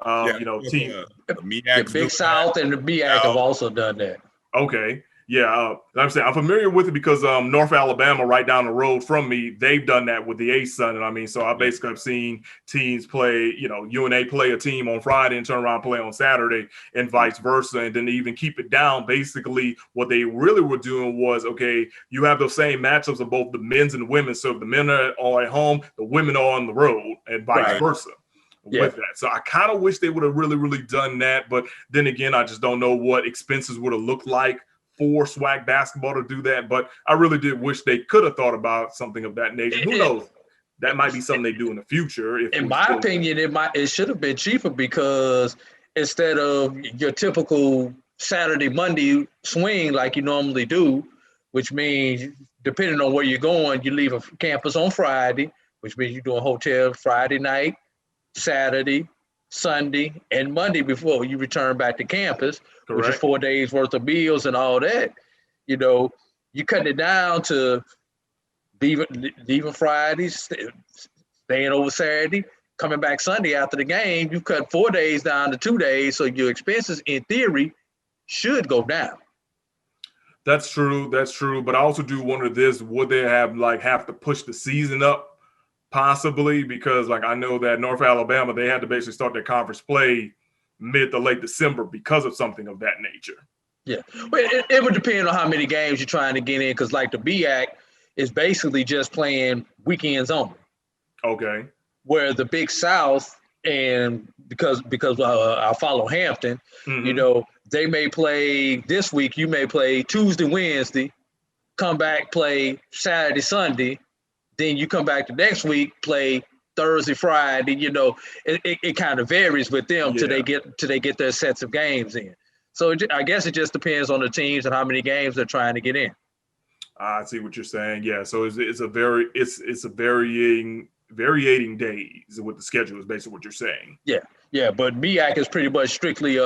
The Big South and the BAC have also done that. Okay. Yeah, I'm saying I'm familiar with it because North Alabama, right down the road from me, they've done that with the ASUN. And I mean, so I basically have seen teams play, UNA play a team on Friday and turn around and play on Saturday and vice versa. And then they even keep it down. Basically, what they really were doing was, okay, you have those same matchups of both the men's and the women. So if the men are at home, the women are on the road and vice versa. With that. So I kind of wish they would have really, really done that. But then again, I just don't know what expenses would have looked like for SWAC basketball to do that, but I really did wish they could have thought about something of that nature. Who knows? That might be something they do in the future. In my opinion, it should have been cheaper because instead of your typical Saturday, Monday swing like you normally do, which means depending on where you're going, you leave a campus on Friday, which means you're doing hotel Friday night, Saturday, Sunday, and Monday before you return back to campus. Correct. Which is 4 days worth of meals and all that. You cut it down to leaving Friday, staying over Saturday, coming back Sunday after the game. You cut 4 days down to 2 days, so your expenses in theory should go down. That's true. But I also do wonder this: would they have to push the season up? Possibly, because I know that North Alabama, they had to basically start their conference play mid to late December because of something of that nature. Yeah, well, it would depend on how many games you're trying to get in, because like the BAC is basically just playing weekends only. Okay. Where the Big South, and because I follow Hampton, they may play this week. You may play Tuesday, Wednesday, come back, play Saturday, Sunday. Then you come back the next week, play Thursday, Friday. It kind of varies with them till they get their sets of games in. So I guess it just depends on the teams and how many games they're trying to get in. I see what you're saying. Yeah, so it's a varying days with the schedule is basically what you're saying. Yeah, but BAC is pretty much strictly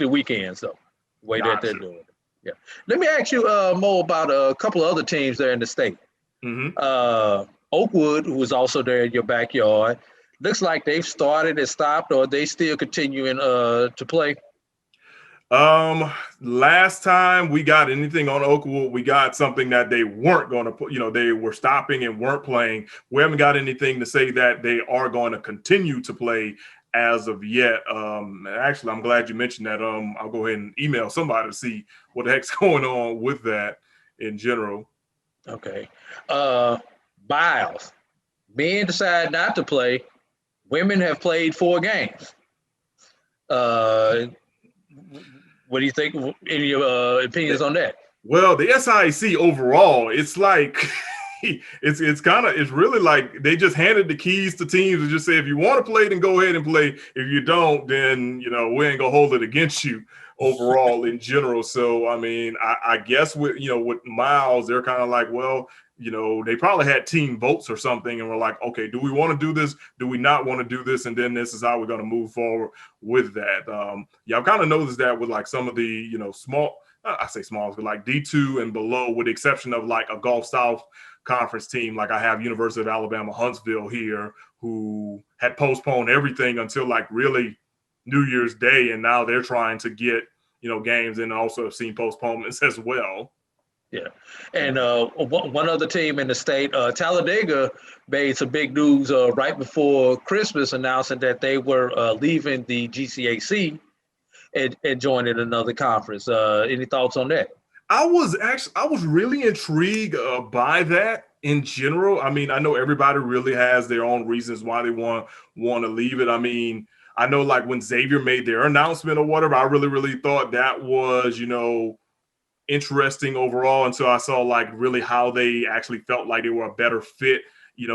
weekends though. The way that they're doing it. Yeah. Let me ask you Mo about a couple of other teams there in the state. Mm-hmm. Oakwood, who is also there in your backyard, looks like they've started and stopped, or they still continuing to play. Last time we got anything on Oakwood, we got something that they weren't going to put, they were stopping and weren't playing. We haven't got anything to say that they are going to continue to play as of yet. Actually, I'm glad you mentioned that. I'll go ahead and email somebody to see what the heck's going on with that in general. Okay. Biles. Men decide not to play. Women have played 4 games. What do you think? Any opinions on that? Well, the SIAC overall, it's like it's really like they just handed the keys to teams and just say, if you want to play, then go ahead and play. If you don't, then we ain't gonna hold it against you overall in general. So I mean, I guess with Miles, they're kind of like, well, they probably had team votes or something, and we're like, okay, do we want to do this? Do we not want to do this? And then this is how we're going to move forward with that. I've kind of noticed that with like some of the, small, I say small, but like D2 and below, with the exception of like a Gulf South conference team. Like I have University of Alabama Huntsville here, who had postponed everything until like really New Year's Day. And now they're trying to get, games, and also have seen postponements as well. Yeah. And one other team in the state, Talladega, made some big news right before Christmas, announcing that they were leaving the GCAC and joining another conference. Any thoughts on that? I was really intrigued by that in general. I mean, I know everybody really has their own reasons why they want to leave it. I mean, I know like when Xavier made their announcement or whatever, I really thought that was, interesting overall until I saw like really how they actually felt like they were a better fit,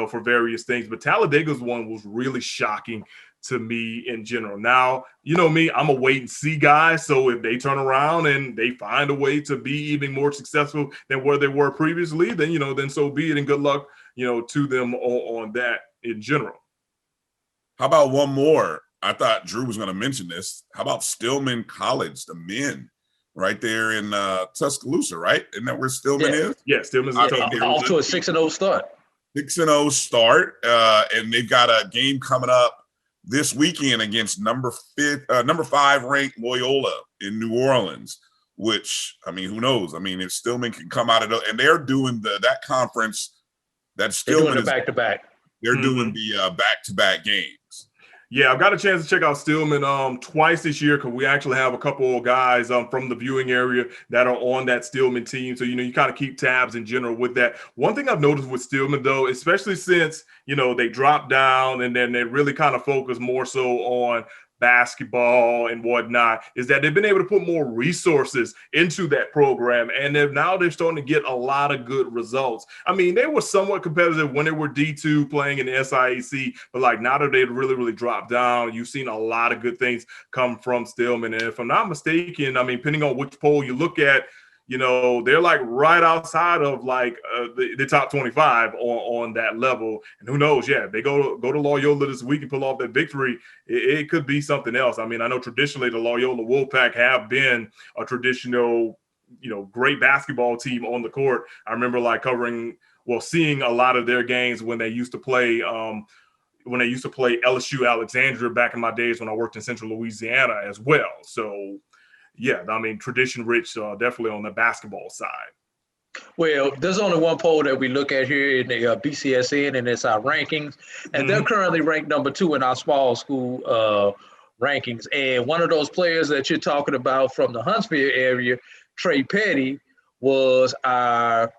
for various things. But Talladega's one was really shocking to me in general. Now, me, I'm a wait and see guy. So if they turn around and they find a way to be even more successful than where they were previously, then, then so be it, and good luck, to them on that in general. How about one more? I thought Drew was going to mention this. How about Stillman College, the men? Right there in Tuscaloosa, right? Isn't that where Stillman is? Yeah, Stillman's off to a 6-0 start. 6-0 start, and they've got a game coming up this weekend against number 5 ranked Loyola in New Orleans. Which, I mean, who knows? I mean, if Stillman can come out of and they're doing that conference. That Stillman is back-to-back. They're doing the back-to-back games. Yeah, I've got a chance to check out Stillman twice this year, because we actually have a couple of guys from the viewing area that are on that Stillman team. So, you kind of keep tabs in general with that. One thing I've noticed with Stillman, though, especially since, they dropped down and then they really kind of focus more so on basketball and whatnot, is that they've been able to put more resources into that program, and now they're starting to get a lot of good results. I mean, they were somewhat competitive when they were D2 playing in the SIAC, but like now that they've really dropped down, you've seen a lot of good things come from Stillman. And if I'm not mistaken, I mean, depending on which poll you look at, they're like right outside of like the top 25 on that level. And who knows? Yeah, they go to Loyola this week and pull off that victory. It could be something else. I mean, I know traditionally the Loyola Wolfpack have been a traditional, great basketball team on the court. I remember like seeing a lot of their games when they used to play LSU Alexandria back in my days when I worked in Central Louisiana as well. So yeah, I mean, tradition rich, definitely on the basketball side. Well, there's only one poll that we look at here in the BCSN, and it's our rankings. And they're currently ranked number 2 in our small school rankings. And one of those players that you're talking about from the Huntsville area, Trey Petty, was our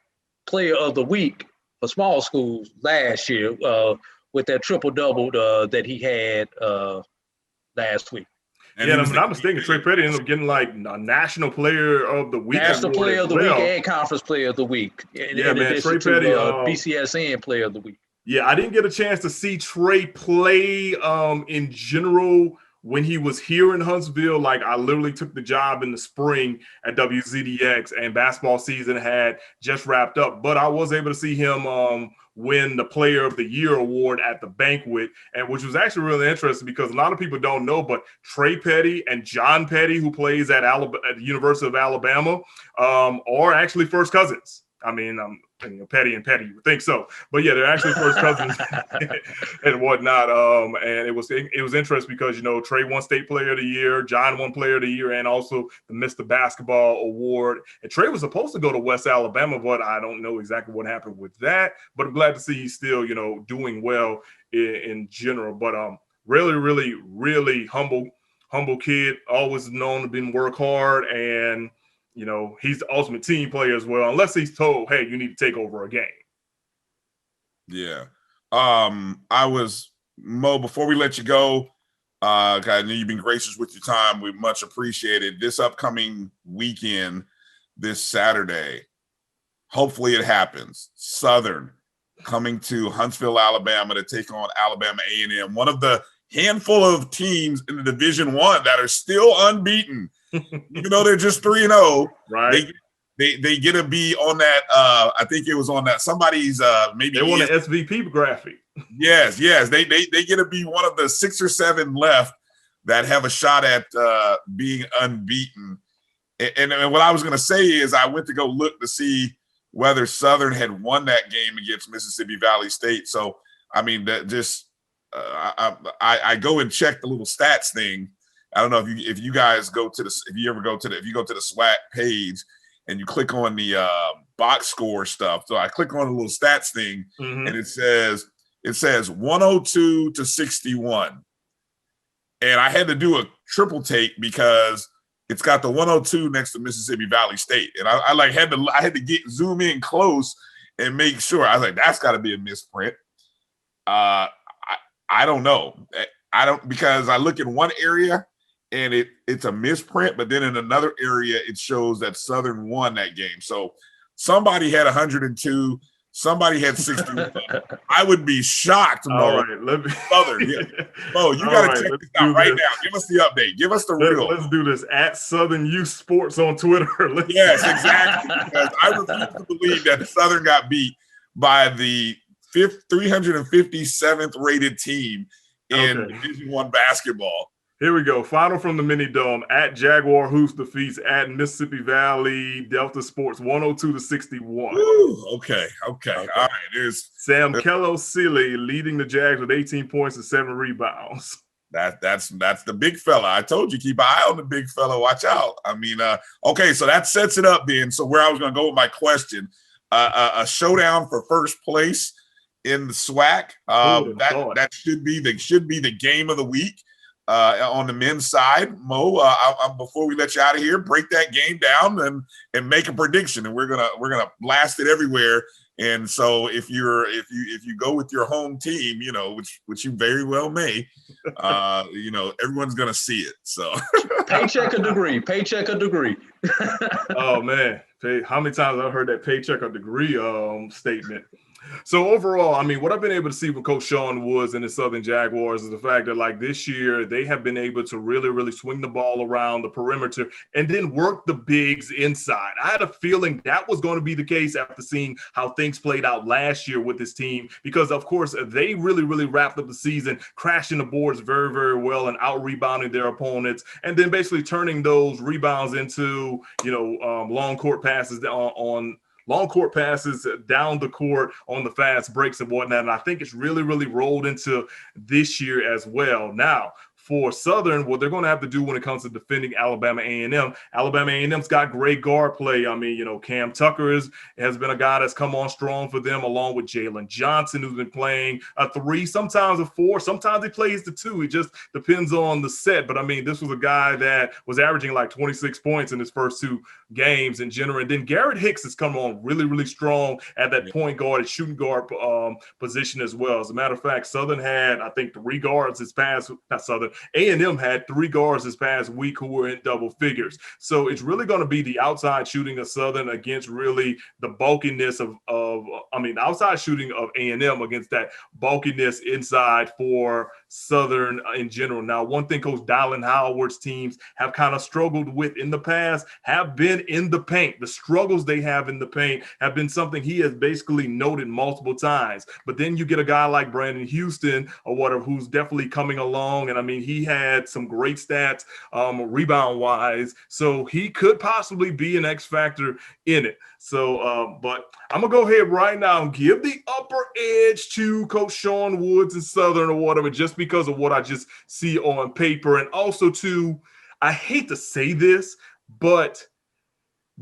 player of the week for small schools last year with that triple-double that he had last week. And if I'm not mistaken, Trey Petty ended up getting like a National Player of the Week. National Player of the Week and Conference Player of the Week. Yeah, man, Trey Petty, BCSN Player of the Week. Yeah, I didn't get a chance to see Trey play in general when he was here in Huntsville. Like, I literally took the job in the spring at WZDX, and basketball season had just wrapped up. But I was able to see him win the Player of the Year award at the banquet, and which was actually really interesting because a lot of people don't know, but Trey Petty and John Petty, who plays at the University of Alabama, are actually first cousins. I mean, Petty and Petty, you would think so, but yeah, they're actually first cousins and whatnot. And it was interesting because Trey won State Player of the Year, John won Player of the Year, and also the Mr. Basketball Award. And Trey was supposed to go to West Alabama, but I don't know exactly what happened with that. But I'm glad to see he's still doing well in general. But really, really, really humble kid, always known to be work hard, and he's the ultimate team player as well, unless he's told, hey, you need to take over a game. Yeah. Mo, before we let you go, I know you've been gracious with your time. We much appreciate it. This upcoming weekend, this Saturday, hopefully it happens. Southern coming to Huntsville, Alabama to take on Alabama A&M, one of the handful of teams in the Division I that are still unbeaten. Even though they're just 3-0, right? They get to be on that. I think it was on that somebody's maybe they want an SVP graphic. Yes. They get to be one of the 6 or 7 left that have a shot at being unbeaten. And what I was going to say is I went to go look to see whether Southern had won that game against Mississippi Valley State. So I mean that just I go and check the little stats thing. I don't know if you guys go to the if you go to the SWAC page and you click on the box score stuff. So I click on the little stats thing, and it says 102-61, and I had to do a triple take because it's got the 102 next to Mississippi Valley State, and I had to zoom in close and make sure. I was like, that's got to be a misprint. I don't know. Because I look in one area and it's a misprint, but then in another area it shows that Southern won that game. So somebody had 102, somebody had 61. I would be shocked, Mo. All right, let me Southern. Yeah. Mo, you got to check this out right now. Give us the update. Give us the real. Let's do this at Southern Youth Sports on Twitter. Yes, exactly. Because I refuse to believe that Southern got beat by the 357th rated team in Division I basketball. Here we go. Final from the mini dome. At Jaguar Hoops defeats at Mississippi Valley Delta Sports 102-61. Ooh, okay. All right. There's Sam Kello-Sealy leading the Jags with 18 points and 7 rebounds. That's the big fella. I told you, keep an eye on the big fella. Watch out. I mean, okay, so that sets it up then. So where I was going to go with my question, a showdown for first place in the SWAC. That should be the game of the week. On the men's side, Mo, before we let you out of here, break that game down and make a prediction, and we're gonna blast it everywhere. And so if you go with your home team, which you very well may, everyone's gonna see it. So paycheck a degree. Oh man, how many times I've heard that paycheck a degree statement. So overall, I mean, what I've been able to see with Coach Sean Woods and the Southern Jaguars is the fact that, like, this year they have been able to really, really swing the ball around the perimeter and then work the bigs inside. I had a feeling that was going to be the case after seeing how things played out last year with this team, because, of course, they really, really wrapped up the season crashing the boards very, very well and out-rebounding their opponents, and then basically turning those rebounds into, long court passes down the court on the fast breaks and whatnot. And I think it's really, really rolled into this year as well. Now, for Southern, what they're going to have to do when it comes to defending Alabama A&M. Alabama A&M's got great guard play. I mean, Cam Tucker has been a guy that's come on strong for them, along with Jalen Johnson, who's been playing a 3, sometimes a 4, sometimes he plays the 2. It just depends on the set. But I mean, this was a guy that was averaging like 26 points in his first 2 games in general. And then Garrett Hicks has come on really, really strong at that point guard and shooting guard position as well. As a matter of fact, Southern had, I think, 3 guards this past, not Southern, A&M had 3 guards this past week who were in double figures. So it's really going to be the outside shooting of Southern against really the bulkiness of the outside shooting of A&M against that bulkiness inside for Southern in general. Now, one thing Coach Dylan Howard's teams have kind of struggled with in the past have been in the paint. The struggles they have in the paint have been something he has basically noted multiple times. But then you get a guy like Brandon Houston or whatever, who's definitely coming along. And I mean, he had some great stats rebound wise. So he could possibly be an X factor in it. So, but I'm going to go ahead right now and give the upper edge to Coach Sean Woods and Southern or whatever, just because of what I just see on paper. And also too, I hate to say this, but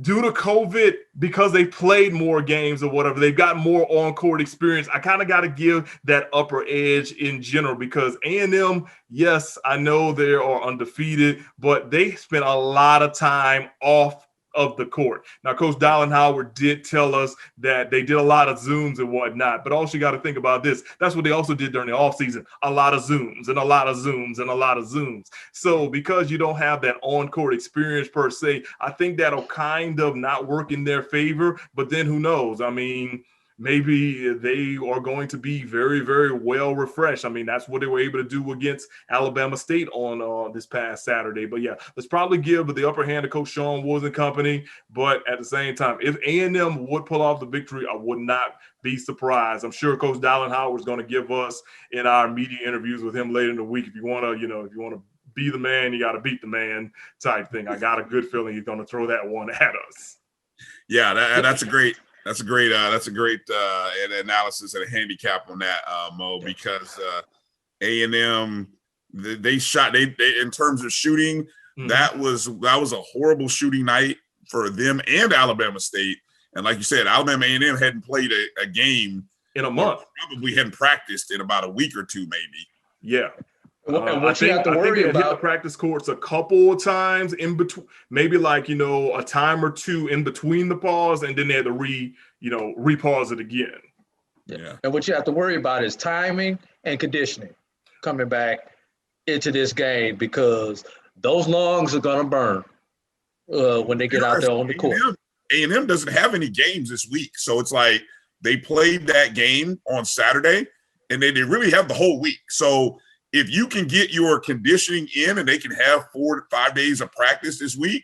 due to COVID, because they played more games or whatever, they've got more on-court experience. I kind of got to give that upper edge in general because A&M, yes, I know they are undefeated, but they spent a lot of time off of the court. Now, Coach Dylan Howard did tell us that they did a lot of Zooms and whatnot, but also you got to think about this. That's what they also did during the offseason, a lot of Zooms and a lot of Zooms and a lot of Zooms. So because you don't have that on-court experience per se, I think that'll kind of not work in their favor, but then who knows? I mean, maybe they are going to be very, very well refreshed. I mean, that's what they were able to do against Alabama State on this past Saturday. But yeah, let's probably give the upper hand to Coach Sean Woods and company. But at the same time, if A&M would pull off the victory, I would not be surprised. I'm sure Coach Dylan Howard is going to give us in our media interviews with him later in the week. If you want to, be the man, you got to beat the man type thing. I got a good feeling he's going to throw that one at us. Yeah, that's a great analysis and a handicap on that, Mo, because A&M they shot in terms of shooting, that was a horrible shooting night for them and Alabama State. And like you said, Alabama A&M hadn't played a game in a month, probably hadn't practiced in about a week or two, maybe. Yeah. And what you have to worry about, hit the practice courts a couple of times in between, maybe a time or two in between the pause, and then they had to repause it again. Yeah. And what you have to worry about is timing and conditioning coming back into this game, because those lungs are gonna burn when they get out there on the court. A&M doesn't have any games this week, so it's like they played that game on Saturday, and they really have the whole week. So if you can get your conditioning in and they can have 4 to 5 days of practice this week,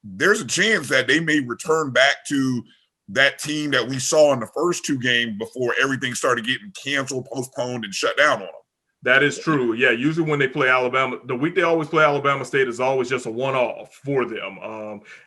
there's a chance that they may return back to that team that we saw in the first 2 games before everything started getting canceled, postponed, and shut down on them. That is true. Yeah, usually when they play Alabama, the week they always play Alabama State is always just a one-off for them.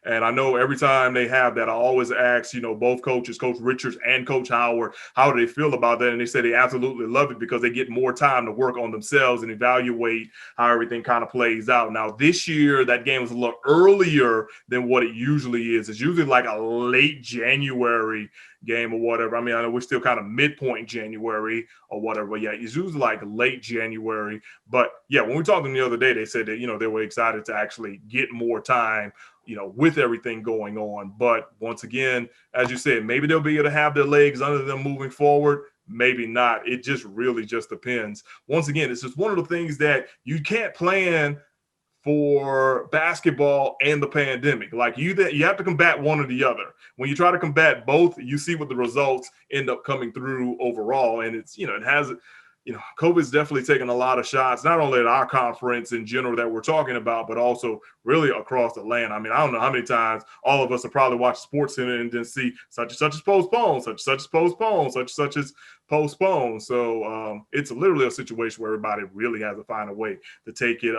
And I know every time they have that, I always ask, both coaches, Coach Richards and Coach Howard, how do they feel about that? And they say they absolutely love it because they get more time to work on themselves and evaluate how everything kind of plays out. Now, this year, that game was a little earlier than what it usually is. It's usually like a late January game or whatever. I mean, I know we're still kind of midpoint January or whatever, but yeah, it's usually like late January. But yeah, when we talked to them the other day, they said that, they were excited to actually get more time, with everything going on. But once again, as you said, maybe they'll be able to have their legs under them moving forward. Maybe not. It just really just depends. Once again, it's just one of the things that you can't plan for basketball and the pandemic. Like you have to combat one or the other. When you try to combat both, you see what the results end up coming through overall. And it's, it has, COVID's definitely taken a lot of shots, not only at our conference in general that we're talking about, but also really across the land. I mean, I don't know how many times all of us have probably watched SportsCenter and then see such and such is postponed, such and such is postponed, such and such is postponed. So it's literally a situation where everybody really has to find a way to take it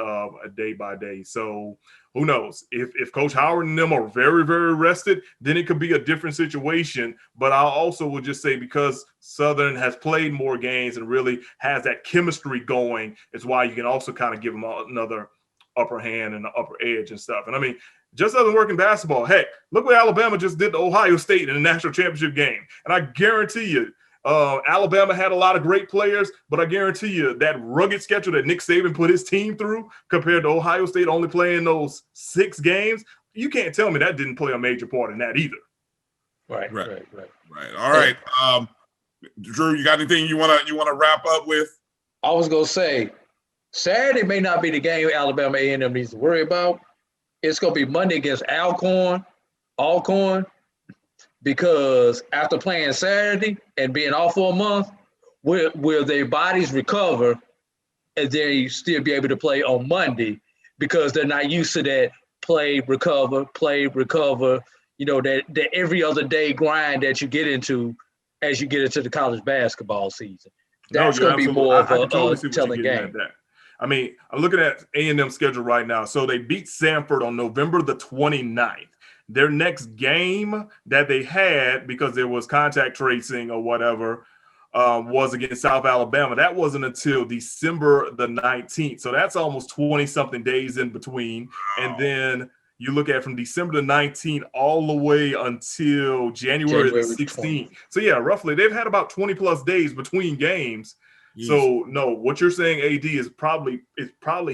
day by day. So who knows? If Coach Howard and them are very, very rested, then it could be a different situation. But I also will just say, because Southern has played more games and really has that chemistry going, is why you can also kind of give them another upper hand and the upper edge and stuff. And I mean, just doesn't work in basketball. Heck, look what Alabama just did to Ohio State in the national championship game. And I guarantee you, Alabama had a lot of great players, but I guarantee you that rugged schedule that Nick Saban put his team through compared to Ohio State only playing those 6 games, you can't tell me that didn't play a major part in that either. Right. All right. Drew, you got anything you wanna wrap up with? I was gonna say Saturday may not be the game Alabama A&M needs to worry about. It's gonna be Monday against Alcorn, because after playing Saturday and being off for a month, will their bodies recover and then you still be able to play on Monday because they're not used to that play, recover, that every other day grind that you get into as you get into the college basketball season. That's going to be more of a telling game. I mean, I'm looking at A&M schedule right now. So they beat Samford on November the 29th. Their next game that they had, because there was contact tracing or whatever, was against South Alabama. That wasn't until December the 19th. So that's almost 20-something days in between. And then you look at from December the 19th all the way until January the 16th. So, yeah, roughly they've had about 20-plus days between games. Yes. So, no, what you're saying, AD, is probably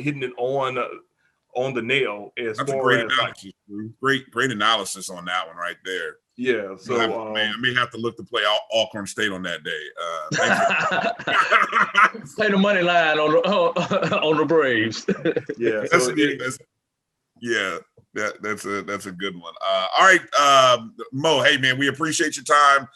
hitting it on the nail. That's a great analysis. Great analysis on that one right there. Yeah, so I may have to look to play Alcorn State on that day. Play the money line on the Braves. Yeah, that's a good one. All right, Mo. Hey man, we appreciate your time.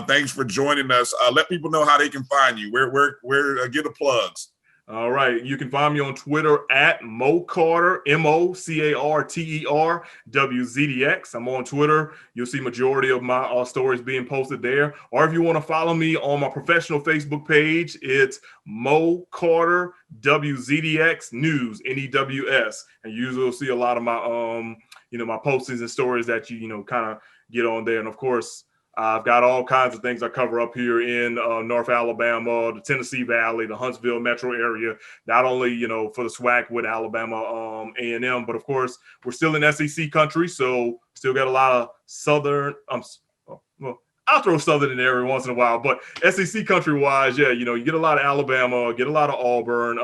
Thanks for joining us. Let people know how they can find you. Where get the plugs. All right. You can find me on Twitter at Mo Carter, MOCARTER WZDX. I'm on Twitter. You'll see majority of my stories being posted there. Or if you want to follow me on my professional Facebook page, it's Mo Carter WZDX News, NEWS. And you usually will see a lot of my my postings and stories that you kind of get on there. And of course, I've got all kinds of things I cover up here in North Alabama, the Tennessee Valley, the Huntsville metro area, not only, for the SWAC with Alabama A&M, but of course, we're still in SEC country, so still got a lot of Southern, I'll throw Southern in there every once in a while, but SEC country-wise, yeah, you get a lot of Alabama, get a lot of Auburn,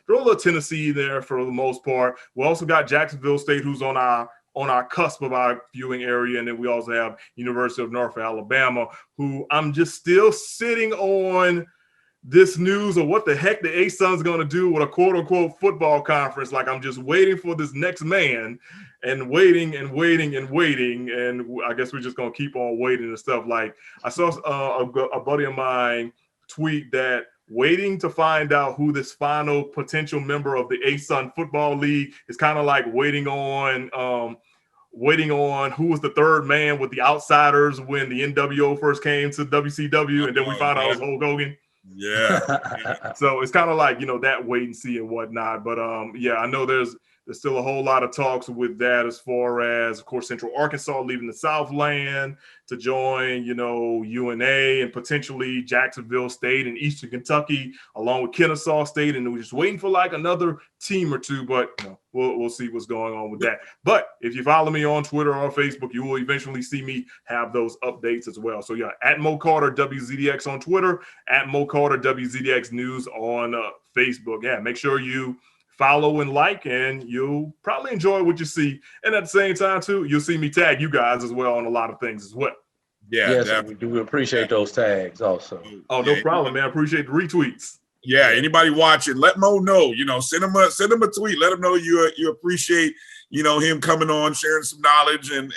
throw a little Tennessee there for the most part. We also got Jacksonville State, who's on our cusp of our viewing area. And then we also have University of North Alabama, who I'm just still sitting on this news of what the heck the A-Sun's going to do with a quote-unquote football conference. Like, I'm just waiting for this next man and waiting. And I guess we're just going to keep on waiting and stuff. Like, I saw a buddy of mine tweet that waiting to find out who this final potential member of the A-Sun Football League is kind of like waiting on who was the third man with the Outsiders when the NWO first came to WCW, and then we found out it was Hulk Hogan. Yeah. So it's kind of like, that wait and see and whatnot. But I know there's still a whole lot of talks with that, as far as, of course, Central Arkansas leaving the Southland to join, UNA, and potentially Jacksonville State and Eastern Kentucky, along with Kennesaw State. And we're just waiting for like another team or two, but we'll see what's going on with that. But if you follow me on Twitter or Facebook, you will eventually see me have those updates as well. So yeah, at Mo Carter WZDX on Twitter, at Mo Carter WZDX News on Facebook. Yeah, make sure you follow and like, and you'll probably enjoy what you see. And at the same time, too, you'll see me tag you guys as well on a lot of things as well. Yeah, yes, we do appreciate those tags also. Oh, no problem, man. I appreciate the retweets. Yeah, anybody watching, let Mo know. Send him a tweet. Let him know you appreciate him coming on, sharing some knowledge and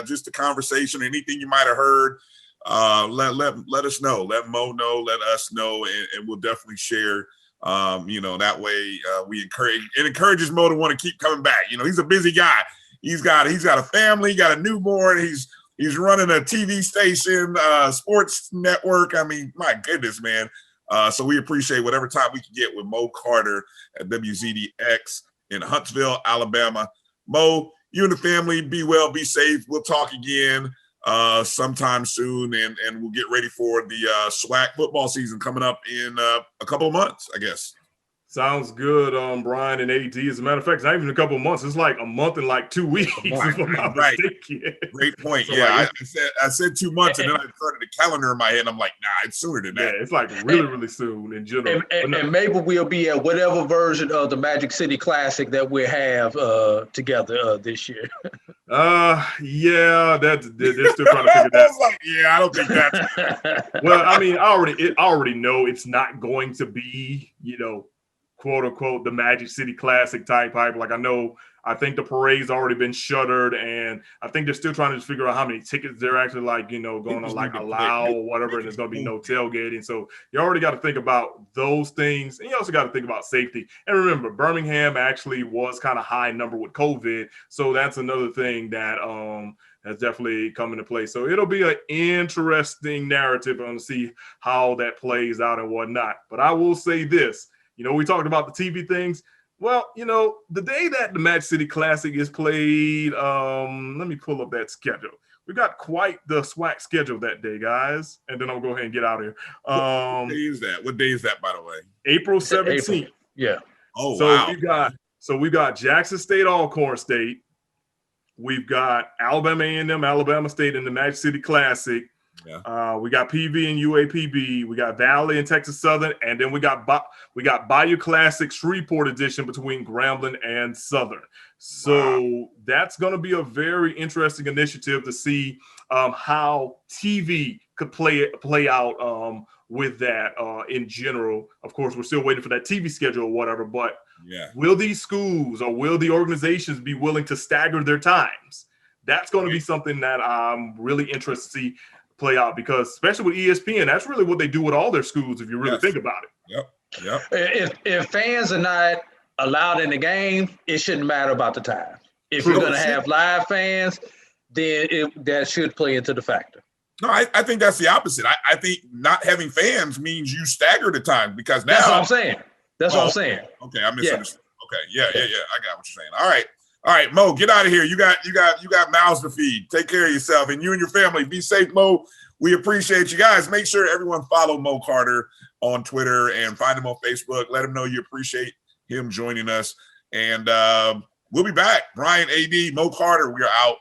just the conversation, anything you might have heard. Let us know. Let Mo know. Let us know, and we'll definitely share. That way we encourages Mo to want to keep coming back. He's a busy guy. He's got a family, he got a newborn. He's running a TV station, sports network. I mean, my goodness, man. So we appreciate whatever time we can get with Mo Carter at WZDX in Huntsville, Alabama. Mo, you and the family, be well, be safe. We'll talk again sometime soon, and we'll get ready for the SWAC football season coming up in a couple of months, I guess. Sounds good, Bryan and A.D. As a matter of fact, it's not even a couple of months. It's like a month and like 2 weeks. Right. Great point. So yeah, I said 2 months, and then I started the calendar in my head, and I'm like, nah, it's sooner than that. Yeah, it's like really, really soon in general. And maybe we'll be at whatever version of the Magic City Classic that we'll have together this year. Yeah, they're still trying to figure that. I don't think that's. Well, I mean, I already know it's not going to be, quote unquote, the Magic City Classic type hype. Like I think the parade's already been shuttered, and I think they're still trying to just figure out how many tickets they're actually going to allow or whatever, and there's going to be no tailgating. So you already got to think about those things, and you also got to think about safety. And remember, Birmingham actually was kind of high number with COVID, so that's another thing that has definitely come into play. So it'll be an interesting narrative on to see how that plays out and whatnot. But I will say this, we talked about the TV things. Well, the day that the Magic City Classic is played, let me pull up that schedule. We got quite the SWAC schedule that day, guys. And then I'll go ahead and get out of here. What day is that? What day is that, by the way? April 17th. Yeah. Oh, wow. We got Jackson State, Alcorn State. We've got Alabama A&M, Alabama State in the Magic City Classic. Yeah. We got PV and UAPB. We got Valley and Texas Southern, and then we got Bayou Classic Shreveport edition between Grambling and Southern. So that's going to be a very interesting initiative to see how TV could play out with that in general. Of course, we're still waiting for that TV schedule or whatever, but will these schools or will the organizations be willing to stagger their times? That's going to be something that I'm really interested to see play out, because especially with ESPN, that's really what they do with all their schools if you really think about it. Yep. If fans are not allowed in the game, it shouldn't matter about the time. If you're going to have live fans, then that should play into the factor. No, I think that's the opposite. I think not having fans means you stagger the time, because now that's what I'm saying. That's what I'm saying. Okay, I misunderstood. Okay, yeah. I got what you're saying. All right, Mo, get out of here. You got mouths to feed. Take care of yourself, and you and your family. Be safe, Mo. We appreciate you guys. Make sure everyone follow Mo Carter on Twitter and find him on Facebook. Let him know you appreciate him joining us. And we'll be back. Bryan, A.D., Mo Carter, we are out.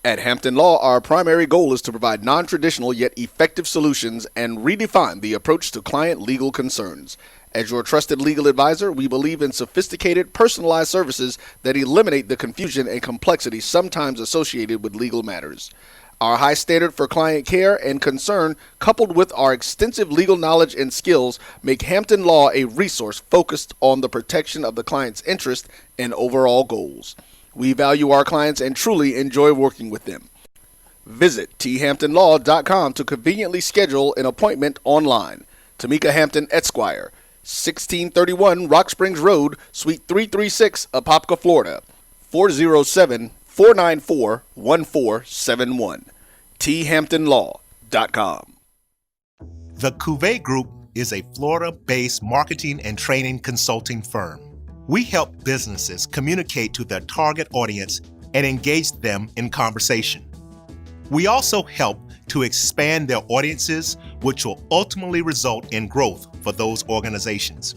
At Hampton Law, our primary goal is to provide non-traditional yet effective solutions and redefine the approach to client legal concerns. As your trusted legal advisor, we believe in sophisticated, personalized services that eliminate the confusion and complexity sometimes associated with legal matters. Our high standard for client care and concern, coupled with our extensive legal knowledge and skills, make Hampton Law a resource focused on the protection of the client's interest and overall goals. We value our clients and truly enjoy working with them. Visit thamptonlaw.com to conveniently schedule an appointment online. Tamika Hampton Esquire, 1631 Rock Springs Road, Suite 336, Apopka, Florida, 407-494-1471. thamptonlaw.com. The Cuvée Group is a Florida-based marketing and training consulting firm. We help businesses communicate to their target audience and engage them in conversation. We also help to expand their audiences, which will ultimately result in growth for those organizations.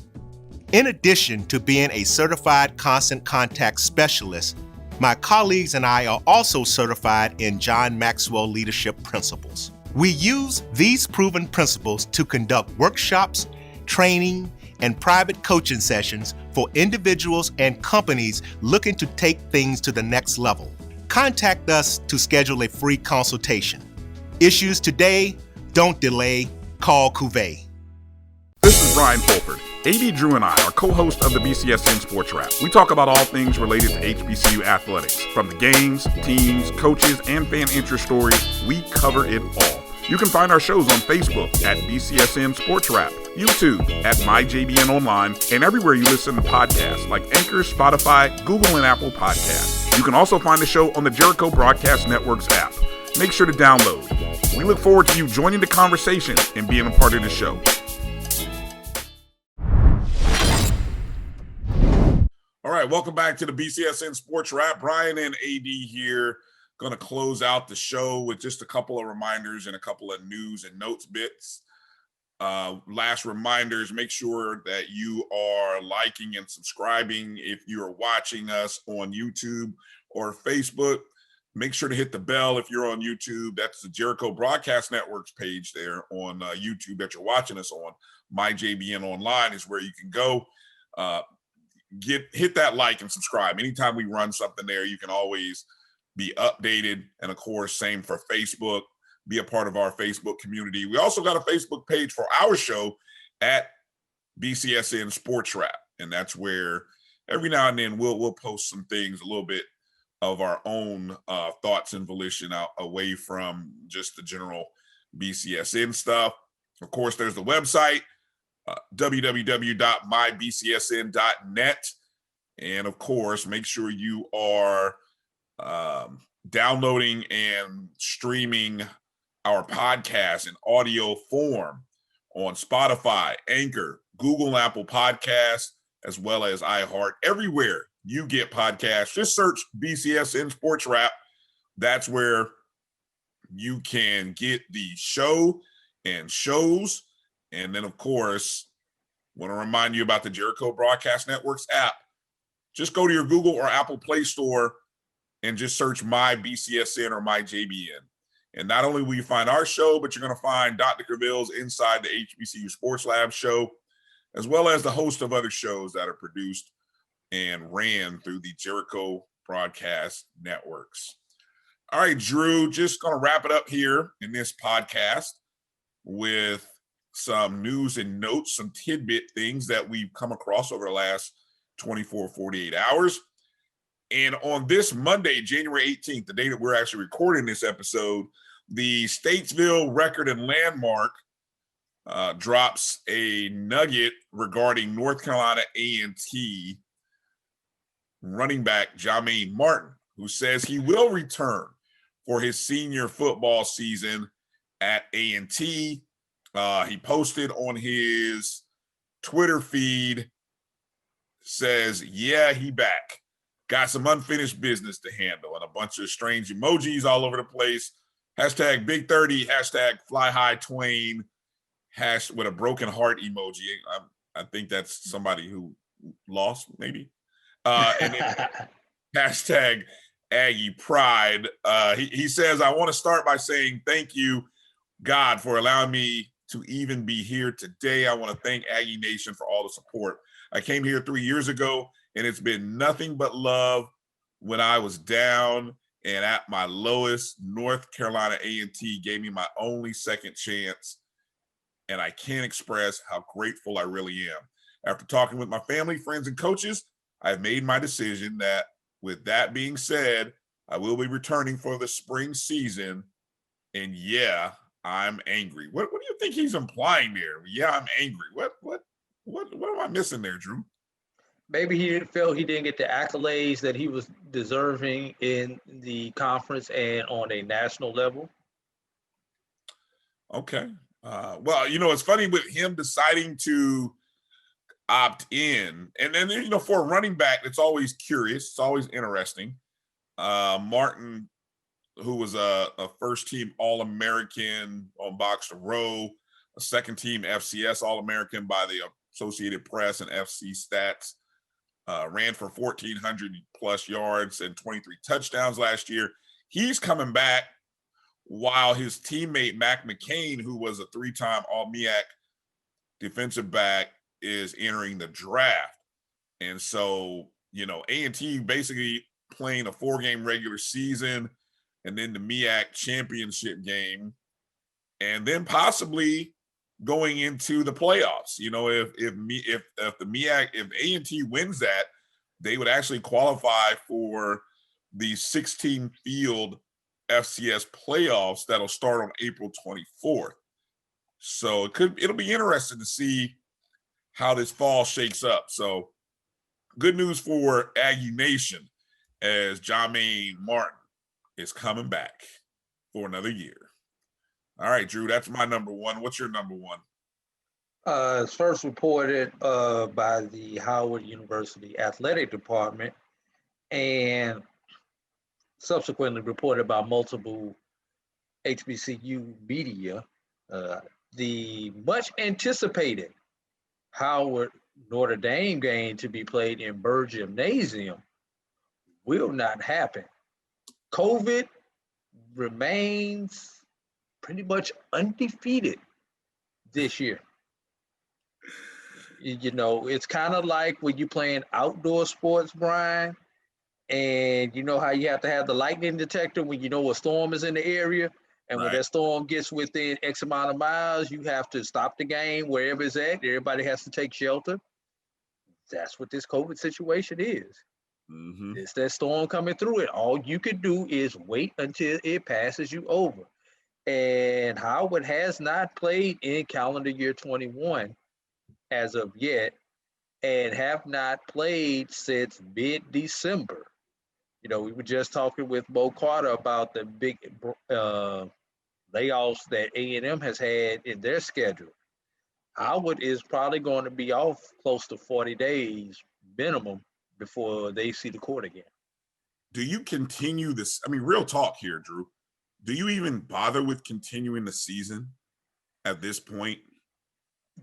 In addition to being a certified constant contact specialist, my colleagues and I are also certified in John Maxwell Leadership Principles. We use these proven principles to conduct workshops, training, and private coaching sessions for individuals and companies looking to take things to the next level. Contact us to schedule a free consultation. Issues today, don't delay, call Cuvée. This is Bryan Fulford. A.D. Drew and I are co-hosts of the BCSN SportsWrap. We talk about all things related to HBCU athletics. From the games, teams, coaches, and fan interest stories, we cover it all. You can find our shows on Facebook at BCSN SportsWrap, YouTube at MyJBN Online, and everywhere you listen to podcasts like Anchor, Spotify, Google, and Apple Podcasts. You can also find the show on the Jericho Broadcast Network's app. Make sure to download. We look forward to you joining the conversation and being a part of the show. All right, welcome back to the BCSN SportsWrap. Bryan and A.D. here. Going to close out the show with just a couple of reminders and a couple of news and notes bits. Last reminders, make sure that you are liking and subscribing if you are watching us on YouTube or Facebook. Make sure to hit the bell if you're on YouTube. That's the Jericho Broadcast Network's page there on YouTube that you're watching us on. MyJBN Online is where you can go. Hit that like and subscribe. Anytime we run something there, you can always be updated. And of course, same for Facebook. be a part of our Facebook community. We also got a Facebook page for our show at BCSN SportsWrap, and that's where every now and then we'll post some things, a little bit of our own thoughts and volition out away from just the general BCSN stuff. Of course, there's the website, www.mybcsn.net. And of course, make sure you are downloading and streaming our podcast in audio form on Spotify, Anchor, Google and Apple Podcasts, as well as iHeart. Everywhere you get podcasts, just search BCSN Sports Wrap. That's where you can get the show and shows. And then, of course, want to remind you about the Jericho Broadcast Network's app. Just go to your Google or Apple Play Store and just search My BCSN or My JBN. And not only will you find our show, but you're going to find Dr. Cavill's Inside the HBCU Sports Lab show, as well as the host of other shows that are produced and ran through the Jericho Broadcast Networks. All right, Drew, just going to wrap it up here in this podcast with some news and notes, some tidbit things that we've come across over the last 24, 48 hours. And on this Monday, January 18th, the day that we're actually recording this episode, the Statesville Record and Landmark drops a nugget regarding North Carolina A&T running back Jermaine Martin, who says he will return for his senior football season at A&T. He posted on his Twitter feed, says, yeah, he back. Got some unfinished business to handle, and a bunch of strange emojis all over the place. Hashtag Big 30, hashtag Fly High Twain, hash with a broken heart emoji. I think that's somebody who lost, maybe. And then hashtag Aggie Pride. He says, I want to start by saying thank you, God, for allowing me to even be here today. I want to thank Aggie Nation for all the support. I came here 3 years ago, and it's been nothing but love when I was down and at my lowest. North Carolina A&T gave me my only second chance, and I can't express how grateful I really am. After talking with my family, friends, and coaches, I've made my decision that, with that being said, I will be returning for the spring season, and yeah, I'm angry. What do you think he's implying there? Yeah, I'm angry. What am I missing there, Drew? Maybe he didn't feel he didn't get the accolades that he was deserving in the conference and on a national level. Okay. Well, it's funny with him deciding to opt in. And then, for a running back, it's always curious. It's always interesting. Martin, who was a first-team All-American on Box to Row, a second-team FCS All-American by the Associated Press and FC Stats, ran for 1,400-plus yards and 23 touchdowns last year. He's coming back while his teammate, Mac McCain, who was a three-time All-MEAC defensive back, is entering the draft. And so, A&T basically playing a 4-game regular season and then the MEAC championship game, and then possibly going into the playoffs. If A&T wins that, they would actually qualify for the 16-field FCS playoffs that'll start on April 24th. So it'll be interesting to see how this fall shakes up. So good news for Aggie Nation as Jermaine Martin is coming back for another year. All right, Drew, that's my number one. What's your number one? It's first reported by the Howard University Athletic Department and subsequently reported by multiple HBCU media. The much anticipated Howard Notre Dame game to be played in Burr Gymnasium will not happen. COVID remains pretty much undefeated this year. It's kind of like when you're playing outdoor sports, Brian, and you know how you have to have the lightning detector when you know a storm is in the area. And when that storm gets within X amount of miles, you have to stop the game wherever it's at. Everybody has to take shelter. That's what this COVID situation is. It's that storm coming through it. All you can do is wait until it passes you over. And Howard has not played in calendar year 21 as of yet, and have not played since mid-December. You know, we were just talking with Mo Carter about the big layoffs that A&M has had in their schedule. Howard is probably going to be off close to 40 days minimum before they see the court again. Do you continue this? I mean, real talk here, Drew. Do you even bother with continuing the season at this point?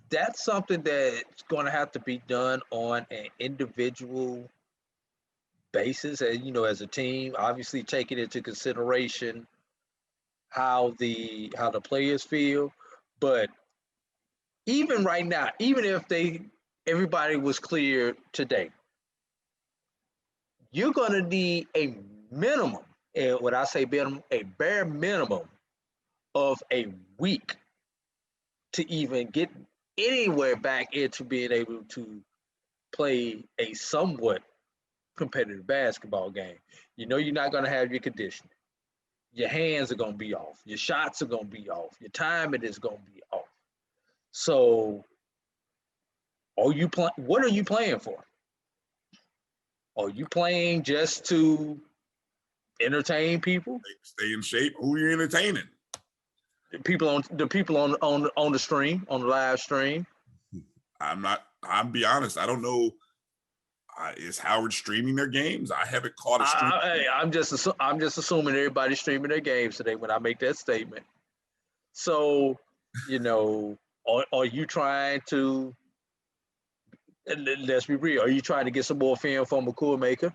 That's something that's going to have to be done on an individual basis, and as a team, obviously taking into consideration how the players feel. But even right now, even if everybody was cleared today, you're going to need a minimum, and when I say minimum, a bare minimum of a week to even get anywhere back into being able to play a somewhat competitive basketball game. You're not going to have your conditioning. Your hands are going to be off. Your shots are going to be off. Your timing is going to be off. So, what are you playing for? Are you playing just to entertain people? Stay in shape. Who are you entertaining? The people on the stream, on the live stream. I'm be honest. I don't know. Is Howard streaming their games? I haven't caught a stream. I'm just assuming everybody's streaming their games today when I make that statement. So, are you trying to? Let's be real. Are you trying to get some more film from McCool Maker?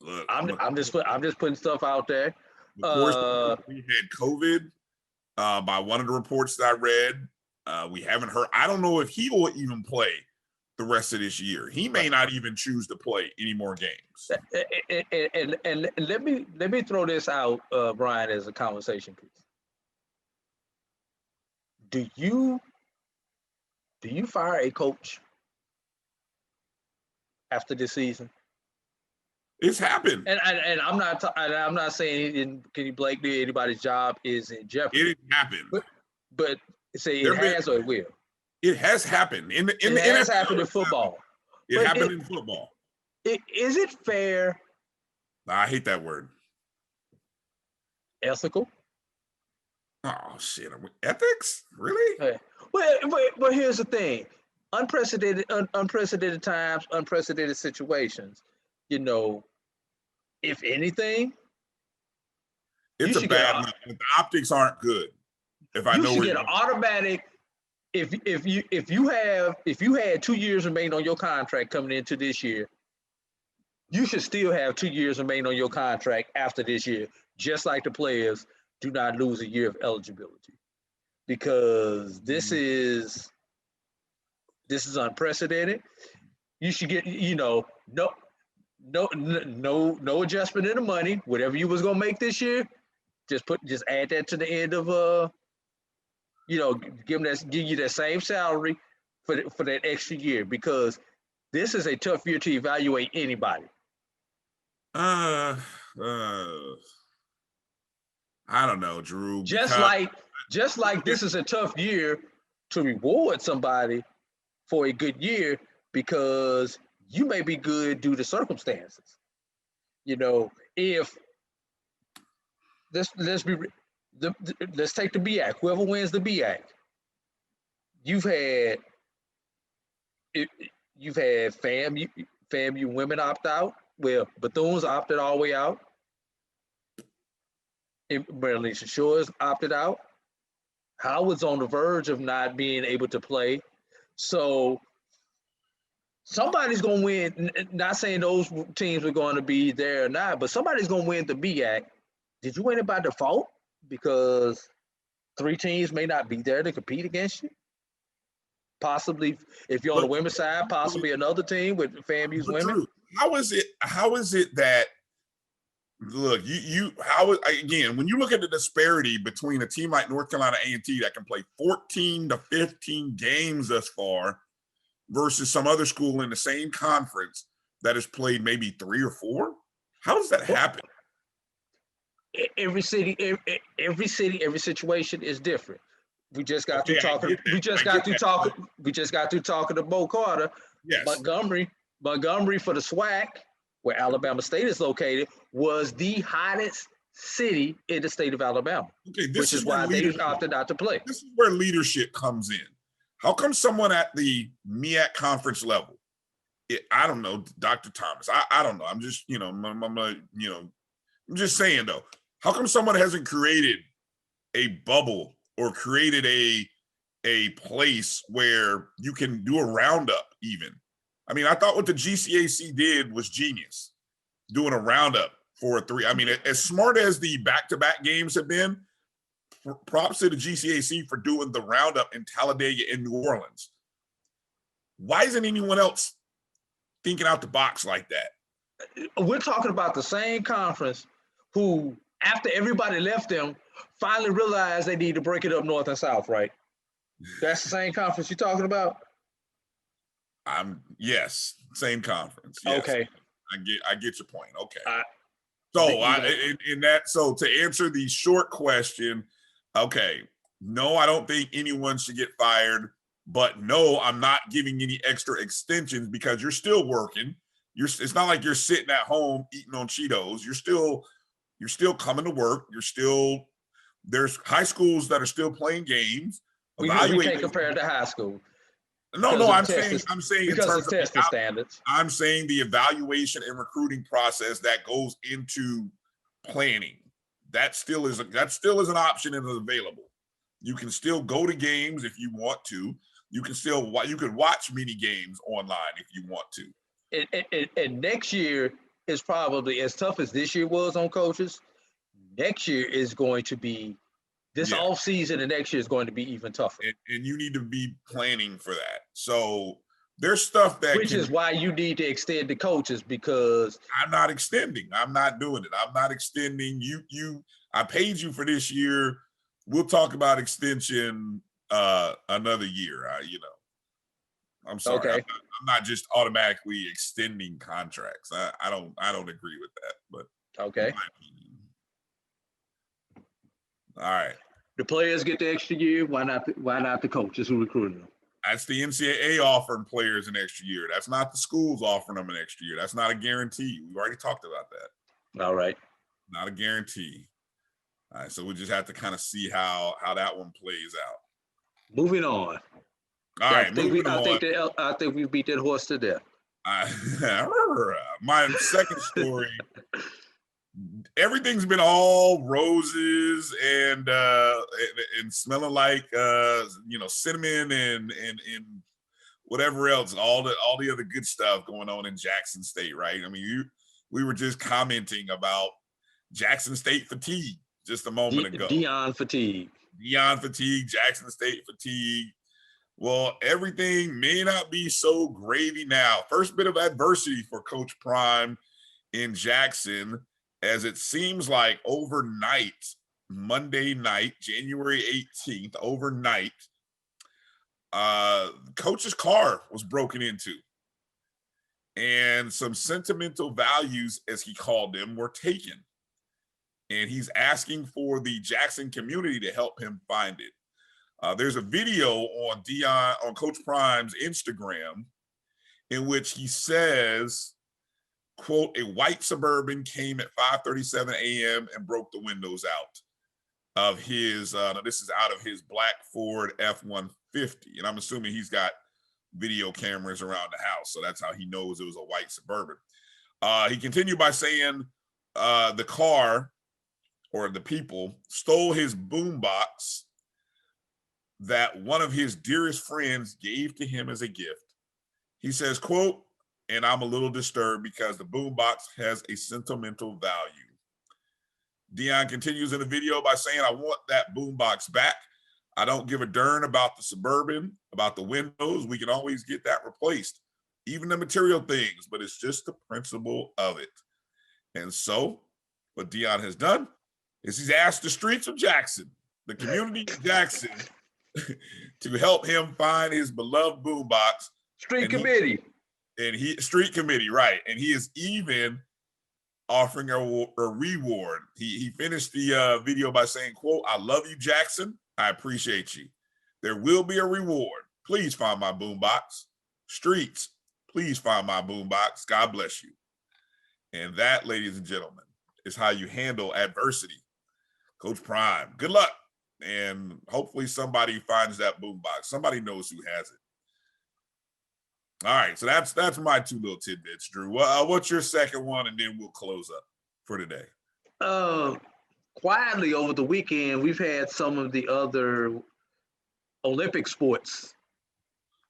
Look, I'm just putting stuff out there. Of course, we had COVID. By one of the reports that I read, we haven't heard. I don't know if he will even play the rest of this year. He may not even choose to play any more games. And let me throw this out, Bryan, as a conversation piece. Do you fire a coach after this season? It's happened. And I'm not saying Kenny Blake did anybody's job is in jeopardy. It happened. But say it has or it will. It has happened. It has happened in football. It happened in football. Is it fair? I hate that word. Ethical? Oh shit! Ethics? Really? Well, here's the thing: unprecedented times, unprecedented situations. If anything, it's a bad look. The optics aren't good. If I know you where get an automatic. If you had 2 years remaining on your contract coming into this year, you should still have 2 years remaining on your contract after this year, just like the players do not lose a year of eligibility, because this is unprecedented. You should get no adjustment in the money. Whatever you was gonna make this year, just add that to the end of give you that same salary for that extra year, because this is a tough year to evaluate anybody. I don't know, Drew. Just like this is a tough year to reward somebody for a good year, because you may be good due to circumstances. If let's take the BAC. Whoever wins the BAC, you've had FAMU women opt out. Well, Bethune's opted all the way out. Marilyn Shores opted out. Howard's on the verge of not being able to play. So somebody's going to win. Not saying those teams are going to be there or not, but somebody's going to win the BAC. Did you win it by default? Because 3 teams may not be there to compete against you. Possibly, if you're on the women's side, possibly another team with FAMU's women. Drew, how is it that Look, again, when you look at the disparity between a team like North Carolina A&T that can play 14 to 15 games thus far versus some other school in the same conference that has played maybe 3 or 4, how does that happen? Every city, every situation is different. We just got through talking. We just got through talking to Bo Carter. Yes. Montgomery for the SWAC, where Alabama State is located, was the hottest city in the state of Alabama. Okay, which is why they opted not to play. This is where leadership comes in. How come someone at the MEAC conference level? I don't know, Dr. Thomas. I don't know. I'm just, I'm just saying though. How come someone hasn't created a bubble or created a place where you can do a roundup even? I mean, I thought what the GCAC did was genius, doing a roundup for a 3. I mean, as smart as the back-to-back games have been, props to the GCAC for doing the roundup in Talladega and New Orleans. Why isn't anyone else thinking out the box like that? We're talking about the same conference who, after everybody left them, finally realized they need to break it up north and south, right? That's the same conference you're talking about? Yes, same conference. Yes. Okay. I get your point. Okay. So to answer the short question, okay, no, I don't think anyone should get fired, but no, I'm not giving any extra extensions because you're still working. It's not like you're sitting at home eating on Cheetos. You're still coming to work. There's high schools that are still playing games. We can't compare it to high school. No, I'm saying in terms of testing standards. I'm saying the evaluation and recruiting process that goes into planning. That still is an option and is available. You can still go to games if you want to. You could watch mini games online if you want to. And next year is probably as tough as this year was on coaches. Next year is going to be off season, and next year is going to be even tougher. And you need to be planning for that. So there's stuff that is why you need to extend the coaches, because I'm not extending. I'm not doing it. I'm not extending. I paid you for this year. We'll talk about extension another year. I'm sorry. Okay. I'm not just automatically extending contracts. I don't agree with that. But okay. All right. The players get the extra year. Why not the coaches who recruited them? That's the NCAA offering players an extra year. That's not the schools offering them an extra year. That's not a guarantee. We've already talked about that. All right. Not a guarantee. All right. So we just have to kind of see how that one plays out. Moving on. All right. I think we beat that horse to death. My second story. Everything's been all roses and smelling like cinnamon and whatever else, all the other good stuff going on in Jackson State, right? I mean, we were just commenting about Jackson State fatigue just a moment ago. Deion fatigue, Jackson State fatigue. Well, everything may not be so gravy now. First bit of adversity for Coach Prime in Jackson, as it seems like overnight, Monday night, January 18th, overnight, coach's car was broken into. And some sentimental values, as he called them, were taken. And he's asking for the Jackson community to help him find it. There's a video on Coach Prime's Instagram in which he says, quote, a white Suburban came at 5:37 a.m. and broke the windows out of his, this is out of his black Ford F-150. And I'm assuming he's got video cameras around the house. So that's how he knows it was a white Suburban. He continued by saying the car or the people stole his boombox that one of his dearest friends gave to him as a gift. He says, quote, and I'm a little disturbed because the boombox has a sentimental value. Deion continues in the video by saying, I want that boombox back. I don't give a darn about the Suburban, about the windows. We can always get that replaced, even the material things, but it's just the principle of it. And so what Deion has done is he's asked the streets of Jackson, the community of Jackson, to help him find his beloved boombox. Street committee. Street committee, right. And he is even offering a reward. He finished the video by saying, quote, "I love you, Jackson. I appreciate you. There will be a reward. Please find my boombox. Streets, please find my boombox. God bless you." And that, ladies and gentlemen, is how you handle adversity. Coach Prime, good luck. And hopefully somebody finds that boombox. Somebody knows who has it. All right, so that's my two little tidbits, Drew. What's your second one, and then we'll close up for today. Quietly over the weekend, we've had some of the other Olympic sports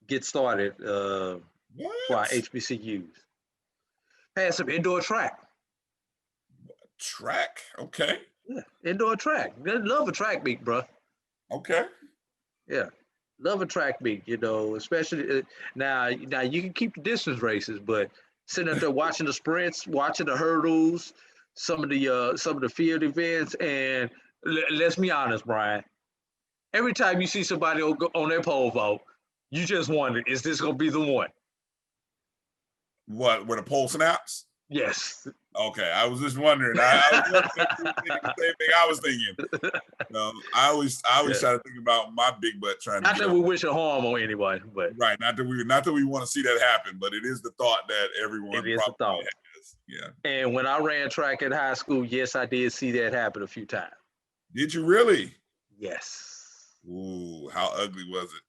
get started for our HBCUs. Had some indoor track. Track, okay. Yeah, indoor track. Love a track meet, bro. Okay. Yeah. Love a track meet, especially now you can keep the distance races, but sitting up there watching the sprints, watching the hurdles, some of the field events, and let's be honest, Brian. Every time you see somebody on their pole vault, you just wonder, is this gonna be the one? What, where the pole snaps? Yes. Okay, I was just wondering. I was thinking the same thing I was thinking. I always try to think about my big butt trying not to. Not that we wish a harm on anybody, but right. Not that we want to see that happen, but it is the thought that everyone probably has. Yeah. And when I ran track in high school, yes, I did see that happen a few times. Did you really? Yes. Ooh, how ugly was it?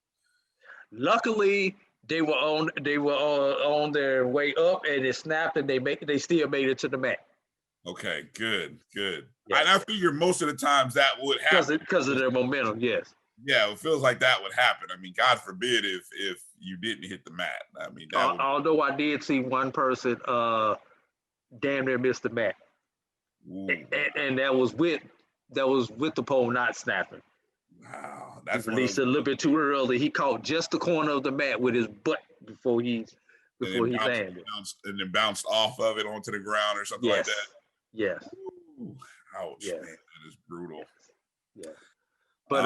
Luckily, they were on their way up, and it snapped, and they still made it to the mat. Okay, good. Yes. And I figure most of the times that would happen because of their momentum. Yes. Yeah, it feels like that would happen. I mean, God forbid if you didn't hit the mat. I mean, although I did see one person damn near missed the mat, and that was with the pole not snapping. Wow, that's he released it a little bit too early. He caught just the corner of the mat with his butt before he landed, and then bounced off of it onto the ground or something like that. Yes. Ooh, ouch, man, that is brutal. Yeah. But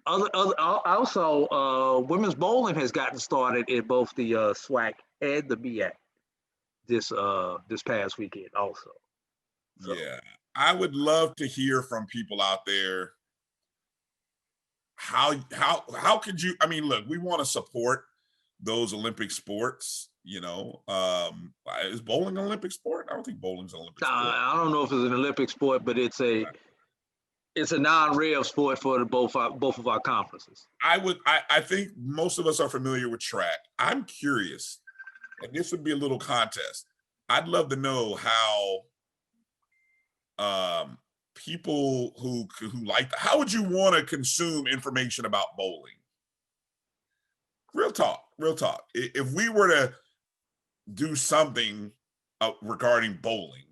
also women's bowling has gotten started in both the SWAC and the MEAC this past weekend also. So. Yeah, I would love to hear from people out there. How could you? I mean, look, we want to support those Olympic sports. Is bowling an Olympic sport? I don't think bowling's an Olympic sport. I don't know if it's an Olympic sport, but it's a non-rev sport for both of our conferences. I think most of us are familiar with track. I'm curious, and this would be a little contest. I'd love to know how people who like, how would you want to consume information about bowling? Real talk. If we were to do something regarding bowling,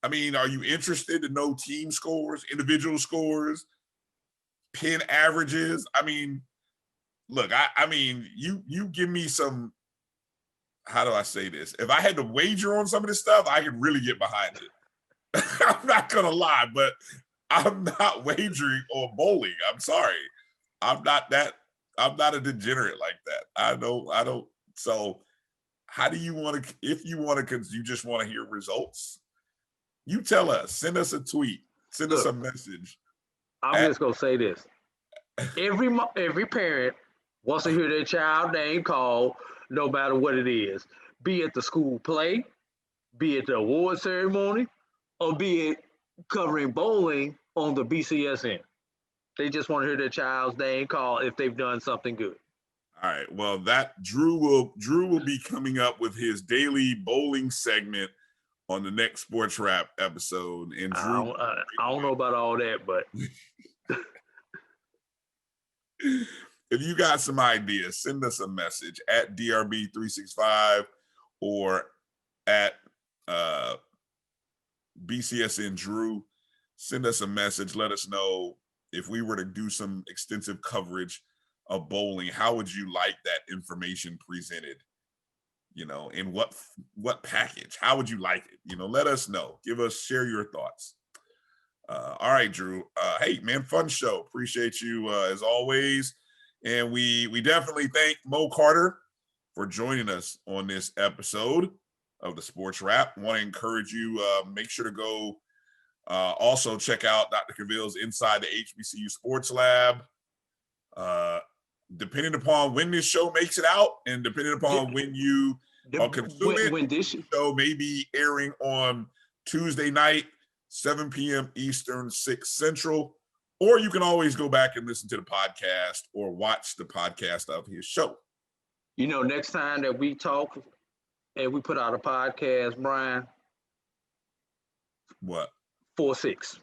I mean, are you interested to know team scores, individual scores, pin averages? I mean, look, I mean, you give me some, how do I say this? If I had to wager on some of this stuff, I could really get behind it. I'm not gonna lie, but I'm not wagering on bowling. I'm sorry. I'm not a degenerate like that. I don't. So how do you want to, if you want to, because you just want to hear results, you tell us, send us a tweet, send us a message. I'm just gonna say this. Every parent wants to hear their child name called, no matter what it is, be it the school play, be it the award ceremony, or be it covering bowling on the BCSN. They just want to hear their child's name called if they've done something good. All right. Well, that Drew will be coming up with his daily bowling segment on the next SportsWrap episode. And Drew, I don't know about all that, but if you got some ideas, send us a message at DRB365 or at BCSN Drew. Send us a message. Let us know if we were to do some extensive coverage of bowling, how would you like that information presented? You know, in what package? How would you like it? You know, let us know. Share your thoughts. All right, Drew. Hey, man, fun show. Appreciate you as always. And we definitely thank Mo Carter for joining us on this episode of the Sports Wrap. Want to encourage you, make sure to go also check out Dr. Cavill's Inside the HBCU Sports Lab. Depending upon when this show makes it out and depending upon when you consume it, this show may be airing on Tuesday night, 7 p.m. Eastern, 6 Central, or you can always go back and listen to the podcast or watch the podcast of his show. You know, next time that we talk and we put out a podcast, Bryan. What? 4-6.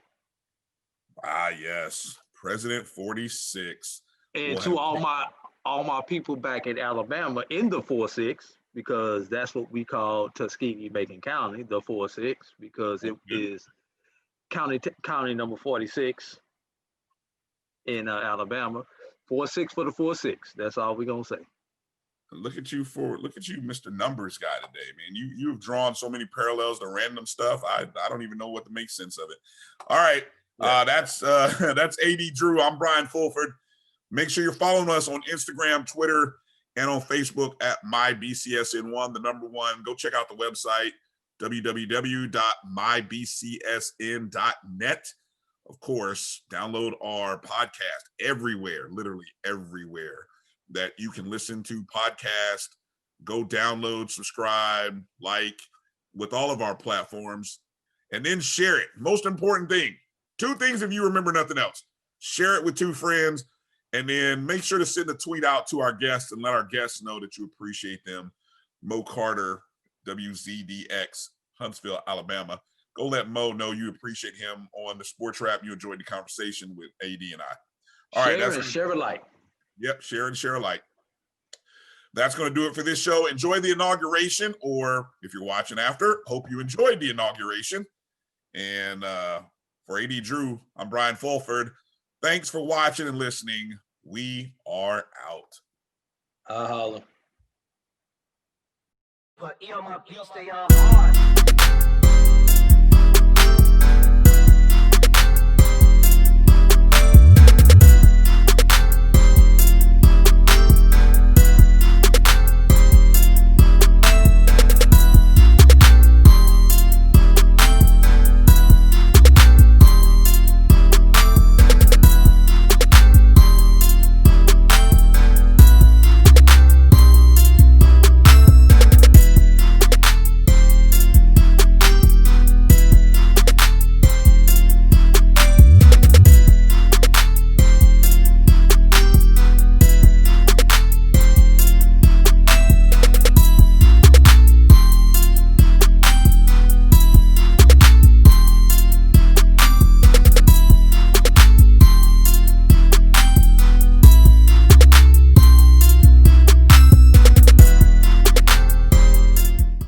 Ah, yes. President 46. And to all my people back in Alabama in the 4-6, because that's what we call Tuskegee-Macon County, the 4-6, because it is county number 46 in Alabama. 4-6 for the 4-6. That's all we're gonna say. Look at you, Mr. Numbers guy today, man. You have drawn so many parallels to random stuff. I don't even know what to make sense of it. All right, that's AD Drew. I'm Bryan Fulford. Make sure you're following us on Instagram, Twitter, and on Facebook at MyBCSN1, the number one. Go check out the website, www.mybcsn.net. Of course, download our podcast everywhere, literally everywhere that you can listen to podcast. Go download, subscribe, like with all of our platforms, and then share it. Most important thing, 2 things if you remember nothing else. Share it with 2 friends. And then make sure to send a tweet out to our guests and let our guests know that you appreciate them. Mo Carter, WZDX, Huntsville, Alabama. Go let Mo know you appreciate him on the Sports Wrap. You enjoyed the conversation with AD and I. All right, share alike. Yep, share and share alike. That's going to do it for this show. Enjoy the inauguration, or if you're watching after, hope you enjoyed the inauguration. And for AD Drew, I'm Bryan Fulford. Thanks for watching and listening. We are out. Holla. But my beat stay on hard.